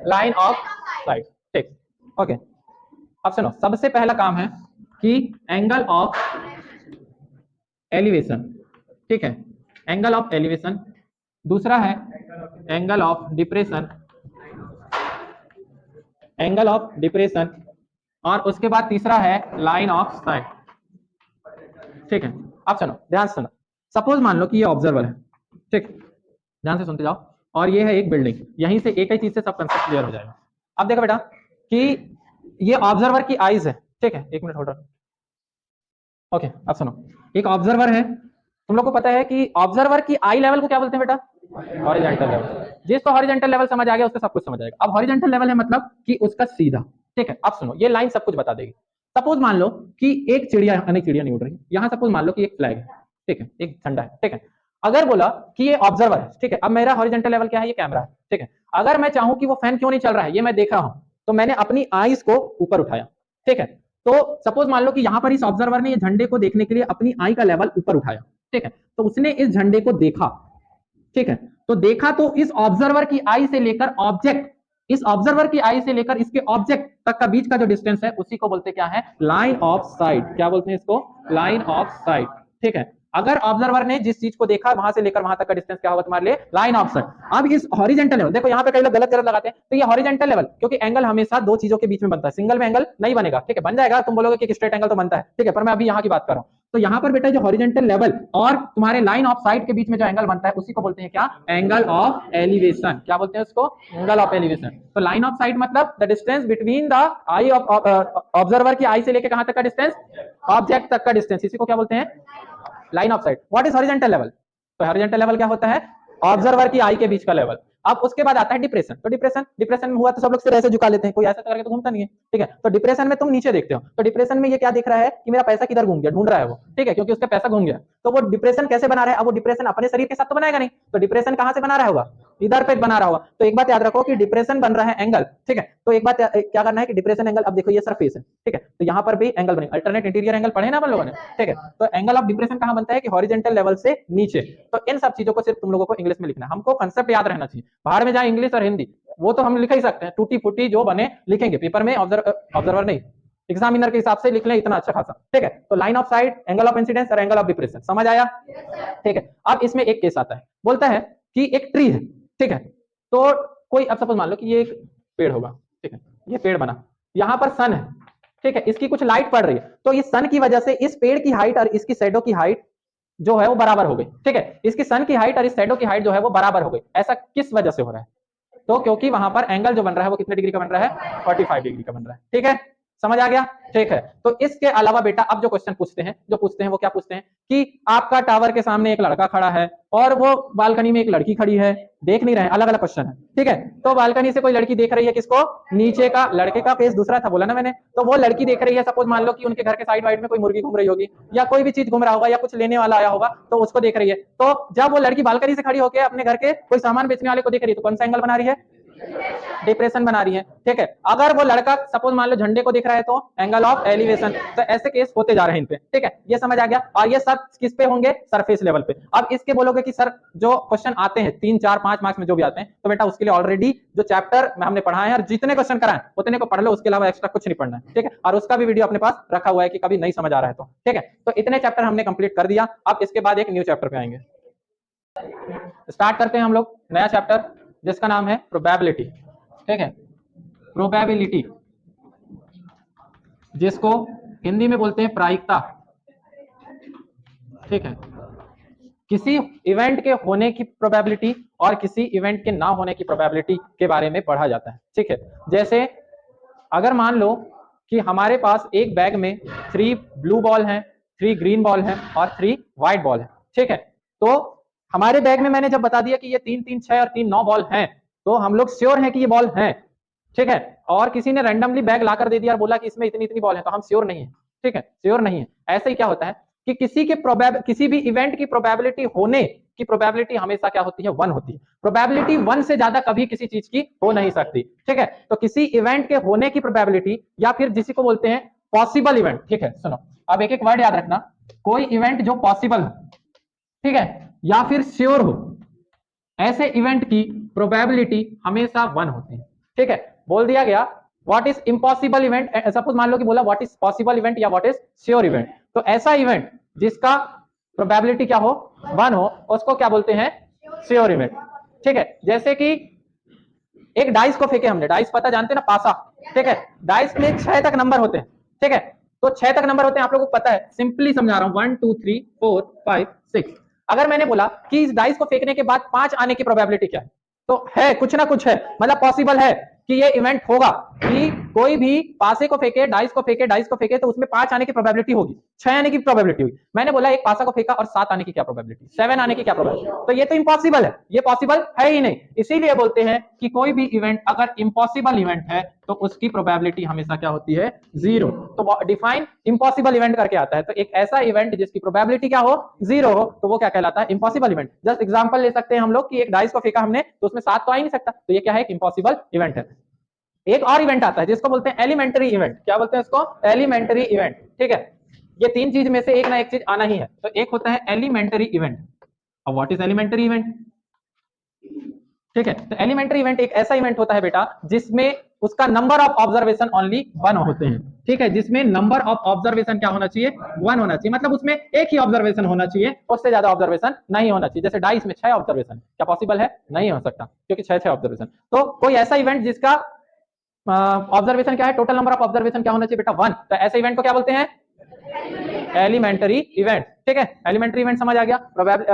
Speaker 2: line of sight. ठीक, ओके। अब सुनो, सबसे पहला काम है कि एंगल ऑफ एलिवेशन, ठीक है, एंगल ऑफ एलिवेशन। दूसरा है angle of depression, angle of depression, और उसके बाद तीसरा है लाइन ऑफ साइट। ठीक है, अब सुनो, ध्यान से सुनो। सपोज मान लो कि ये ऑब्जर्वर है, ठीक, ध्यान से सुनते जाओ, और ये है एक बिल्डिंग। यहीं से एक ही चीज से सब कंसेप्ट क्लियर हो जाएगा। अब देखो बेटा कि ये ऑब्जर्वर की आईज है, ठीक है, एक मिनट होल्ड रखो। ओके, अब सुनो, एक ऑब्जर्वर है, तुम लोग को पता है कि ऑब्जर्वर की आई लेवल को क्या बोलते हैं बेटा? Horizontal level. जिसको हॉरिजॉन्टल लेवल समझ आ गया उसको सब कुछ समझ आएगा। अब हॉरिजॉन्टल लेवल है मतलब कि उसका सीधा, ठीक है। अब सुनो, ये लाइन सब कुछ बता देगी। सपोज मान लो कि एक चिड़िया, नहीं चिड़िया नहीं उड़ रही, यहाँ सपोज मान लो कि एक फ्लैग है, ठीक है, एक झंडा है, ठीक है। अगर बोला कि ये ऑब्जर्वर है, ठीक है, अब मेरा हॉरिजॉन्टल लेवल क्या है? ये कैमरा है, ठीक है। अगर मैं चाहूं कि वो फैन क्यों नहीं चल रहा है, ये मैं देख रहा हूं, तो मैंने अपनी आईज को ऊपर उठाया, ठीक है। तो सपोज मान लो कि यहाँ पर इस ऑब्जर्वर ने ये झंडे को देखने के लिए अपनी आई का लेवल ऊपर उठाया, ठीक है। तो उसने इस झंडे को देखा, ठीक है। तो देखा तो इस ऑब्जर्वर की आई से लेकर ऑब्जेक्ट, इस ऑब्जर्वर की आई से लेकर इसके ऑब्जेक्ट तक का बीच का जो डिस्टेंस है उसी को बोलते क्या है? Line of site. क्या बोलते हैं इसको? लाइन ऑफ साइट, ठीक है। अगर ऑब्जर्वर ने जिस चीज को देखा वहां से लेकर वहां तक का डिस्टेंस क्या होगा तुम्हारे लिए? Line of site. अब इस हॉरिजॉन्टल लेवल, देखो यहाँ पे कई लोग गलत गलत लगाते हैं, तो ये हॉरिजॉन्टल लेवल, क्योंकि एंगल हमेशा दो चीजों के बीच में बनता है, सिंगल में एंगल नहीं बनेगा, ठीक है। बन जाएगा, तुम बोलोगे कि स्ट्रेट एंगल तो बनता है, ठीक है, पर मैं अभी यहाँ की बात कर रहा हूँ। तो यहाँ पर बेटा जो हॉरिजॉन्टल लेवल और तुम्हारे लाइन ऑफ साइट के बीच में जो एंगल बनता है उसी को बोलते हैं क्या? Angle of elevation. क्या बोलते हैं उसको? Angle of elevation. तो लाइन ऑफ साइट मतलब the distance between the I of observer की आई से लेकर कहां तक का डिस्टेंस? ऑब्जेक्ट तक का डिस्टेंस, इसी को क्या बोलते हैं? Line of site. What is horizontal level? तो हॉरिजॉन्टल लेवल क्या होता है? ऑब्जर्वर की आई के बीच का लेवल। अब उसके बाद आता है डिप्रेशन। तो डिप्रेशन में हुआ तो सब लोग सिर ऐसे झुका लेते हैं, कोई ऐसा करके तो घूमता नहीं है, ठीक है। तो डिप्रेशन में तुम नीचे देखते हो, तो डिप्रेशन में ये क्या दिख रहा है कि मेरा पैसा किधर घूम गया, ढूंढ रहा है वो, ठीक है, क्योंकि उसका पैसा घूम गया। तो वो डिप्रेशन कैसे बना रहा है? अब वो डिप्रेशन अपने शरीर के साथ तो बनाएगा नहीं, तो डिप्रेशन कहां से बना रहा होगा? इधर पे बना रहा होगा। तो एक बात याद रखो कि डिप्रेशन बन रहा है एंगल, ठीक है। तो एक बात क्या करना है कि डिप्रेशन एंगल, अब देखो ये सरफेस है, ठीक है, तो यहाँ पर भी एंगल बनेगा, अल्टरनेट इंटीरियर एंगल पढ़े ना अपन लोगों ने, ठीक है। तो एंगल ऑफ डिप्रेशन कहां बनता है कि हॉरिजॉन्टल लेवल से नीचे। तो इन सब चीजों को सिर्फ तुम लोगों को इंग्लिश में लिखना है, हमको कंसेप्ट याद रहना चाहिए। बाहर में जाए इंग्लिश और हिंदी, वो तो हम लिख ही सकते हैं, टूटी फूटी जो बने लिखेंगे पेपर में, ऑब्जर्वर नहीं, एग्जामिनर के हिसाब से लिख लें इतना अच्छा खासा, ठीक है। तो line of site, angle of incidence और एंगल ऑफ डिप्रेशन, समझ आया? ठीक है। अब इसमें एक केस आता है, बोलता है कि एक ट्री है, ठीक है। तो कोई, अब सपोज मान लो कि ये एक पेड़ होगा, ठीक है, ये पेड़ बना, यहाँ पर सन है, ठीक है, इसकी कुछ लाइट पड़ रही है, तो इस सन की वजह से इस पेड़ की हाइट और इसकी शैडो की हाइट जो है वो बराबर हो गई, ठीक है। इसकी सन की हाइट और इस शैडो की हाइट जो है वो बराबर हो गई। ऐसा किस वजह से हो रहा है? तो क्योंकि वहां पर एंगल जो बन रहा है वो कितने डिग्री का बन रहा है? 45 डिग्री का बन रहा है, ठीक है, समझ आ गया? ठीक है। तो इसके अलावा बेटा अब जो क्वेश्चन पूछते हैं वो क्या पूछते हैं कि आपका टावर के सामने एक लड़का खड़ा है और वो बालकनी में एक लड़की खड़ी है, देख नहीं रहे, अलग अलग क्वेश्चन है, ठीक है। तो बालकनी से कोई लड़की देख रही है, किसको? नीचे का, लड़के का केस दूसरा था, बोला ना मैंने। तो वो लड़की देख रही है, सपोज मान लो कि उनके घर के साइड वाइड में कोई मुर्गी घूम रही होगी या कोई भी चीज घूम रहा होगा या कुछ लेने वाला आया होगा, तो उसको देख रही है। तो जब वो लड़की बालकनी से खड़ी होकर अपने घर के कोई सामान बेचने वाले को देख रही है, तो कौन सा एंगल बना रही है? डिप्रेशन बना रही है, ठीक है। अगर वो लड़का सपोज मान लो झंडे को देख रहा है तो एंगल ऑफ एलिवेशन। तो ऐसे केस होते जा रहे हैं इन पे, ठीक है, ये समझ आ गया। और ये सब किस पे होंगे? सरफेस लेवल पे। अब इसके बोलोगे कि सर जो क्वेश्चन आते हैं 3, 4, 5 मार्क्स में जो भी आते हैं, तो बेटा उसके लिए ऑलरेडी जो चैप्टर में हमने पढ़ाए हैं और जितने क्वेश्चन कराए उतने को पढ़ लो, उसके अलावा एक्स्ट्रा कुछ नहीं पढ़ना है, ठीक है। और उसका भी वीडियो अपने पास रखा हुआ है कि कभी नहीं समझ आ रहा है तो, ठीक है। तो इतने चैप्टर हमने कंप्लीट कर दिया। अब इसके बाद एक न्यू चैप्टर पे आएंगे। स्टार्ट करते हैं हम लोग नया चैप्टर जिसका नाम है प्रोबेबिलिटी, ठीक है, प्रोबेबिलिटी, जिसको हिंदी में बोलते हैं प्रायिकता, ठीक है। किसी इवेंट के होने की प्रोबेबिलिटी और किसी इवेंट के ना होने की प्रोबेबिलिटी के बारे में पढ़ा जाता है, ठीक है। जैसे अगर मान लो कि हमारे पास एक बैग में 3 ब्लू बॉल हैं, 3 ग्रीन बॉल हैं और 3 व्हाइट बॉल हैं, ठीक है। तो हमारे बैग में मैंने जब बता दिया कि ये 3, 3, 6 और 3, 9 बॉल हैं, तो हम लोग श्योर हैं कि ये बॉल हैं, ठीक है। और किसी ने रैंडमली बैग लाकर दे दिया और बोला कि इसमें इतनी इतनी बॉल है, तो हम श्योर नहीं है, ठीक है, श्योर नहीं है। ऐसे ही क्या होता है कि किसी भी इवेंट की प्रोबेबिलिटी होने की प्रोबेबिलिटी हमेशा क्या होती है? 1 होती है। प्रोबेबिलिटी 1 से ज्यादा कभी किसी चीज की हो नहीं सकती, ठीक है। तो किसी इवेंट के होने की प्रोबेबिलिटी या फिर जिसी को बोलते हैं पॉसिबल इवेंट, ठीक है। सुनो, अब एक एक वर्ड याद रखना। कोई इवेंट जो पॉसिबल है, ठीक है, या फिर श्योर हो, ऐसे इवेंट की प्रोबेबिलिटी हमेशा 1 होती है। ठीक है, बोल दिया गया what is impossible event, suppose मान लो कि बोला व्हाट इज पॉसिबल इवेंट या व्हाट इज श्योर इवेंट, तो ऐसा इवेंट जिसका प्रोबेबिलिटी क्या हो, 1 हो, उसको क्या बोलते हैं, श्योर इवेंट। ठीक है, जैसे कि एक डाइस को फेंके हमने, डाइस पता जानते हैं ना, पासा। ठीक है, डाइस में 6 तक नंबर होते हैं। ठीक है, तो 6 तक नंबर होते हैं, आप लोगों को पता है, सिंपली समझा रहा हूं, 1 2 3 4 5 6। अगर मैंने बोला कि इस डाइस को फेंकने के बाद 5 आने की प्रोबेबिलिटी क्या है, तो है कुछ ना कुछ है, मतलब पॉसिबल है कि ये इवेंट होगा कि कोई भी पासे को फेंके, डाइस को फेंके, डाइस को फेंके, तो उसमें 5 आने की प्रोबेबिलिटी होगी, 6 आने की प्रोबेबिलिटी होगी। मैंने बोला एक पासा को फेंका और 7 आने की क्या प्रोबेबिलिटी, 7 आने की क्या प्रोबेबिलिटी, तो ये तो इम्पॉसिबल है, ये पॉसिबल है ही नहीं। इसीलिए बोलते हैं कि कोई भी इवेंट अगर इम्पॉसिबल इवेंट है तो उसकी प्रोबेबिलिटी हमेशा क्या होती है, 0। तो डिफाइन इम्पॉसिबल इवेंट करके आता है, तो एक ऐसा इवेंट जिसकी प्रोबेबिलिटी क्या हो, 0 हो, तो वो क्या कहलाता है, इम्पॉसिबल इवेंट। जस्ट एग्जांपल ले सकते हैं हम लोग कि एक डाइस को फेंका हमने तो उसमें 7 तो आ ही नहीं सकता, तो ये क्या है, एक इम्पॉसिबल इवेंट है। एक और इवेंट आता है जिसको बोलते हैं एलिमेंट्री इवेंट। क्या बोलते हैं इसको, एलिमेंट्री इवेंट। ठीक है, ये 3 चीज में से एक ना एक चीज आना ही है, तो एक होता है एलिमेंट्री इवेंट। अब व्हाट इज एलिमेंट्री इवेंट, ठीक है, तो एलिमेंट्री इवेंट एक ऐसा इवेंट होता है बेटा जिसमें उसका नंबर ऑफ ऑब्जर्वेशन ओनली 1 होते हैं। ठीक है, जिसमें नंबर ऑफ ऑब्जर्वेशन क्या होना चाहिए, 1 होना चाहिए, मतलब उसमें एक ही ऑब्जर्वेशन होना चाहिए, उससे ज्यादा ऑब्जर्वेशन नहीं होना चाहिए। जैसे डाइस में 6 ऑब्जर्वेशन, क्या पॉसिबल है, नहीं हो सकता, क्योंकि 6 ऑब्जर्वेशन। तो कोई ऐसा इवेंट जिसका ऑब्जर्वेशन क्या है, टोटल नंबर ऑफ ऑब्जर्वेशन क्या होना चाहिए बेटा, 1, तो ऐसे इवेंट को क्या बोलते हैं, एलिमेंट्री इवेंट। ठीक है, एलिमेंट्री इवेंट समझ आ गया,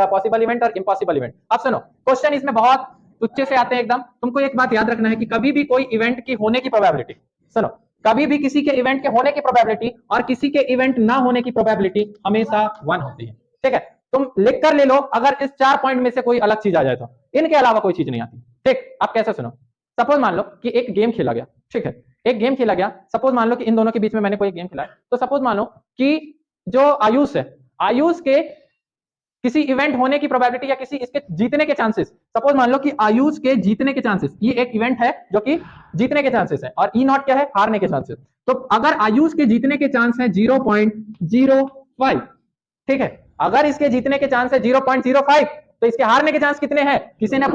Speaker 2: पॉसिबल इवेंट और इम्पॉसिबल इवेंट। अब सुनो, क्वेश्चन इसमें बहुत तुच्छ से आते हैं एकदम। तुमको एक बात याद रखना है कि कभी भी कोई इवेंट की होने की प्रोबेबिलिटी, सुनो, कभी भी किसी के इवेंट के होने की प्रोबेबिलिटी और किसी के इवेंट ना होने की प्रोबेबिलिटी हमेशा 1 होती है। ठीक है, तुम लिख कर ले लो, अगर इस 4 पॉइंट में से कोई अलग चीज आ जाए तो इनके अलावा कोई चीज नहीं आती। ठीक, अब कैसे, सुनो, सपोज मान लो कि एक गेम खेला गया। ठीक है, एक गेम खेला गया, सपोज मान लो कि इन दोनों के बीच में मैंने कोई गेम खेला है, तो सपोज मान लो कि जो आयुष है, आयुष के किसी इवेंट होने की प्रोबेबिलिटी या किसी इसके जीतने के चांसेस, सपोज मान लो कि आयुष के जीतने के चांसेस, ये एक इवेंट है जो कि जीतने के चांसेस है, और ई नॉट क्या है, हारने के चांसेस। तो अगर आयुष के जीतने के चांस है 0.05, ठीक है, अगर इसके जीतने के चांस है 0.05, तो इसके हारने के चांस कितने हैं, किसी ने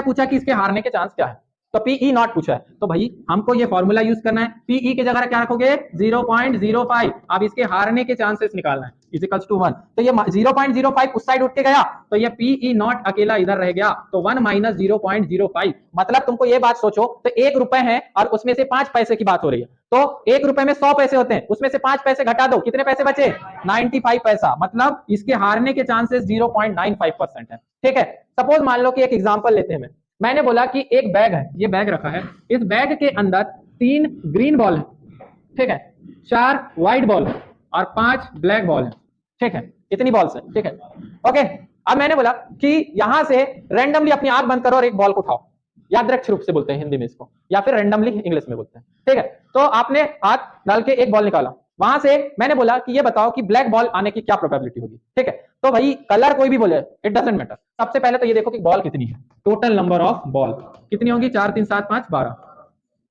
Speaker 2: पूछा कि इसके हारने के चांस क्या है, तो पीई नॉट पूछा है, तो भाई हमको ये फॉर्मूला यूज करना है, पीई के जगह क्या रखोगे, 0.05। अब इसके हारने के चांसेस निकालना है, इक्वल्स टू 1, तो ये 0.05 उस साइड उठ के गया, तो ये पीई नॉट अकेला इधर रह गया, तो 1 माइनस 0.05। मतलब तुमको ये बात सोचो, तो 1 रुपए है और उसमें से 5 पैसे की बात हो रही है, तो 1 रुपए में 100 पैसे होते हैं, उसमें से 5 पैसे घटा दो, कितने पैसे बचे, 95 पैसा, मतलब इसके हारने के चांसेस 0.95% है। ठीक है, सपोज मान लो कि एक एग्जांपल लेते हैं, मैंने बोला कि एक बैग है, ये बैग रखा है, इस बैग के अंदर 3 ग्रीन बॉल है, ठीक है, 4 व्हाइट बॉल है और 5 ब्लैक बॉल है। ठीक है, इतनी बॉल्स है। ठीक है, ओके, अब मैंने बोला कि यहां से रैंडमली अपनी आंख बंद करो और एक बॉल को उठाओ, यादृच्छिक रूप से बोलते हैं हिंदी में इसको, या फिर रैंडमली इंग्लिश में बोलते हैं। ठीक है, तो आपने हाथ डाल के एक बॉल निकाला, वहां से मैंने बोला कि ये बताओ कि ब्लैक बॉल आने की क्या प्रोबेबिलिटी होगी। ठीक है, तो भाई कलर कोई भी बोले, इट डजंट मैटर, सबसे पहले तो ये देखो कि बॉल कितनी है, टोटल नंबर ऑफ बॉल कितनी होगी, 4 3 7 5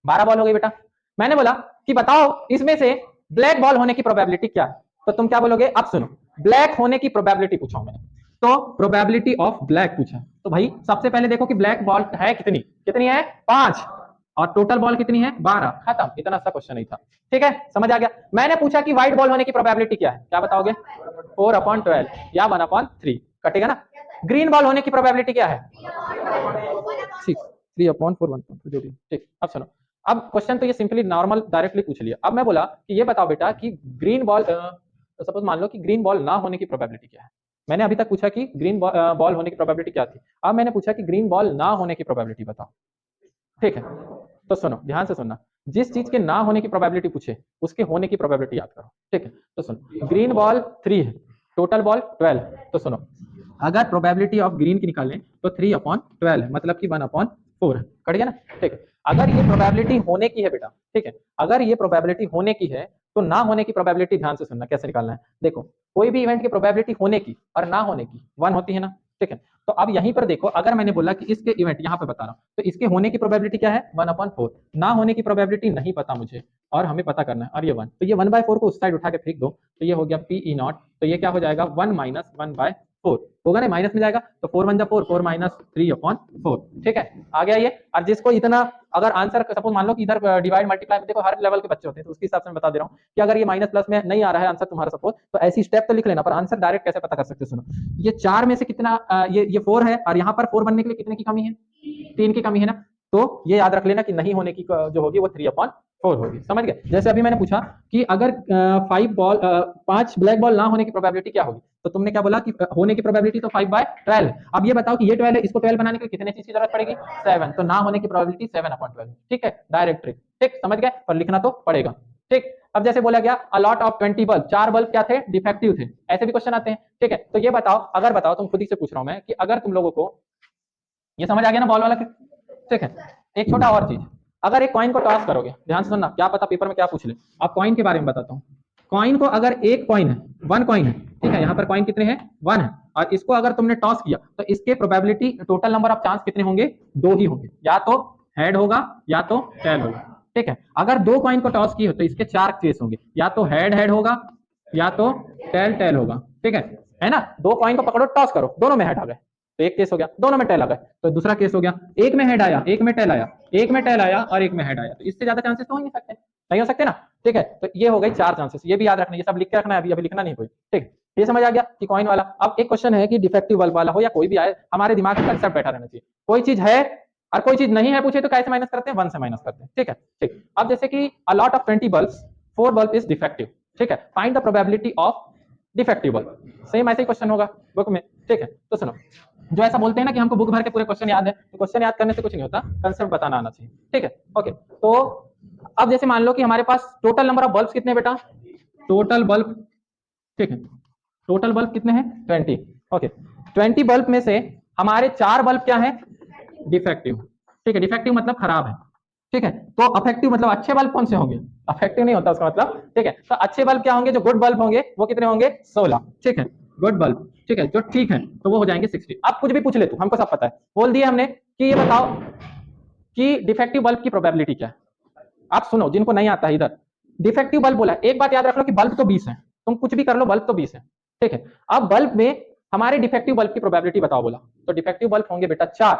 Speaker 2: 12 बॉल हो गई बेटा। मैंने बोला कि बताओ इसमें से ब्लैक बॉल होने की प्रोबेबिलिटी क्या है, तो तुम क्या बोलोगे, अब सुनो, ब्लैक होने की प्रोबेबिलिटी पूछा मैंने, तो प्रोबेबिलिटी ऑफ ब्लैक पूछा, तो भाई सबसे पहले देखो कि ब्लैक बॉल है कितनी है, 5, और टोटल बॉल कितनी है, 12, खत्म, इतना सा क्वेश्चन नहीं था। ठीक है, समझ आ गया। मैंने पूछा कि व्हाइट बॉल होने की प्रोबेबिलिटी क्या है, क्या बताओगे, 4/12 या 1/3, कटेगा ना। ग्रीन बॉल होने की प्रोबेबिलिटी क्या है, 3/4 जो भी। ठीक, अब सुनो, अब क्वेश्चन तो ये सिंपली नॉर्मल डायरेक्टली पूछ लिया। अब मैं बोला कि ये बताओ बेटा कि ग्रीन बॉल, सपोज मान लो कि ग्रीन बॉल ना होने की प्रोबेबिलिटी क्या है। मैंने अभी तक पूछा कि ग्रीन बॉल होने की प्रोबेबिलिटी क्या थी, अब मैंने पूछा कि ग्रीन बॉल ना होने की प्रोबेबिलिटी बताओ। ठीक है, तो सुनो, ध्यान से सुनना, जिस चीज के ना होने की प्रोबेबिलिटी पूछे उसके होने की प्रोबेबिलिटी याद करो। ठीक है, तो सुनो, ग्रीन बॉल 3 है, टोटल बॉल 12, तो सुनो, अगर प्रोबेबिलिटी ऑफ ग्रीन की निकालें तो 3/12 है, मतलब कि 1/4 है, कट गया ना। ठीक है, अगर ये प्रोबेबिलिटी होने की है बेटा, ठीक है, अगर ये प्रोबेबिलिटी होने की है तो ना होने की प्रोबेबिलिटी ध्यान से सुनना कैसे निकालना है। देखो, कोई भी इवेंट की प्रोबेबिलिटी होने की और ना होने की 1 होती है ना। ठीक है, तो अब यहीं पर देखो, अगर मैंने बोला कि इसके इवेंट यहाँ पे बता रहा हूँ, तो इसके होने की प्रोबेबिलिटी क्या है, 1/4, ना होने की प्रोबेबिलिटी नहीं पता मुझे और हमें पता करना है, और ये 1, तो ये 1/4 को उस साइड उठा के फेंक दो, तो ये हो गया पी ई नॉट, तो ये क्या हो जाएगा, 1 - 1/4। 4 होगा ना, माइनस में जाएगा तो 4 1 जा 4, 4 माइनस 3/4, ठीक है। आगे आइए, और जिसको इतना अगर आंसर सपोज मान लो कि इधर डिवाइड मल्टीप्लाई, देखो हर लेवल के बच्चे होते हैं तो उसके हिसाब से मैं बता दे रहा हूँ कि अगर ये माइनस प्लस में नहीं आ रहा है आंसर तुम्हारा सपोज, तो ऐसी स्टेप तो लिख लेना, पर आंसर डायरेक्ट कैसे पता कर सकते हो सुनो। ये 4 में से कितना ये 4 है, और यहाँ पर 4 बनने के लिए कितने की कमी है, 3 की कमी है ना, तो ये याद रख लेना कि नहीं होने की जो होगी वो 3/4 होगी, समझ गए। जैसे अभी मैंने पूछा कि अगर 5 ब्लैक बॉल ना होने की प्रोबेबिलिटी क्या होगी, तो तुमने क्या बोला कि होने की प्रोबेबिलिटी तो 5/12। अब ये बताओ कि ये 12 है, इसको 12 बनाने के लिए कितने चीज की जरूरत पड़ेगी, 7, तो ना होने की प्रोबेबिलिटी 7/12, ठीक है, डायरेक्ट ट्रिक, ठीक, समझ गए, पर लिखना तो पड़ेगा, ठीक। अब जैसे बोला गया a lot of 20 bulb, 4 bulb क्या थे, डिफेक्टिव थे, ऐसे भी क्वेश्चन आते हैं, ठीक है। तो ये बताओ, अगर बताओ, तुम खुद ही से पूछ रहा हूं मैं कि अगर तुम लोगों को ये समझ आ गया ना बॉल वाला, ठीक है। एक छोटा और चीज, अगर एक कॉइन को टॉस करोगे, ध्यान से सुनना, क्या पता पेपर में क्या पूछ ले। अब कॉइन के बारे में बताता हूँ। कॉइन को अगर एक कॉइन है, 1 कॉइन है, ठीक है, यहाँ पर कॉइन कितने हैं, 1 है, और इसको अगर तुमने टॉस किया तो इसके probability total number of chance कितने होंगे, 2 ही होंगे, या तो हेड होगा या तो टेल होगा, ठीक है। अगर 2 कॉइन को टॉस की हो तो इसके 4 केस होंगे, या तो हेड हेड होगा या तो टेल टेल होगा, ठीक है ना। 2 कॉइन को पकड़ो, टॉस करो, दोनों में हेड आ गए तो एक केस हो गया, दोनों में टेल आ गए तो दूसरा केस हो गया, एक में हेड आया, एक में टेल आया, एक में टेल आया और एक में हेड आया, तो इससे ज्यादा चांसेस तो हो नहीं सकते, नहीं हो सकते ना, ठीक है। तो ये हो गई 4 चांसेस, ये भी याद रखना, ये सब लिख के रखना है, अभी अभी लिखना नहीं कोई, ठीक। ये समझ आ गया कि कॉइन वाला। अब एक क्वेश्चन है कि डिफेक्टिव बल्ब वाला हो या कोई भी आए, हमारे दिमाग में कंसेप्ट बैठा रहना चाहिए, कोई चीज है और कोई चीज नहीं है पूछे तो कैसे माइनस करते हैं, 1 से माइनस करते हैं, ठीक है, ठीक। अब जैसे कि a lot of 20 bulbs, 4 bulb is defective, ठीक है, find the probability of defective bulb, same ऐसे ही क्वेश्चन होगा बुक में, ठीक है। तो सुनो, जो ऐसा बोलते हैं ना कि हमको बुक भर के पूरे क्वेश्चन याद है, तो क्वेश्चन याद करने से कुछ नहीं होता, कंसेप्ट बताना आना चाहिए, ठीक है, ओके। तो अब जैसे मान लो कि हमारे पास टोटल नंबर ऑफ बल्ब्स कितने हैं बेटा, टोटल बल्ब, ठीक है, टोटल बल्ब कितने हैं, 20, ओके। 20 बल्ब में से हमारे 4 बल्ब क्या है, डिफेक्टिव, ठीक है, डिफेक्टिव मतलब खराब है, ठीक है। तो अफेक्टिव मतलब अच्छे बल्ब कौन से होंगे, अफेक्टिव नहीं होता उसका मतलब, ठीक है। तो अच्छे बल्ब क्या होंगे, जो गुड बल्ब होंगे वो कितने होंगे, 16, ठीक है, गुड बल्ब, ठीक है, जो ठीक है तो वो हो जाएंगे 60। अब कुछ भी पूछ ले तू, हमको सब पता है, बोल दिया हमने कि ये बताओ कि डिफेक्टिव बल्ब की प्रोबेबिलिटी क्या है। आप सुनो, जिनको नहीं आता है इधर, डिफेक्टिव बल्ब बोला, एक बात याद रख लो कि बल्ब तो 20 है, तुम कुछ भी कर लो, बल्ब तो 20 है, ठीक है। अब बल्ब में हमारे डिफेक्टिव बल्ब की प्रोबेबिलिटी बताओ बोला, तो डिफेक्टिव बल्ब होंगे बेटा 4,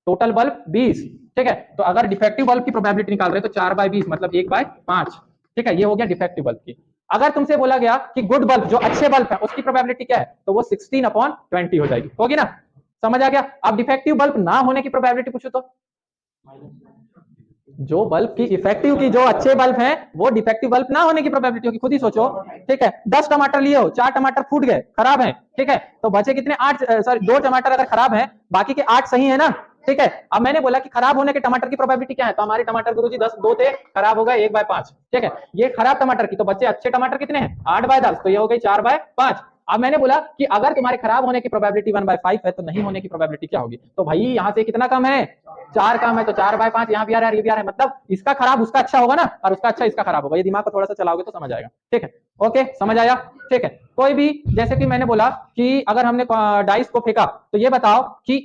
Speaker 2: टोटल बल्ब 20, ठीक है। तो अगर डिफेक्टिव बल्ब की प्रोबेबिलिटी निकाल रहे हैं तो 4/20 मतलब 1/5, ठीक है, ये हो गया डिफेक्टिव बल्ब की। अगर तुमसे बोला गया कि गुड बल्ब, जो अच्छे बल्ब है, उसकी प्रोबेबिलिटी क्या है, तो वो 16/20 हो जाएगी, होगी ना, समझ आ गया। अब डिफेक्टिव बल्ब ना होने की प्रोबेबिलिटी पूछो तो, जो बल्ब की इफेक्टिव की जो अच्छे बल्ब हैं वो डिफेक्टिव बल्ब ना होने की प्रोबेबिलिटी होगी, खुद ही सोचो, ठीक है। 10 टमाटर लिए हो, 4 टमाटर फूट गए, खराब है, ठीक है, तो बचे कितने, 8, सॉरी 2 टमाटर अगर खराब है, बाकी के 8 सही है ना, ठीक है। अब मैंने बोला कि खराब होने के टमाटर की प्रोबेबिलिटी क्या है, तो हमारे टमाटर गुरुजी 2 थे, खराब हो गए 1/5, ठीक है। ये खराब टमाटर की, तो बच्चे अच्छे टमाटर कितने हैं, 8/10, तो ये हो गई 4/5। अब मैंने बोला कि अगर तुम्हारे खराब होने की प्रोबेबिलिटी 1/5 है तो नहीं होने की प्रोबेबिलिटी क्या होगी, तो भाई यहाँ से कितना कम है, 4 कम है, तो 4/5 यहाँ भी आ रहा है, ये भी आ रहा है, मतलब इसका खराब उसका अच्छा होगा ना, और उसका अच्छा इसका खराब होगा, ये दिमाग को थोड़ा सा चलाओगे तो समझ आएगा, ठीक है, ओके, समझ आया, ठीक है। कोई भी, जैसे कि मैंने बोला कि अगर हमने डाइस को फेंका, तो ये बताओ कि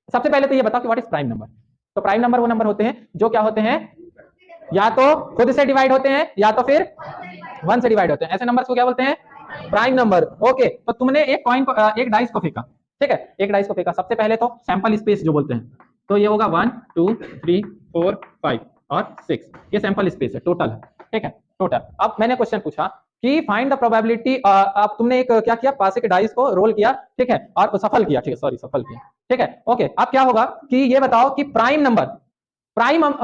Speaker 2: सबसे पहले तो ये बताओ कि व्हाट इज प्राइम नंबर। तो प्राइम नंबर वो नंबर होते हैं जो क्या होते हैं, या तो खुद से डिवाइड होते हैं या तो फिर 1 से डिवाइड होते हैं, ऐसे नंबर्स को क्या बोलते हैं, प्राइम नंबर, ओके। तो तुमने एक कॉइन को, एक डाइस को फेंका, ठीक है, एक डाइस को फेंका, सबसे पहले तो सैंपल स्पेस जो बोलते हैं, तो ये होगा 1 2 3 4 5 और 6, ये सैंपल स्पेस है, टोटल है, ठीक है, टोटल। अब मैंने क्वेश्चन पूछा कि फाइंड द प्रोबेबिलिटी, अब तुमने एक क्या किया, पास के डाइस को रोल किया, ठीक है, और सफल किया, ठीक है, सॉरी सफल किया, ठीक है, ओके। अब क्या होगा कि ये बताओ कि प्राइम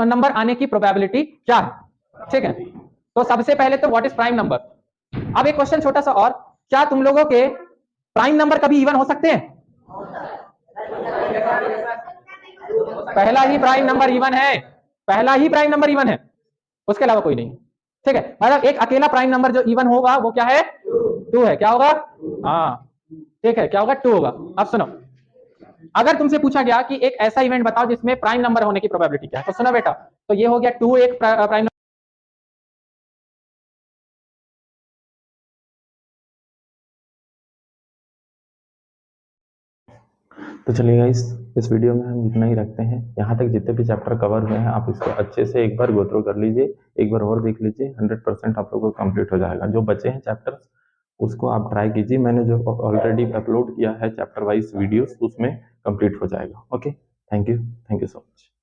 Speaker 2: नंबर आने की प्रोबेबिलिटी क्या है, ठीक है। तो सबसे पहले तो व्हाट इज प्राइम नंबर। अब एक क्वेश्चन छोटा सा और, क्या तुम लोगों के प्राइम नंबर कभी इवन हो सकते हैं, पहला ही प्राइम नंबर इवन है, पहला ही प्राइम नंबर इवन है, उसके अलावा कोई नहीं, ठीक है। मतलब एक अकेला प्राइम नंबर जो इवन होगा वो क्या है, 2 है, क्या होगा, हाँ, ठीक है, क्या होगा, 2 होगा। अब सुनो, अगर तुमसे पूछा गया कि एक ऐसा इवेंट बताओ जिसमें प्राइम नंबर होने की प्रोबेबिलिटी क्या है, तो सुनो बेटा, तो ये हो गया 2 एक प्राइम।
Speaker 1: तो चलिए गाइस, इस वीडियो में हम इतना ही रखते हैं। यहाँ तक जितने भी चैप्टर कवर हुए हैं आप इसको अच्छे से एक बार गो थ्रू कर लीजिए, एक बार और देख लीजिए, 100% आप लोगों को कंप्लीट हो जाएगा। जो बचे हैं चैप्टर्स उसको आप ट्राई कीजिए। मैंने जो ऑलरेडी अपलोड किया है चैप्टर वाइज वीडियोस, उसमें कंप्लीट हो जाएगा। Okay, thank you so much.